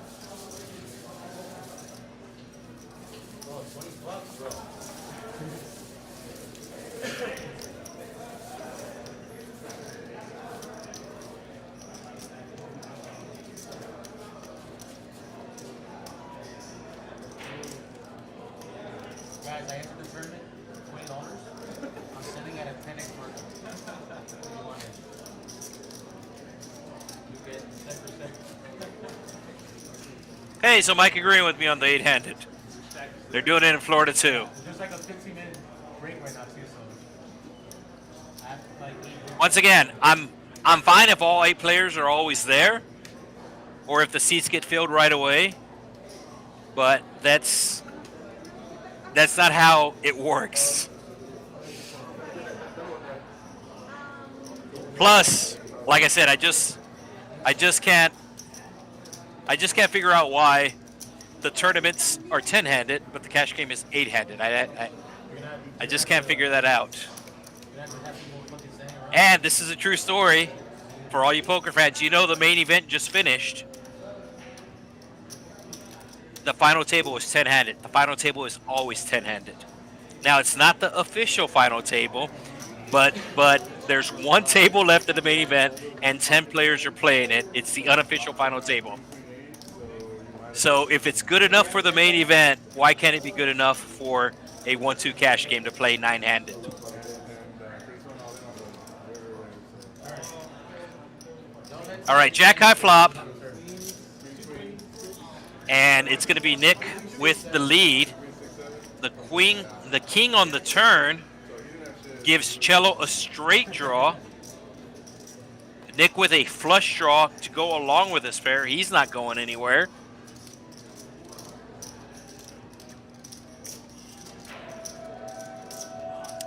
Guys, I entered the tournament, $20. I'm sitting at a 10x market. What do you want it? You get 10%. Hey, so Mike agreeing with me on the 8-handed. They're doing it in Florida too. There's like a 15-minute break right now too, so I have like 8 Once again, I'm fine if all 8 players are always there, or if the seats get filled right away. But that's not how it works. Plus, like I said, I just can't figure out why the tournaments are 10-handed, but the cash game is 8-handed. I just can't figure that out. And this is a true story for all you poker fans. You know the main event just finished. The final table was 10-handed. The final table is always 10-handed. Now, it's not the official final table, but there's one table left in the main event, and 10 players are playing it. It's the unofficial final table. So if it's good enough for the main event, why can't it be good enough for a 1-2 cash game to play 9-handed? All right, jack high flop. And it's going to be Nick with the lead. The king on the turn gives Cello a straight draw. Nick with a flush draw to go along with this pair. He's not going anywhere.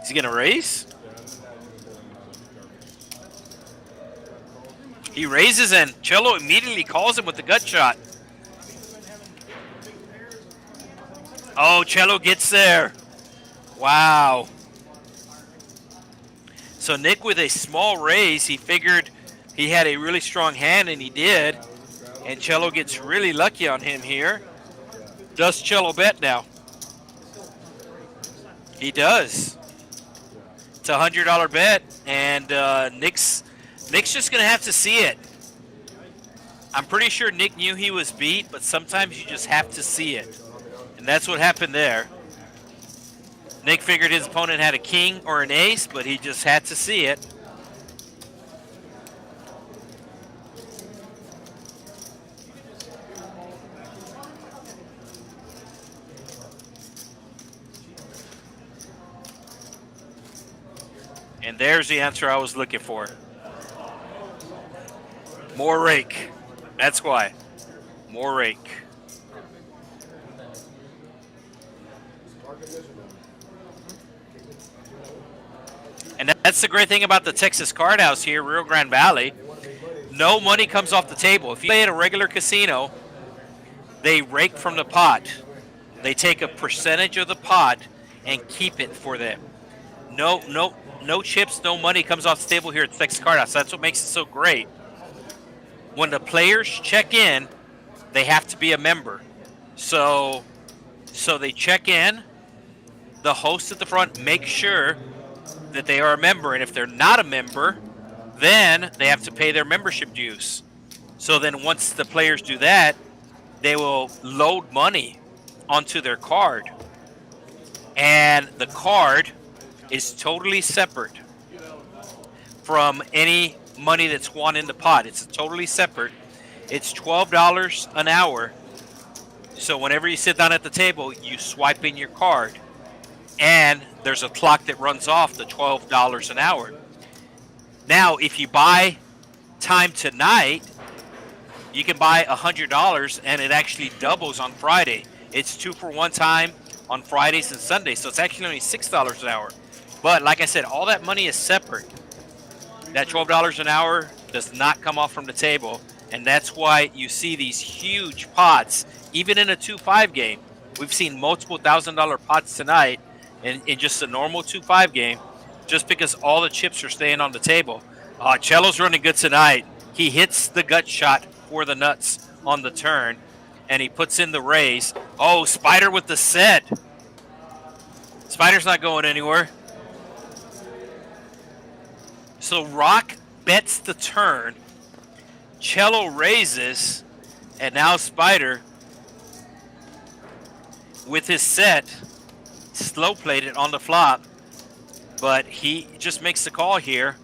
Is he going to raise? He raises, and Cello immediately calls him with the gut shot. Oh, Cello gets there. Wow. So Nick with a small raise, he figured he had a really strong hand, and he did. And Cello gets really lucky on him here. Does Cello bet now? He does. It's a $100 bet, and Nick's just going to have to see it. I'm pretty sure Nick knew he was beat, but sometimes you just have to see it. And that's what happened there. Nick figured his opponent had a king or an ace, but he just had to see it. And there's the answer I was looking for. More rake. That's why. More rake. And that's the great thing about the Texas Card House here, Rio Grande Valley. No money comes off the table. If you play at a regular casino, they rake from the pot. They take a percentage of the pot and keep it for them. No chips, no money comes off the table here at the Texas Card House. That's what makes it so great. When the players check in, they have to be a member. So they check in. The host at the front makes sure that they are a member, and if they're not a member, then they have to pay their membership dues. So then once the players do that, they will load money onto their card, and the card is totally separate from any money that's won in the pot. It's totally separate. It's $12 an hour. So whenever you sit down at the table, you swipe in your card, and there's a clock that runs off the $12 an hour. Now, if you buy time tonight, you can buy $100 and it actually doubles on Friday. It's 2 for 1 time on Fridays and Sundays, so it's actually only $6 an hour. But like I said, all that money is separate. That $12 an hour does not come off from the table, and that's why you see these huge pots, even in a 2-5 game. We've seen multiple $1,000 pots tonight in just a normal 2-5 game, just because all the chips are staying on the table. Cello's running good tonight. He hits the gut shot for the nuts on the turn, and he puts in the raise. Oh, Spider with the set. Spider's not going anywhere. So Rock bets the turn. Cello raises, and now Spider with his set slow played it on the flop, but he just makes the call here.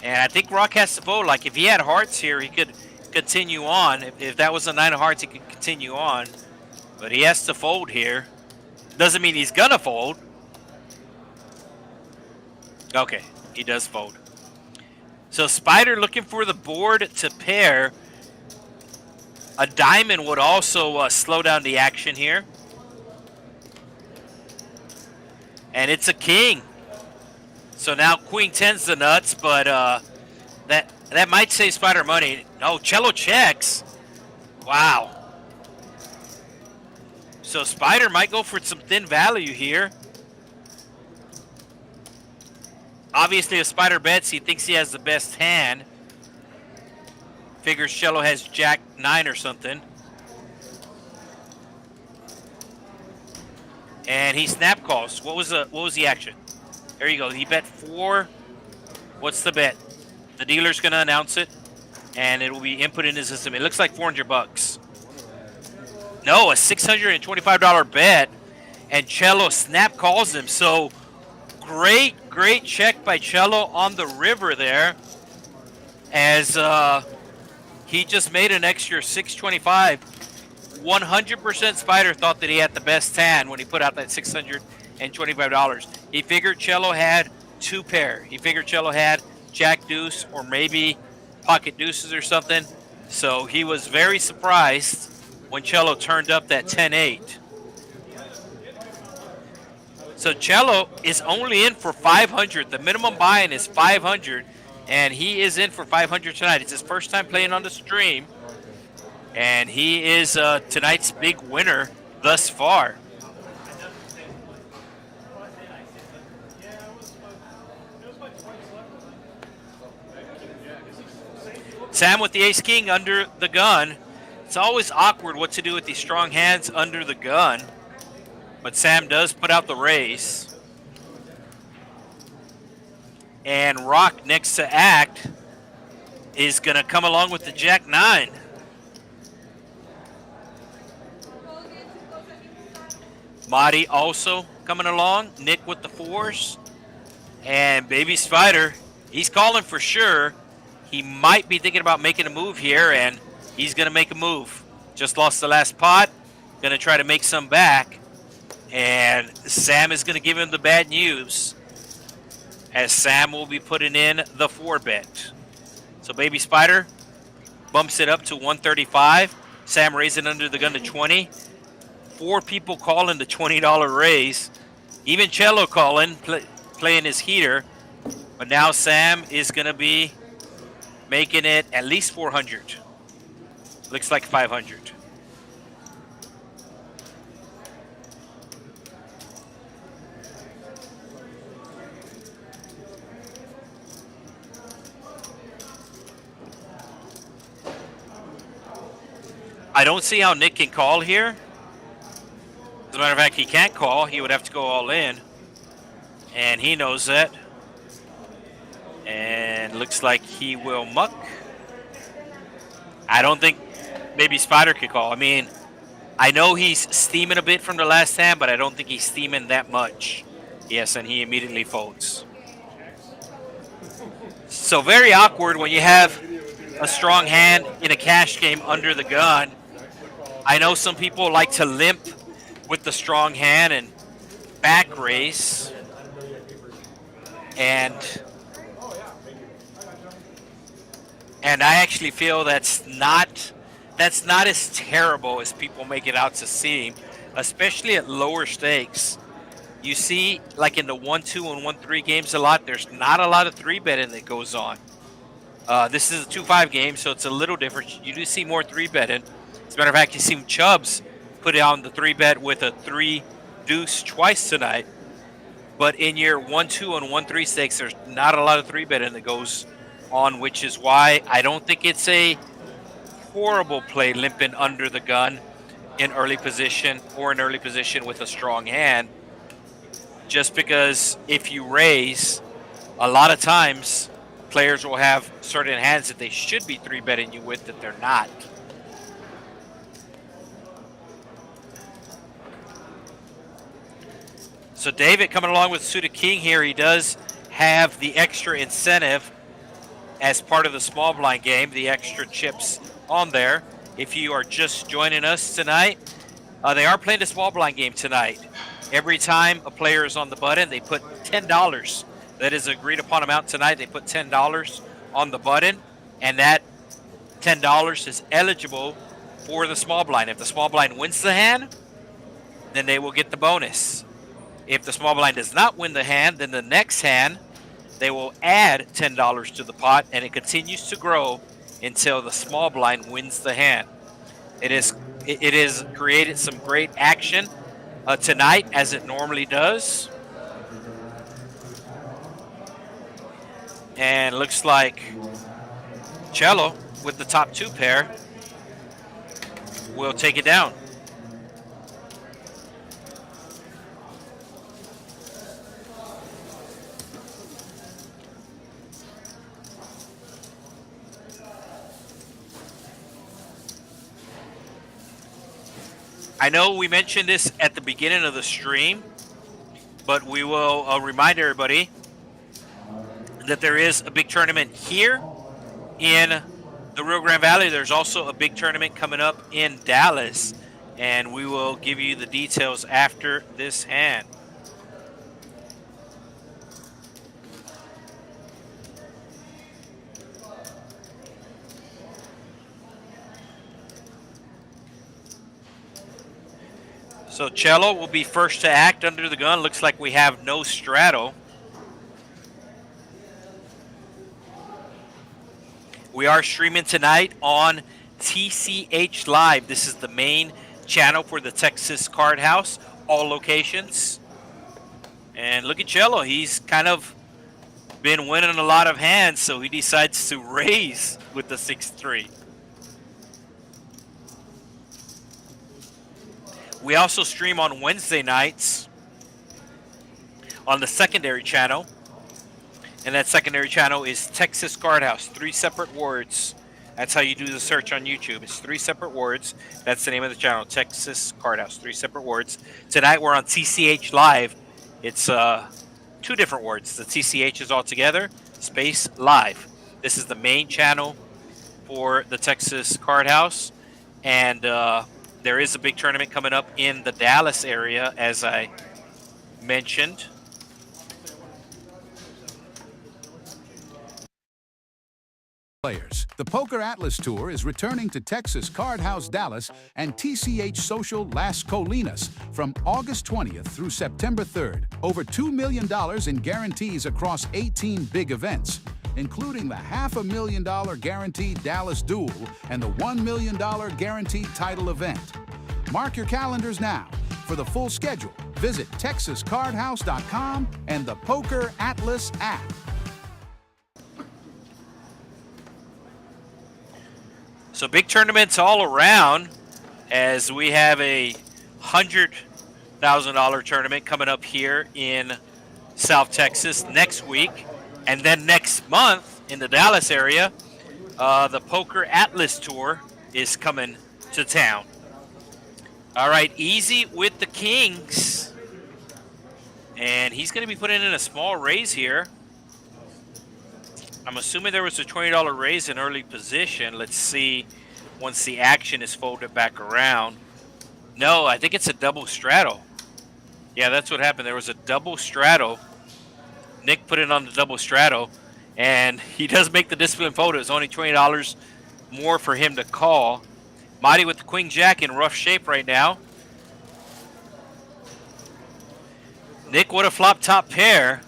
And I think Rock has to fold. Like, if he had hearts here, he could continue on. If that was a 9 of hearts, he could continue on. But he has to fold here. Doesn't mean he's gonna fold. Okay, he does fold. So Spider looking for the board to pair. A diamond would also slow down the action here. And it's a king. So now Queen 10's the nuts, but that might save Spider money. No, Cello checks. Wow. So Spider might go for some thin value here. Obviously, if Spider bets, he thinks he has the best hand. Figures Cello has Jack 9 or something. And he snap calls. What was the action? There you go. He bet 4. What's the bet? The dealer's going to announce it, and it will be input in the system. It looks like $400. No, a $625 bet, and Cello snap calls him. So great check by Cello on the river there, as he just made an extra $625. 100% Spider thought that he had the best hand when he put out that $625. He figured Cello had 2 pair. He figured Cello had Jack Deuce or maybe pocket deuces or something. So he was very surprised when Cello turned up that 10-8. So Cello is only in for 500. The minimum buy-in is 500, and he is in for 500 tonight. It's his first time playing on the stream, and he is tonight's big winner thus far. Sam with the ace-king under the gun. It's always awkward what to do with these strong hands under the gun, but Sam does put out the raise. And Rock, next to act, is going to come along with the Jack 9. Marty also coming along. Nick with the 4s. And Baby Spider, he's calling for sure. He might be thinking about making a move here, and he's going to make a move. Just lost the last pot. Going to try to make some back. And Sam is going to give him the bad news, as Sam will be putting in the 4 bet. So Baby Spider bumps it up to 135. Sam raising under the gun to 20. 4 people calling the $20 raise. Even Cello calling, playing his heater. But now Sam is going to be making it at least 400. Looks like 500. I don't see how Nick can call here. As a matter of fact, he can't call. He would have to go all in. And he knows that. And looks like he will muck. I don't think Baby Spider can call. I mean, I know he's steaming a bit from the last hand, but I don't think he's steaming that much. Yes, and he immediately folds. So very awkward when you have a strong hand in a cash game under the gun. I know some people like to limp with the strong hand and back race. And And I actually feel that's not as terrible as people make it out to seem, especially at lower stakes. You see, like in the 1-2 and 1-3 games a lot, there's not a lot of 3-betting that goes on. This is a 2-5 game, so it's a little different. You do see more 3-betting. As a matter of fact, you see Chubbs put on the 3-bet with a 3 deuce twice tonight. But in your 1-2 and 1-3 stakes, there's not a lot of 3-betting that goes on, which is why I don't think it's a horrible play limping under the gun in early position or in early position with a strong hand. Just because if you raise, a lot of times players will have certain hands that they should be 3-betting you with that they're not. So David coming along with suited king here. He does have the extra incentive as part of the small blind game, the extra chips on there. If you are just joining us tonight, they are playing the small blind game tonight. Every time a player is on the button, they put $10. That is agreed upon amount tonight. They put $10 on the button, and that $10 is eligible for the small blind. If the small blind wins the hand, then they will get the bonus. If the small blind does not win the hand, then the next hand, they will add $10 to the pot, and it continues to grow until the small blind wins the hand. It has created some great action tonight, as it normally does. And looks like Cello with the top 2 pair will take it down. I know we mentioned this at the beginning of the stream, but we will remind everybody that there is a big tournament here in the Rio Grande Valley. There's also a big tournament coming up in Dallas, and we will give you the details after this hand. So Cello will be first to act under the gun. Looks like we have no straddle. We are streaming tonight on TCH Live. This is the main channel for the Texas Card House, all locations. And look at Cello. He's kind of been winning a lot of hands, so he decides to raise with the 6-3. We also stream on Wednesday nights on the secondary channel. And that secondary channel is Texas Card House. 3 separate words. That's how you do the search on YouTube. It's 3 separate words. That's the name of the channel, Texas Card House. 3 separate words. Tonight we're on TCH Live. It's 2 different words. The TCH is all together, space live. This is the main channel for the Texas Card House. And there is a big tournament coming up in the Dallas area, as I mentioned. Players. The Poker Atlas Tour is returning to Texas Card House Dallas and TCH Social Las Colinas from August 20th through September 3rd. Over $2 million in guarantees across 18 big events, including the $500,000 guaranteed Dallas Duel and the $1 million guaranteed title event. Mark your calendars now. For the full schedule, visit TexasCardHouse.com and the Poker Atlas app. So big tournaments all around, as we have a $100,000 tournament coming up here in South Texas next week. And then next month in the Dallas area, the Poker Atlas Tour is coming to town. All right, Easy with the Kings. And he's going to be putting in a small raise here. I'm assuming there was a $20 raise in early position. Let's see once the action is folded back around. No, I think it's a double straddle. Yeah, that's what happened. There was a double straddle. Nick put it on the double straddle, And he does make the discipline fold. It's only $20 more for him to call. Marty with the queen jack in rough shape right now. Nick would have flopped top pair,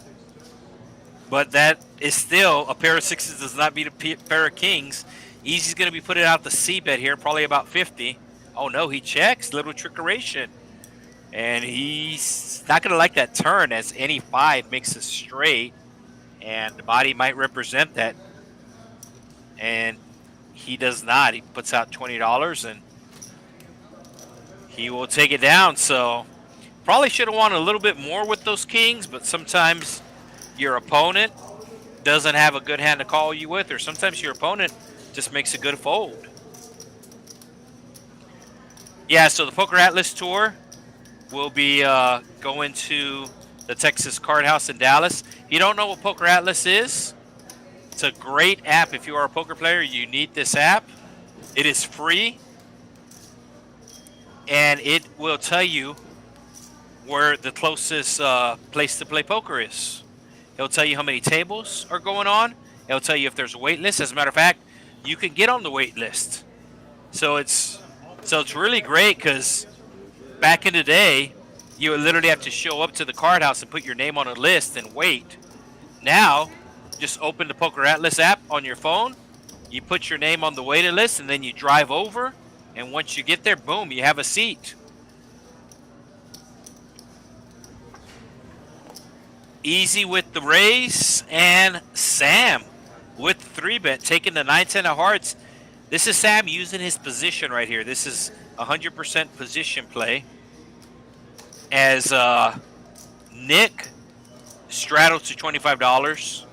but that is still a pair of sixes does not beat a pair of kings. Easy's going to be putting out the C bet here, probably about 50. Oh no, he checks. Little trickeration. And he's not going to like that turn as any 5 makes a straight. And the body might represent that. And he does not. He puts out $20 and he will take it down. So probably should have won a little bit more with those kings, but sometimes your opponent doesn't have a good hand to call you with, or sometimes your opponent just makes a good fold. Yeah, so the Poker Atlas Tour will be going to the Texas Card House in Dallas. If you don't know what Poker Atlas is, it's a great app. If you are a poker player, you need this app. It is free, and it will tell you where the closest place to play poker is. It'll tell you how many tables are going on. It'll tell you if there's a wait list. As a matter of fact, you can get on the wait list. So it's really great, because back in the day, you would literally have to show up to the card house and put your name on a list and wait. Now, just open the Poker Atlas app on your phone. You put your name on the waiting list, and then you drive over. And once you get there, boom, you have a seat. Easy with the raise, and Sam with the 3-bet, taking the 9-10 of hearts. This is Sam using his position right here. This is 100% position play. As Nick straddles to $25,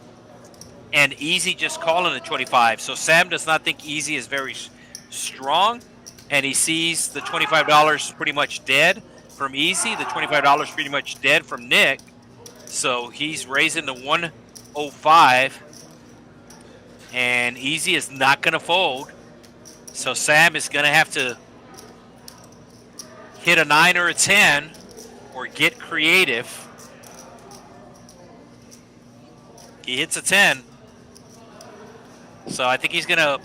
and Easy just calling the 25. So Sam does not think Easy is very strong, and he sees the $25 pretty much dead from Easy, the $25 pretty much dead from Nick. So he's raising the 105, and Easy is not going to fold. So Sam is going to have to hit a 9 or a 10 or get creative. He hits a 10. So I think he's going to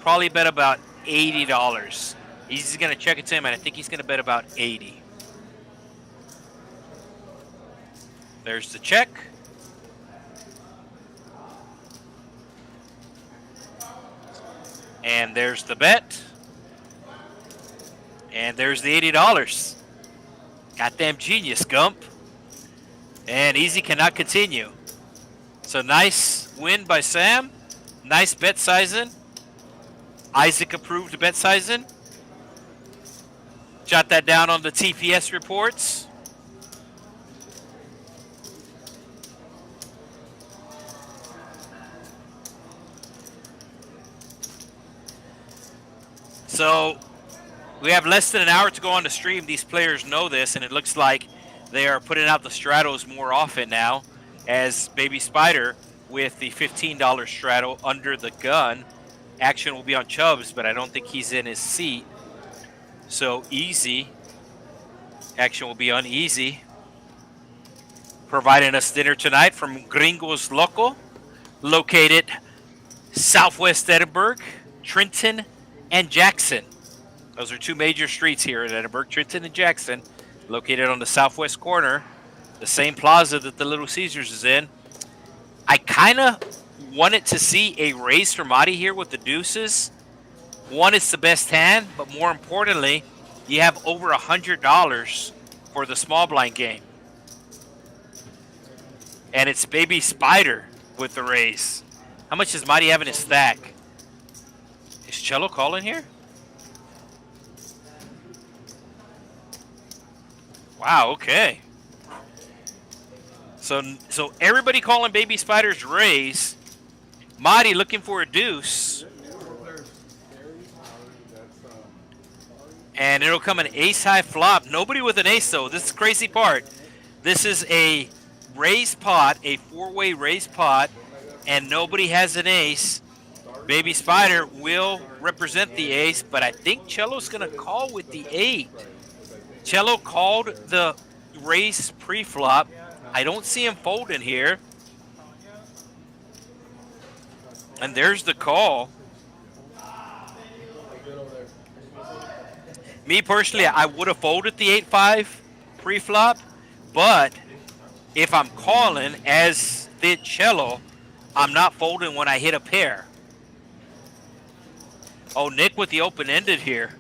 probably bet about $80. He's going to check it to him, and I think he's going to bet about 80. There's the check. And there's the bet. And there's the $80. Goddamn genius, Gump. And Easy cannot continue. So nice win by Sam. Nice bet sizing. Isaac approved bet sizing. Jot that down on the TPS reports. So we have less than an hour to go on the stream. These players know this, and it looks like they are putting out the straddles more often now, as Baby Spider with the $15 straddle under the gun. Action will be on Chubbs, but I don't think he's in his seat. So Easy. Action will be on Easy. Providing us dinner tonight from Gringos Loco, located Southwest Edinburgh, Trenton, and Jackson. Those are two major streets here in Edinburgh, Trenton and Jackson, located on the southwest corner, the same plaza that the Little Caesars is in. I kind of wanted to see a raise for Madi here with the deuces. One, it's the best hand, but more importantly, you have over $100 for the small blind game. And it's Baby Spider with the raise. How much does Madi have in his stack? Is Cello calling here? Wow, okay. So everybody calling Baby Spider's raise. Madi looking for a deuce. And it'll come an ace-high flop. Nobody with an ace, though. This is the crazy part. This is a raised pot, a four-way raised pot, and nobody has an ace. Baby Spider will represent the ace, but I think Cello's going to call with the 8. Cello called the raise pre-flop. I don't see him folding here. And there's the call. Me personally, I would have folded the 8-5 pre-flop, but if I'm calling, as did Cello, I'm not folding when I hit a pair. Oh, Nick with the open-ended here.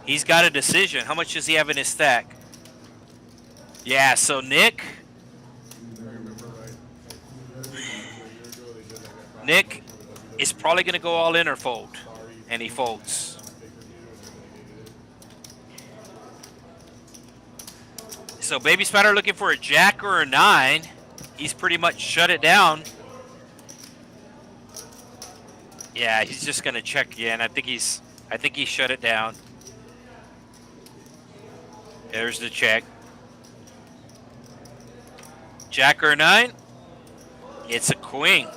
He's got a decision. How much does he have in his stack? Yeah, so Nick is probably going to go all in or fold, and he folds. So Baby Spider looking for a jack or a 9. He's pretty much shut it down. Yeah, he's just going to check again. I think he shut it down. There's the check. Jack or 9? It's a queen.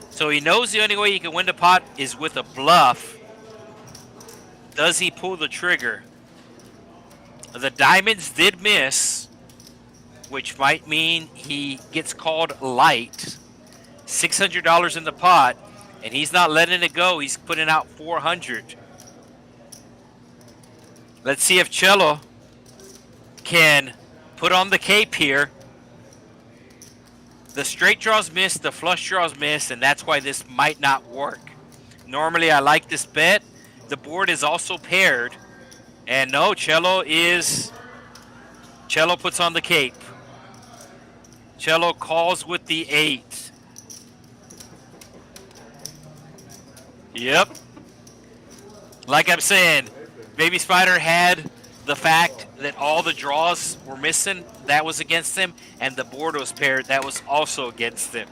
So he knows the only way he can win the pot is with a bluff. Does he pull the trigger? The diamonds did miss, which might mean he gets called light. $600 in the pot, and he's not letting it go. He's putting out $400. Let's see if Cello can put on the cape here. The straight draws miss, the flush draws miss, and that's why this might not work. Normally, I like this bet. The board is also paired. And no, Cello puts on the cape. Cello calls with the 8. Yep. Like I'm saying, Baby Spider had the fact that all the draws were missing. That was against him. And the board was paired. That was also against him.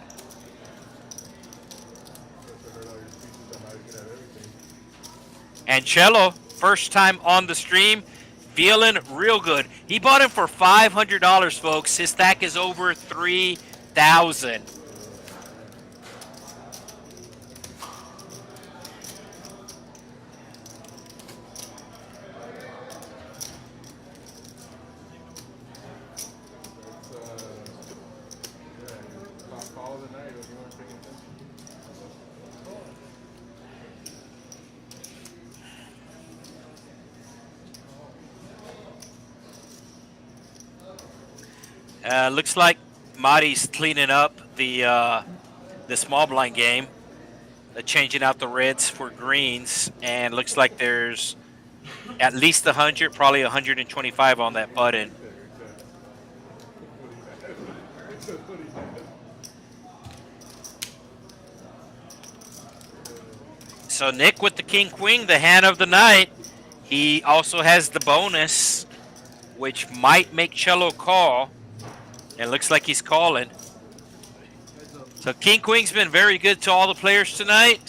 And Cello, first time on the stream, feeling real good. He bought him for $500, folks. His stack is over $3,000. Looks like Marty's cleaning up the small blind game, changing out the reds for greens, and looks like there's at least 100, probably 125 on that button. So Nick with the king queen, the hand of the night. He also has the bonus, which might make Cello call. It looks like he's calling. So king queen's been very good to all the players tonight,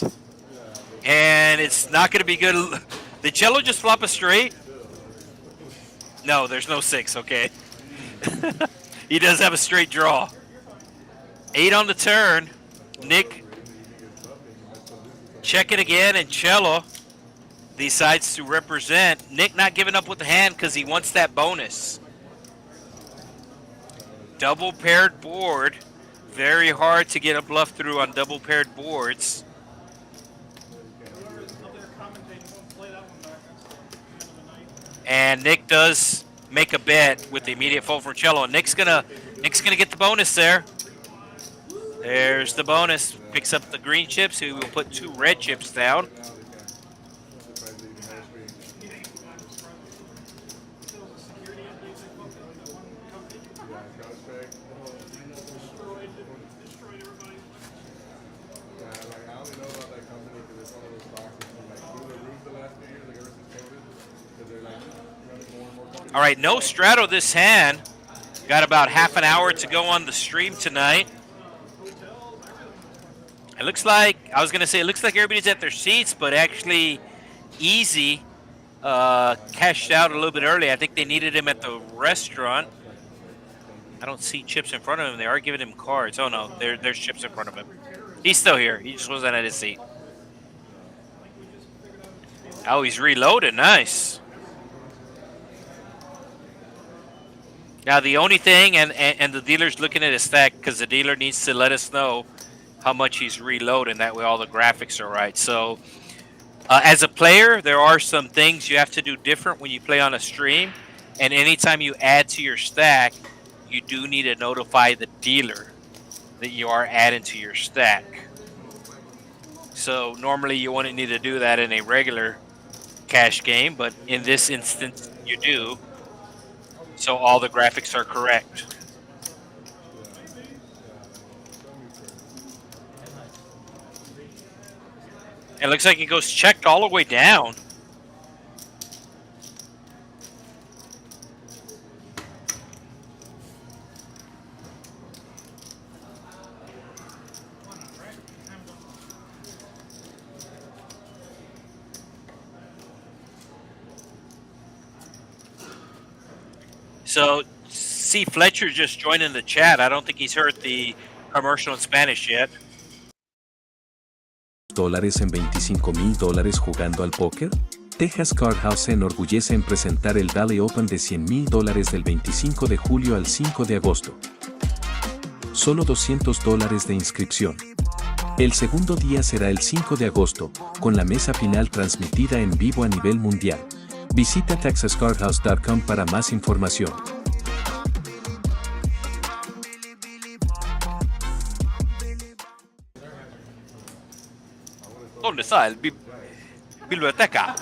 and it's not going to be good. Did Cello just flop a straight? No, there's no 6. Okay. He does have a straight draw. 8 on the turn. Nick check it again, and Cello decides to represent. Nick not giving up with the hand because he wants that bonus. Double paired board. Very hard to get a bluff through on double paired boards. And Nick does make a bet with the immediate fold for Cello. Nick's gonna get the bonus there. There's the bonus. Picks up the green chips. He will put 2 red chips down. All right, no straddle this hand. Got about half an hour to go on the stream tonight. It looks like, I was going to say, it looks like everybody's at their seats, but actually Easy cashed out a little bit early. I think they needed him at the restaurant. I don't see chips in front of him. They are giving him cards. Oh, no, there's chips in front of him. He's still here. He just wasn't at his seat. Oh, he's reloaded. Nice. Now, the only thing, and the dealer's looking at his stack because the dealer needs to let us know how much he's reloading. That way all the graphics are right. So as a player, there are some things you have to do different when you play on a stream. And anytime you add to your stack, you do need to notify the dealer that you are adding to your stack. So normally you wouldn't need to do that in a regular cash game, but in this instance you do. So all the graphics are correct. It looks like it goes checked all the way down. So, see, Fletcher just joined in the chat. I don't think he's heard the commercial in Spanish yet. ¿Dólares en $25,000 jugando al póker? Texas Card House se enorgullece en presentar el Valley Open de $100,000 del 25 de julio al 5 de agosto. Solo $200 de inscripción. El segundo día será el 5 de agosto, con la mesa final transmitida en vivo a nivel mundial. Visita texascardhouse.com para más información. ¿Dónde está el biblioteca?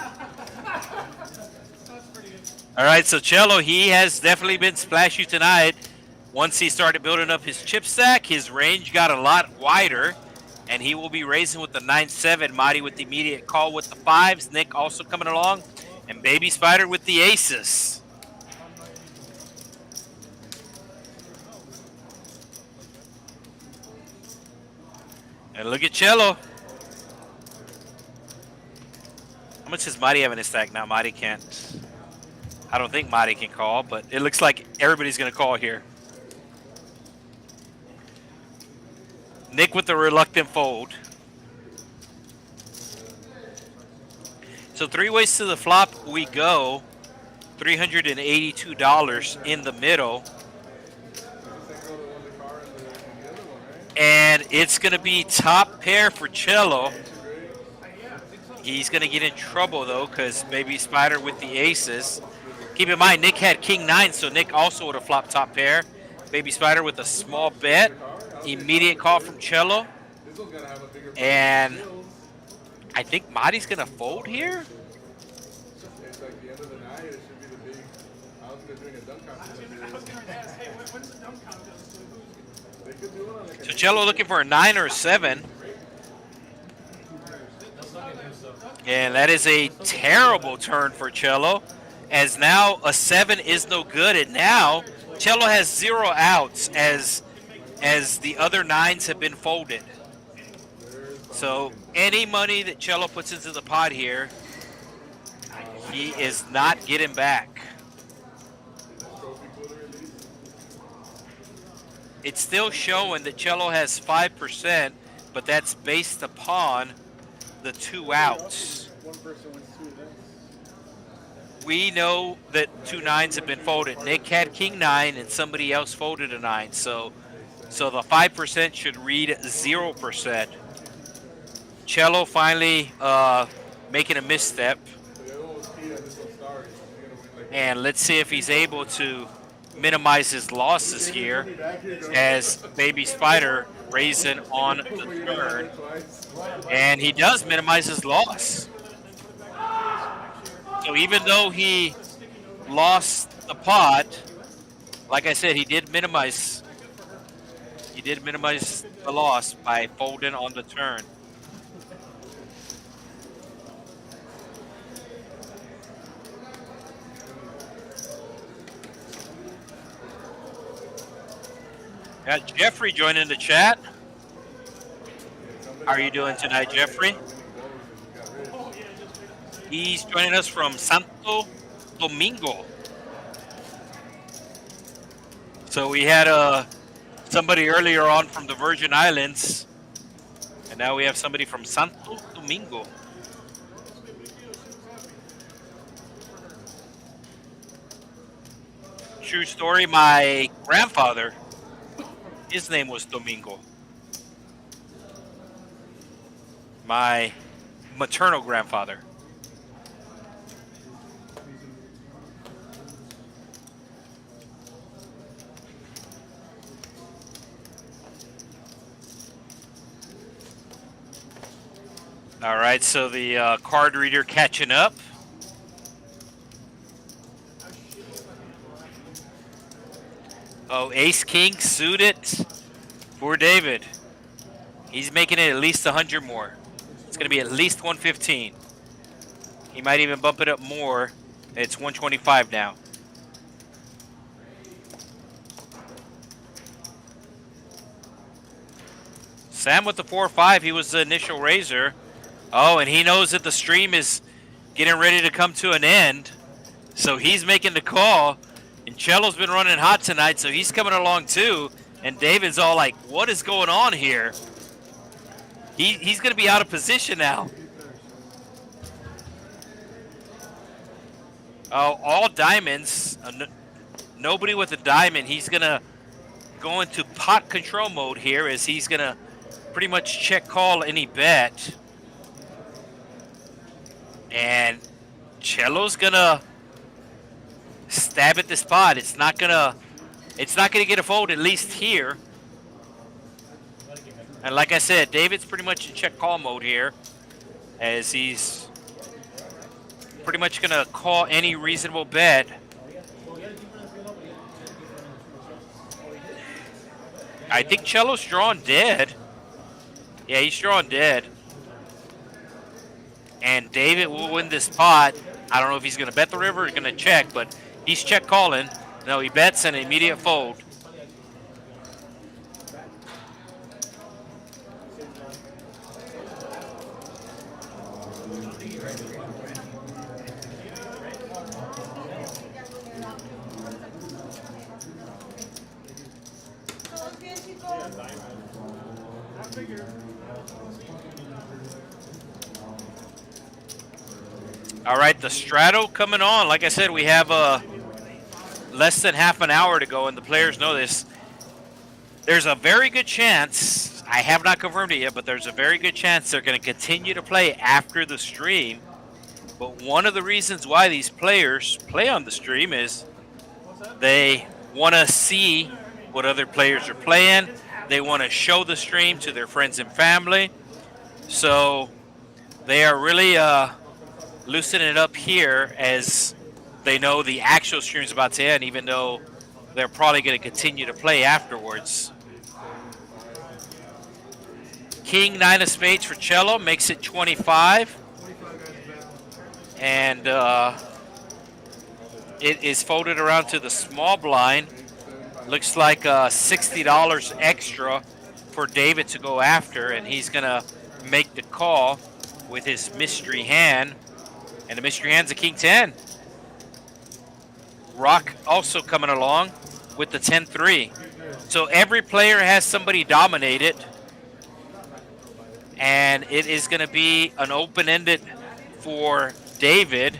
All right, so Cello, he has definitely been splashy tonight. Once he started building up his chip stack, his range got a lot wider, and he will be raising with the 9-7. Marty with the immediate call with the 5s. Nick also coming along, and Baby Spider with the aces. And look at Cello. How much does Marty have in his stack now? Marty can't. I don't think Marty can call, but it looks like everybody's going to call here. Nick with the reluctant fold. So 3 ways to the flop we go. $382 in the middle. And it's going to be top pair for Cello. He's going to get in trouble, though, because Baby Spider with the aces. Keep in mind, Nick had King 9, so Nick also would have flopped top pair. Baby Spider with a small bet. Immediate call from Cello. And I think Marty's going to fold here. It's like the end of the night. It should be the big. I was doing a dunk contest. I was going to ask, hey, when's the dunk contest? They could do it on like So Cello looking for a 9 or a 7. And that is a terrible turn for Cello, as now a 7 is no good, and now Cello has 0 outs as the other 9s have been folded. So any money that Cello puts into the pot here, he is not getting back. It's still showing that Cello has 5%, but that's based upon the 2 outs. one person wins 2 events. We know that 2 9s have been folded. Nick had King 9 and somebody else folded a 9. So the 5% should read 0%. Cello finally making a misstep. And let's see if he's able to minimize his losses here as Baby Spider raising on the turn. And he does minimize his loss. So even though he lost the pot, like I said, he did minimize the loss by folding on the turn. Got Jeffrey joining the chat. How are you doing tonight, Jeffrey? He's joining us from Santo Domingo. So we had somebody earlier on from the Virgin Islands, and now we have somebody from Santo Domingo. True story, my grandfather, his name was Domingo. My maternal grandfather. All right, so the card reader catching up. Oh, ace king suited for David. He's making it at least 100 more. It's going to be at least 115. He might even bump it up more. It's 125 now. Sam with the 4-5. He was the initial raiser. Oh, and he knows that the stream is getting ready to come to an end. So he's making the call. And Cello's been running hot tonight, so he's coming along too. And David's all like, what is going on here? He's going to be out of position now. Oh, all diamonds. Nobody with a diamond. He's going to go into pot control mode here as he's going to pretty much check call any bet. And Cello's going to stab at the spot. It's not going to get a fold, at least here. And like I said, David's pretty much in check call mode here, as he's pretty much going to call any reasonable bet. I think Cello's drawing dead. Yeah, he's drawing dead. And David will win this pot. I don't know if he's going to bet the river or going to check, but he's check calling. No, he bets an immediate fold. All right, the straddle coming on. Like I said, we have less than half an hour to go, and the players know this. There's a very good chance, I have not confirmed it yet, but there's a very good chance they're going to continue to play after the stream. But one of the reasons why these players play on the stream is they want to see what other players are playing. They want to show the stream to their friends and family. So they are really loosening it up here as they know the actual stream is about to end, even though they're probably going to continue to play afterwards. King, 9 of spades for Cello, makes it 25. And it is folded around to the small blind. Looks like $60 extra for David to go after, and he's going to make the call with his mystery hand. And the mystery hand's a king 10. Rock also coming along with the 10-3. So every player has somebody dominated. And it is going to be an open-ended for David.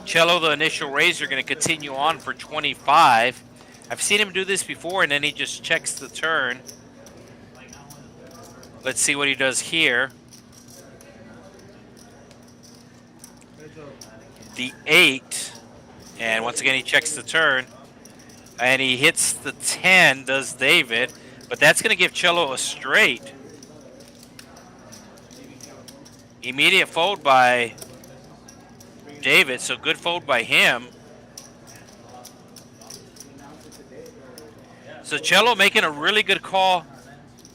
Cello, the initial raiser, going to continue on for 25. I've seen him do this before, and then he just checks the turn. Let's see what he does here. The 8, and once again he checks the turn, and he hits the 10, does David, but that's going to give Cello a straight. Immediate fold by David, so good fold by him. So Cello making a really good call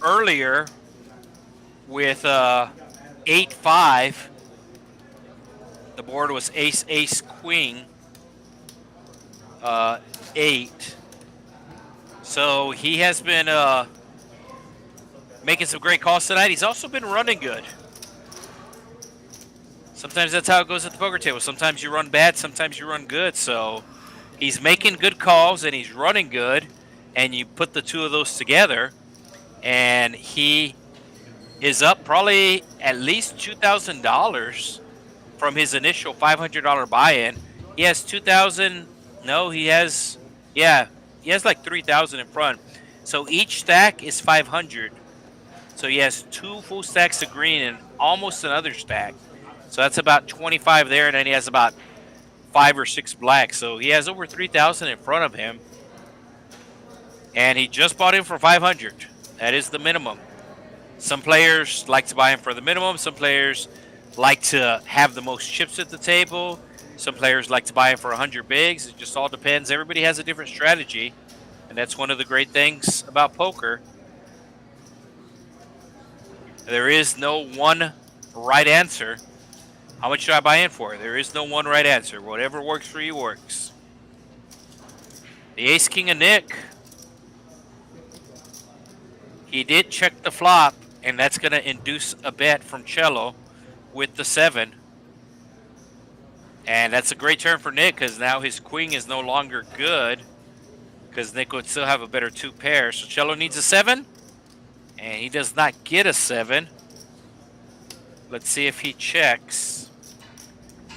earlier with 8-5. The board was ace, ace, queen, 8. So he has been making some great calls tonight. He's also been running good. Sometimes that's how it goes at the poker table. Sometimes you run bad, sometimes you run good. So he's making good calls and he's running good. And you put the two of those together, and he is up probably at least $2,000 from his initial $500 buy-in. He has 2,000. No, he has, yeah, he has like 3,000 in front. So each stack is 500. So he has 2 full stacks of green and almost another stack. So that's about 25 there, and then he has about 5 or 6 black. So he has over 3,000 in front of him. And he just bought in for 500. That is the minimum. Some players like to buy in for the minimum. Some players like to have the most chips at the table. Some players like to buy in for 100 bigs. It just all depends. Everybody has a different strategy. And that's one of the great things about poker. There is no one right answer. How much should I buy in for? There is no one right answer. Whatever works for you works. The ace king of Nick. He did check the flop, and that's going to induce a bet from Cello with the 7. And that's a great turn for Nick because now his queen is no longer good because Nick would still have a better 2 pairs. So Cello needs a 7, and he does not get a 7. Let's see if he checks.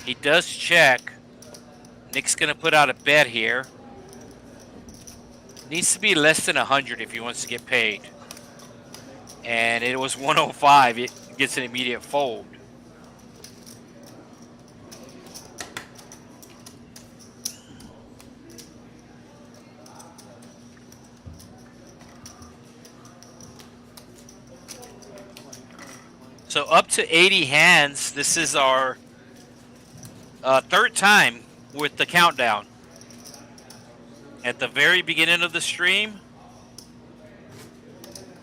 He does check. Nick's going to put out a bet here. Needs to be less than 100 if he wants to get paid. And it was 105. It gets an immediate fold. So up to 80 hands. This is our 3rd time with the countdown. At the very beginning of the stream,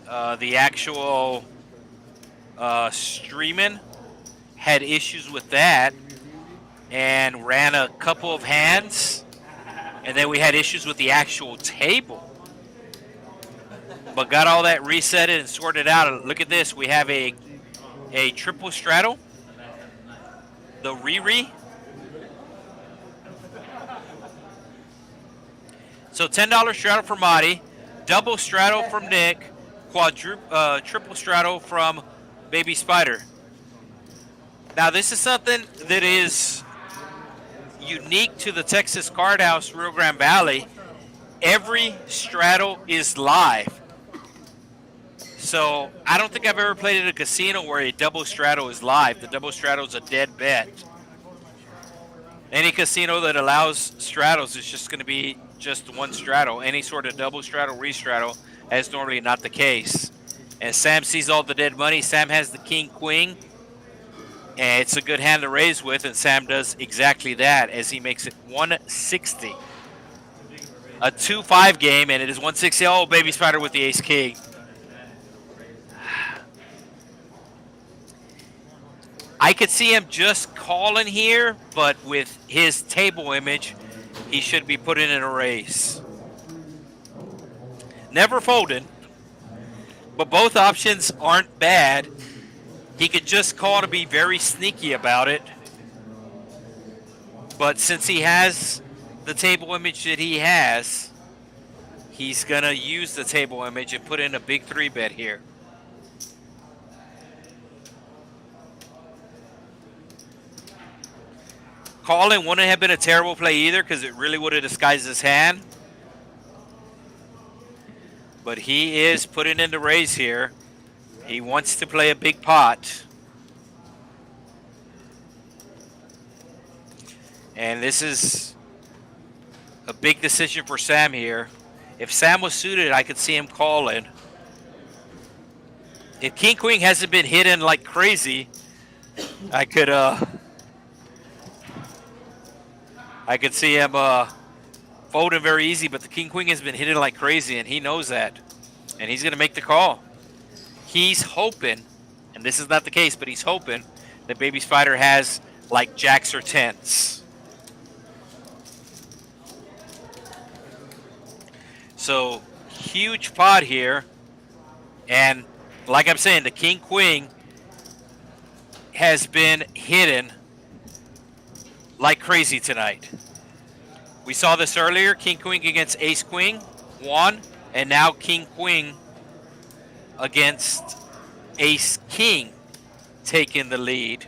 the actual streaming had issues with that and ran a couple of hands, and then we had issues with the actual table. But got all that resetted and sorted out. Look at this. We have a triple straddle, the Riri. So $10 straddle for Marty, double straddle from Nick, triple straddle from Baby Spider. Now this is something that is unique to the Texas Card House, Rio Grande Valley. Every straddle is live. So I don't think I've ever played at a casino where a double straddle is live. The double straddle is a dead bet. Any casino that allows straddles is just going to be just one straddle. Any sort of double straddle, re-straddle, that's normally not the case. And Sam sees all the dead money. Sam has the king, queen. And it's a good hand to raise with, and Sam does exactly that as he makes it 160. A 2-5 game, and it is 160. Oh, Baby Spider with the ace king. I could see him just calling here, but with his table image, he should be putting in a raise. Never folded, but both options aren't bad. He could just call to be very sneaky about it. But since he has the table image that he has, he's going to use the table image and put in a big 3-bet here. Calling wouldn't have been a terrible play either because it really would have disguised his hand. But he is putting in the raise here. He wants to play a big pot. And this is a big decision for Sam here. If Sam was suited, I could see him calling. If King Queen hasn't been hitting like crazy, I could see him folding very easy, but the King Queen has been hitting like crazy, and he knows that. And he's going to make the call. He's hoping, and this is not the case, but he's hoping that Baby Spider has like jacks or tens. So, huge pot here. And like I'm saying, the King Queen has been hitting like crazy tonight. We saw this earlier. King Queen against Ace Queen won, and now King Queen against Ace King taking the lead.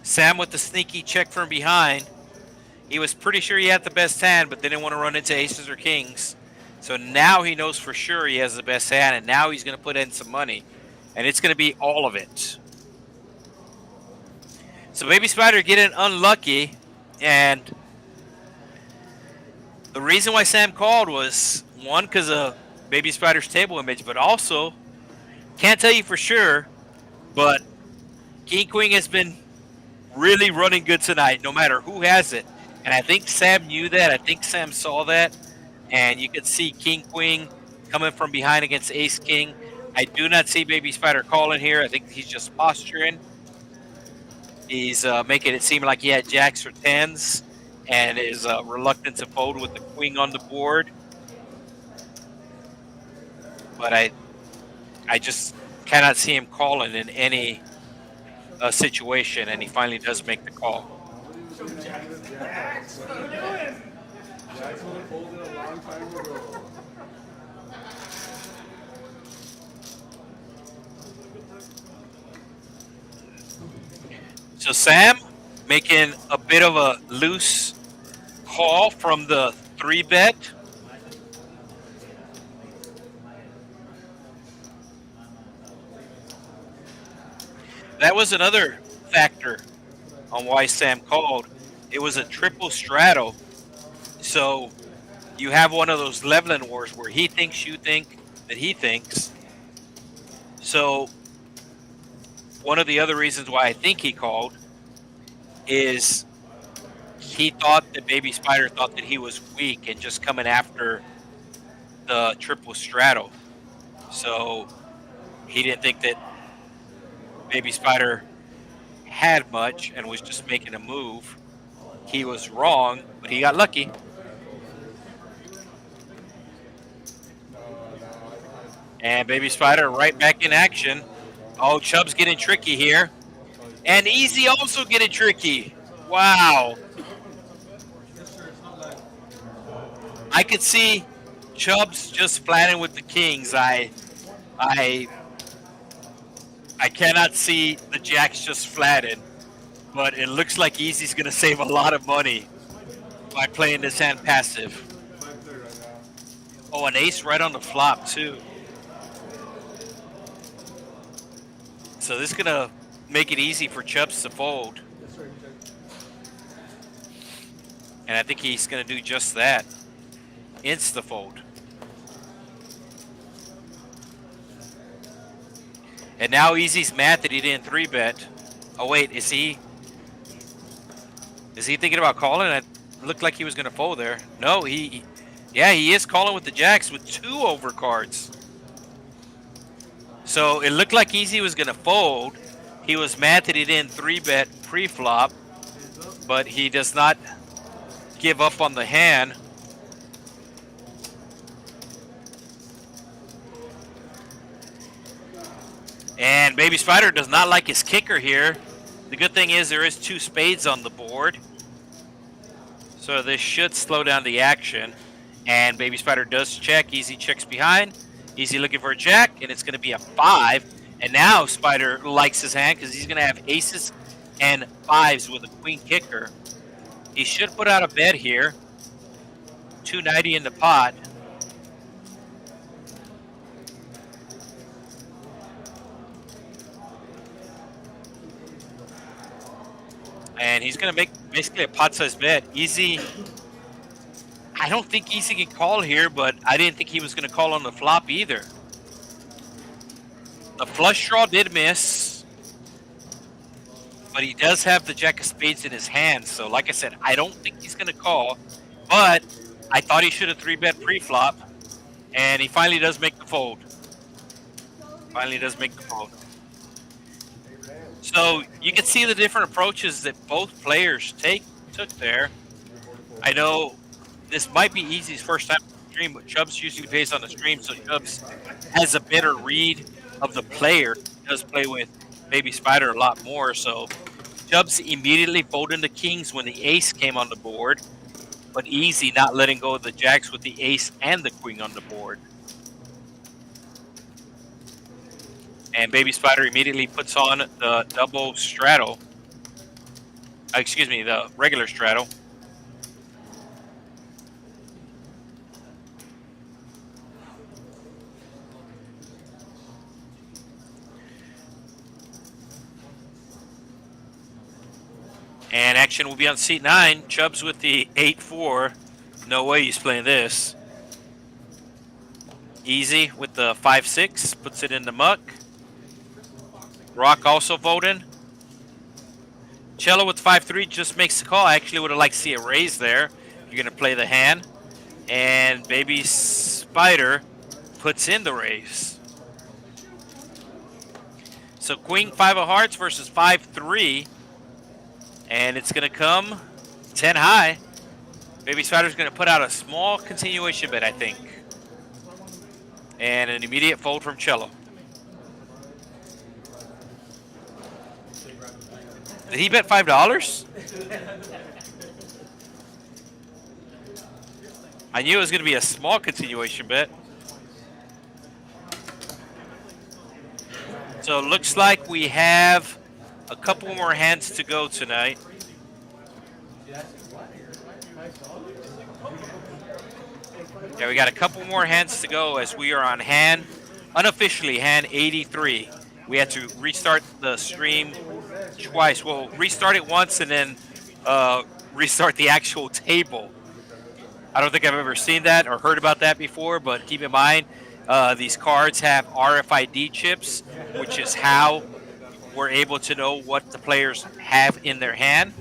Sam with the sneaky check from behind. He was pretty sure he had the best hand, but didn't want to run into aces or kings. So now he knows for sure he has the best hand, and now he's going to put in some money, and it's going to be all of it. So Baby Spider getting unlucky, and the reason why Sam called was, one, because of Baby Spider's table image, but also, can't tell you for sure, but King Queen has been really running good tonight, no matter who has it. And I think Sam knew that. I think Sam saw that. And you could see King Queen coming from behind against Ace King. I do not see Baby Spider calling here. I think he's just posturing. He's making it seem like he had jacks or tens and is reluctant to fold with the queen on the board. But I just cannot see him calling in any situation, and he finally does make the call. Jax would have folded a long time ago. So Sam making a bit of a loose call from the 3-bet. That was another factor on why Sam called. It was a triple straddle. So you have one of those leveling wars where he thinks you think that he thinks. So one of the other reasons why I think he called is he thought that Baby Spider thought that he was weak and just coming after the triple straddle. So he didn't think that Baby Spider had much and was just making a move. He was wrong, but he got lucky. And Baby Spider right back in action. Oh, Chubb's getting tricky here. And Easy also getting tricky. Wow. I could see Chubb's just flattening with the kings. I cannot see the jacks just flattened, but it looks like Easy's going to save a lot of money by playing this hand passive. Oh, an ace right on the flop, too. So this is going to make it easy for Chubbs to fold. And I think he's going to do just that. Insta-fold. And now Easy's mad that he didn't 3-bet. Oh, wait, is he thinking about calling? It looked like he was going to fold there. No, he is calling with the jacks with 2 overcards. So it looked like Easy was going to fold. He was mad that he didn't 3-bet pre-flop, but he does not give up on the hand. And Baby Spider does not like his kicker here. The good thing is there is 2 spades on the board. So this should slow down the action. And Baby Spider does check. Easy checks behind. Easy looking for a jack, and it's going to be a 5. And now Spider likes his hand because he's going to have aces and 5s with a queen kicker. He should put out a bet here. 290 in the pot. And he's going to make basically a pot-sized bet. Easy. I don't think Easy can call here, but I didn't think he was going to call on the flop either. The flush draw did miss. But he does have the jack of spades in his hand. So like I said, I don't think he's going to call. But I thought he should have 3-bet pre-flop. And he finally does make the fold. Finally does make the fold. So you can see the different approaches that both players took there. I know this might be Easy's first time on the stream, but Chubbs usually plays on the stream, so Chubbs has a better read of the player. He does play with Baby Spider a lot more, so Chubbs immediately folded the kings when the ace came on the board, but Easy not letting go of the jacks with the ace and the queen on the board. And Baby Spider immediately puts on the double straddle. Excuse me, the regular straddle. And action will be on seat 9. Chubbs with the 8-4. No way he's playing this. Easy with the 5-6. Puts it in the muck. Rock also voting. Cello with 5-3 just makes the call. I actually would have liked to see a raise there. You're going to play the hand. And Baby Spider puts in the raise. So Queen 5 of Hearts versus 5-3. And it's going to come 10 high. Baby Spider's going to put out a small continuation bet, I think. And an immediate fold from Cello. Did he bet $5? I knew it was going to be a small continuation bet. So it looks like we have a couple more hands to go tonight. Yeah, we got a couple more hands to go as we are on hand, unofficially hand 83. We had to restart the stream twice. Well, restart it once and then restart the actual table. I don't think I've ever seen that or heard about that before, but keep in mind, these cards have RFID chips, which is how we're able to know what the players have in their hand.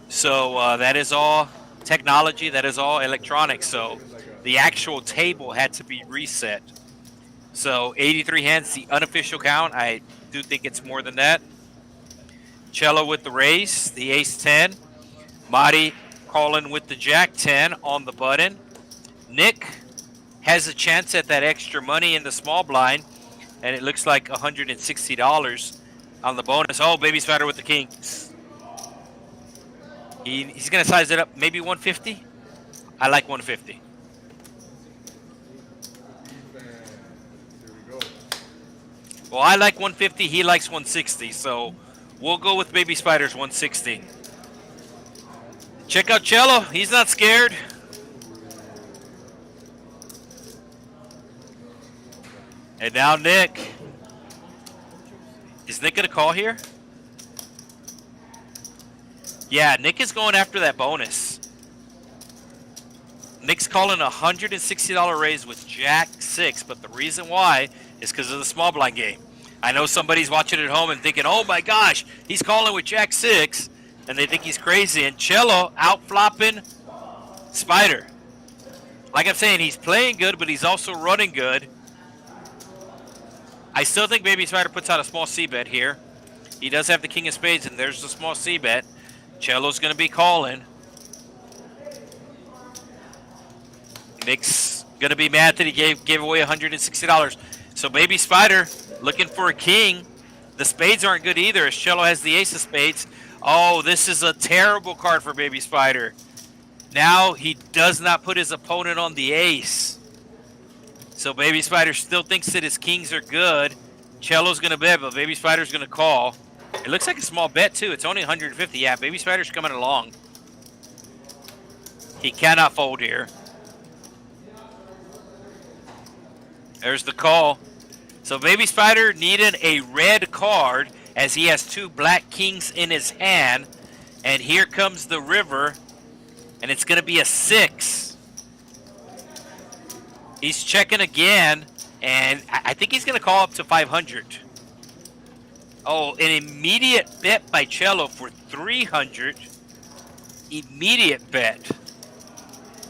So that is all technology, that is all electronics. So the actual table had to be reset. So 83 hands, the unofficial count. I do think it's more than that. Cello with the raise, the ace-10. Marty calling with the jack-10 on the button. Nick has a chance at that extra money in the small blind, and it looks like $160 on the bonus. Oh, Baby Spider with the kings. He's going to size it up, maybe 150. I like 150. Well, I like 150. He likes 160. So we'll go with Baby Spider's 160. Check out Cello. He's not scared. And now Nick. Is Nick going to call here? Yeah, Nick is going after that bonus. Nick's calling a $160 raise with Jack-6, but the reason why is because of the small blind game. I know somebody's watching at home and thinking, oh my gosh, he's calling with Jack-6, and they think he's crazy. And Cello out-flopping Spider. Like I'm saying, he's playing good, but he's also running good. I still think Baby Spider puts out a small C-bet here. He does have the king of spades, and there's the small C-bet. Cello's going to be calling. Nick's going to be mad that he gave away $160. So Baby Spider looking for a king. The spades aren't good either, as Cello has the ace of spades. Oh, this is a terrible card for Baby Spider. Now he does not put his opponent on the ace. So Baby Spider still thinks that his kings are good. Cello's going to bet, but Baby Spider's going to call. It looks like a small bet, too. It's only 150. Yeah, Baby Spider's coming along. He cannot fold here. There's the call. So Baby Spider needed a red card as he has two black kings in his hand. And here comes the river. And it's going to be a 6. He's checking again. And I think he's going to call up to 500. Oh, an immediate bet by Cello for 300. Immediate bet.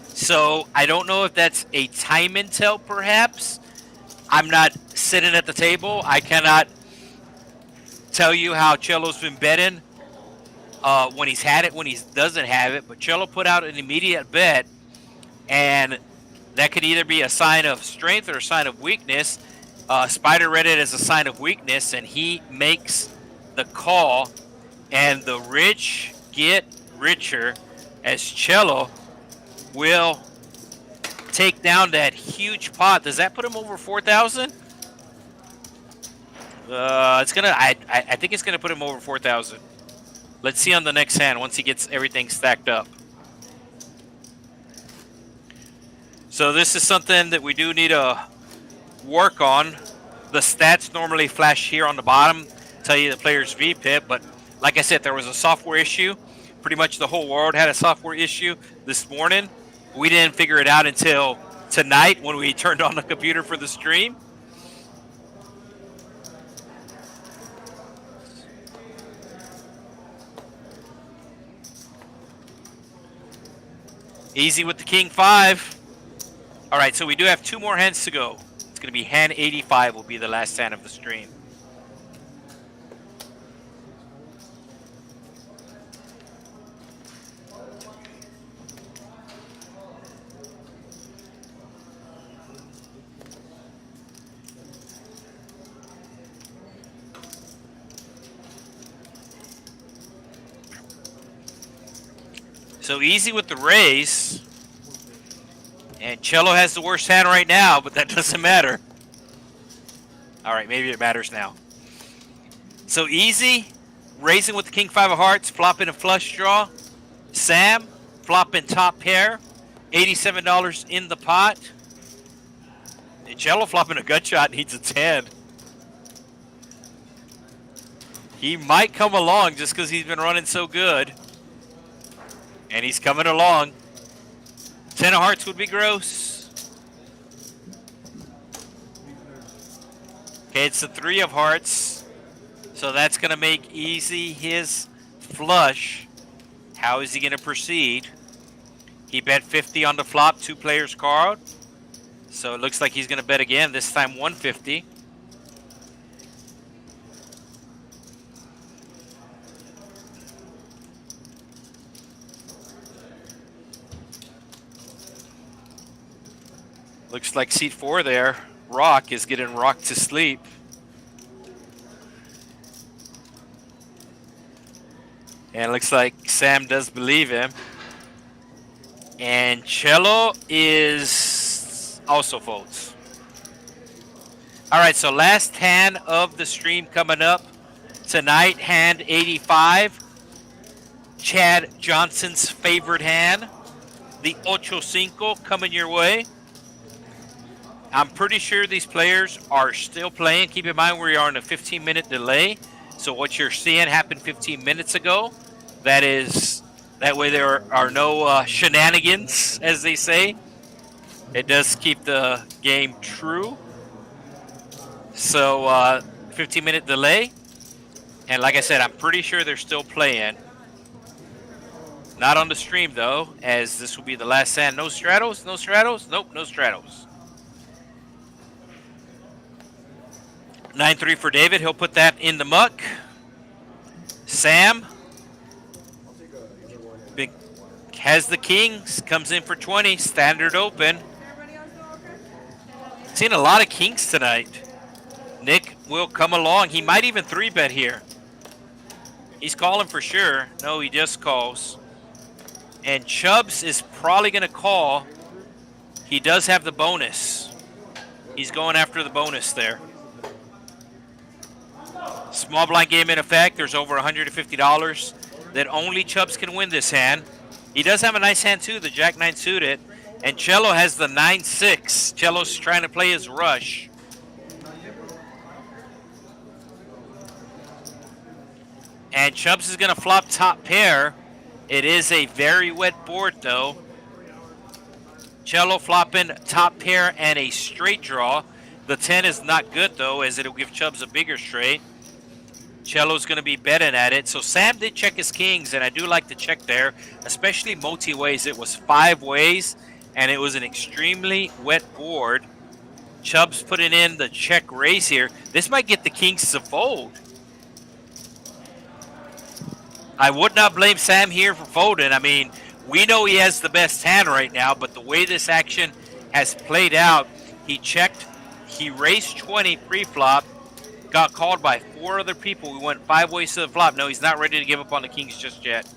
So I don't know if that's a time intel, perhaps. I'm not sitting at the table. I cannot tell you how Cello's been betting when he's had it, when he doesn't have it. But Cello put out an immediate bet, and that could either be a sign of strength or a sign of weakness. Spider read it as a sign of weakness, and he makes the call. And the rich get richer as Cello will take down that huge pot. Does that put him over 4,000? It's gonna. I think it's gonna put him over 4,000. Let's see on the next hand once he gets everything stacked up. So this is something that we do need to work on. The stats normally flash here on the bottom, tell you the player's VPIP, but like I said, there was a software issue pretty much the whole world had a software issue this morning. We didn't figure it out until tonight when we turned on the computer for the stream. Easy with the king 5. All right, so we do have 2 more hands to go. It's going to be hand 85 will be the last hand of the stream. So easy with the raise. And Cello has the worst hand right now, but that doesn't matter. All right, maybe it matters now. So easy, raising with the king 5 of hearts, flopping a flush draw. Sam, flopping top pair, $87 in the pot. And Cello flopping a gut shot, needs a 10. He might come along just because he's been running so good. And he's coming along. 10 of hearts would be gross. Okay, it's the 3 of hearts. So that's going to make easy his flush. How is he going to proceed? He bet 50 on the flop, 2 players card. So it looks like he's going to bet again, this time 150. Looks like seat 4 there, Rock, is getting rocked to sleep. And it looks like Sam does believe him. And Cello is also folds. All right, so last hand of the stream coming up tonight, hand 85. Chad Johnson's favorite hand, the 8-5 coming your way. I'm pretty sure these players are still playing. Keep in mind we are on a 15-minute delay. So what you're seeing happened 15 minutes ago. That way there are no shenanigans, as they say. It does keep the game true. So 15-minute delay. And like I said, I'm pretty sure they're still playing. Not on the stream, though, as this will be the last hand. No straddles? No straddles? Nope, no straddles. 9-3 for David. He'll put that in the muck. Sam big has the kings. Comes in for 20. Standard open. Seen a lot of kings tonight. Nick will come along. He might even 3-bet here. He's calling for sure. No, he just calls. And Chubbs is probably going to call. He does have the bonus. He's going after the bonus there. Small blind game in effect. There's over $150 that only Chubbs can win this hand. He does have a nice hand too, the Jack-9 suited. And Cello has the 9-6. Cello's trying to play his rush. And Chubbs is going to flop top pair. It is a very wet board though. Cello flopping top pair and a straight draw. The 10 is not good though, as it'll give Chubbs a bigger straight. Cello's going to be betting at it. So Sam did check his kings, and I do like the check there, especially multi-ways. It was 5 ways, and it was an extremely wet board. Chubbs putting in the check raise here. This might get the kings to fold. I would not blame Sam here for folding. I mean, we know he has the best hand right now, but the way this action has played out, he checked, he raised 20 pre-flop, got called by 4 other people. We went 5 ways to the flop. No, he's not ready to give up on the kings just yet.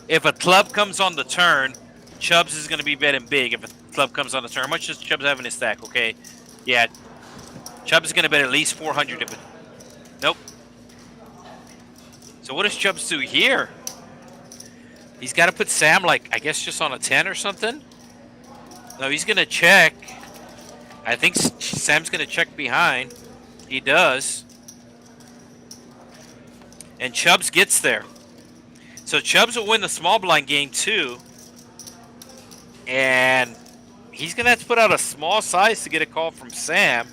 If a club comes on the turn, Chubbs is going to be betting big. If a club comes on the turn, how much does Chubbs have in his stack? Okay, yeah, Chubbs is going to bet at least 400 if it. Nope. So what does Chubbs do here? He's got to put Sam, like, I guess just on a 10 or something? No, he's going to check. I think Sam's going to check behind. He does. And Chubbs gets there. So Chubbs will win the small blind game too. And he's going to have to put out a small size to get a call from Sam,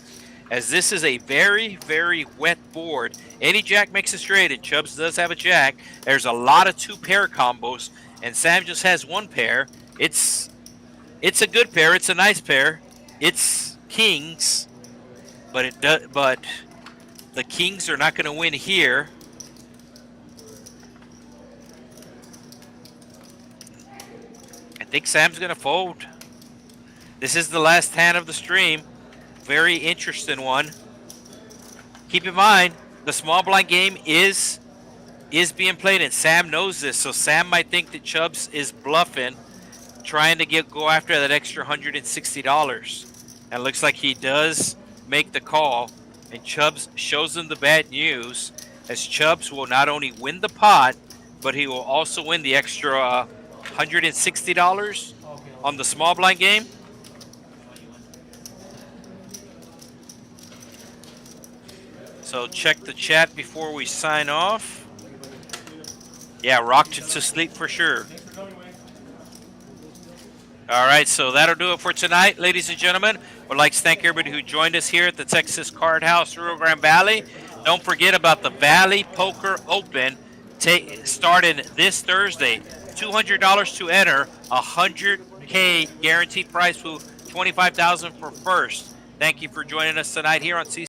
as this is a very, very wet board. Any jack makes a straight, and Chubbs does have a jack. There's a lot of 2-pair combos, and Sam just has 1 pair. It's a good pair. It's a nice pair. It's kings, but the kings are not going to win here. I think Sam's going to fold. This is the last hand of the stream. Very interesting one. Keep in mind, the small blind game is being played, and Sam knows this. So Sam might think that Chubbs is bluffing, trying to go after that extra $160. And it looks like he does make the call, and Chubbs shows him the bad news, as Chubbs will not only win the pot, but he will also win the extra $160 on the small blind game. So check the chat before we sign off. Yeah, rocked to sleep for sure. All right, so that'll do it for tonight, ladies and gentlemen. Would like to thank everybody who joined us here at the Texas Card House, Rio Grande Valley. Don't forget about the Valley Poker Open starting this Thursday. $200 to enter, $100K guaranteed prize pool, $25,000 for first. Thank you for joining us tonight here on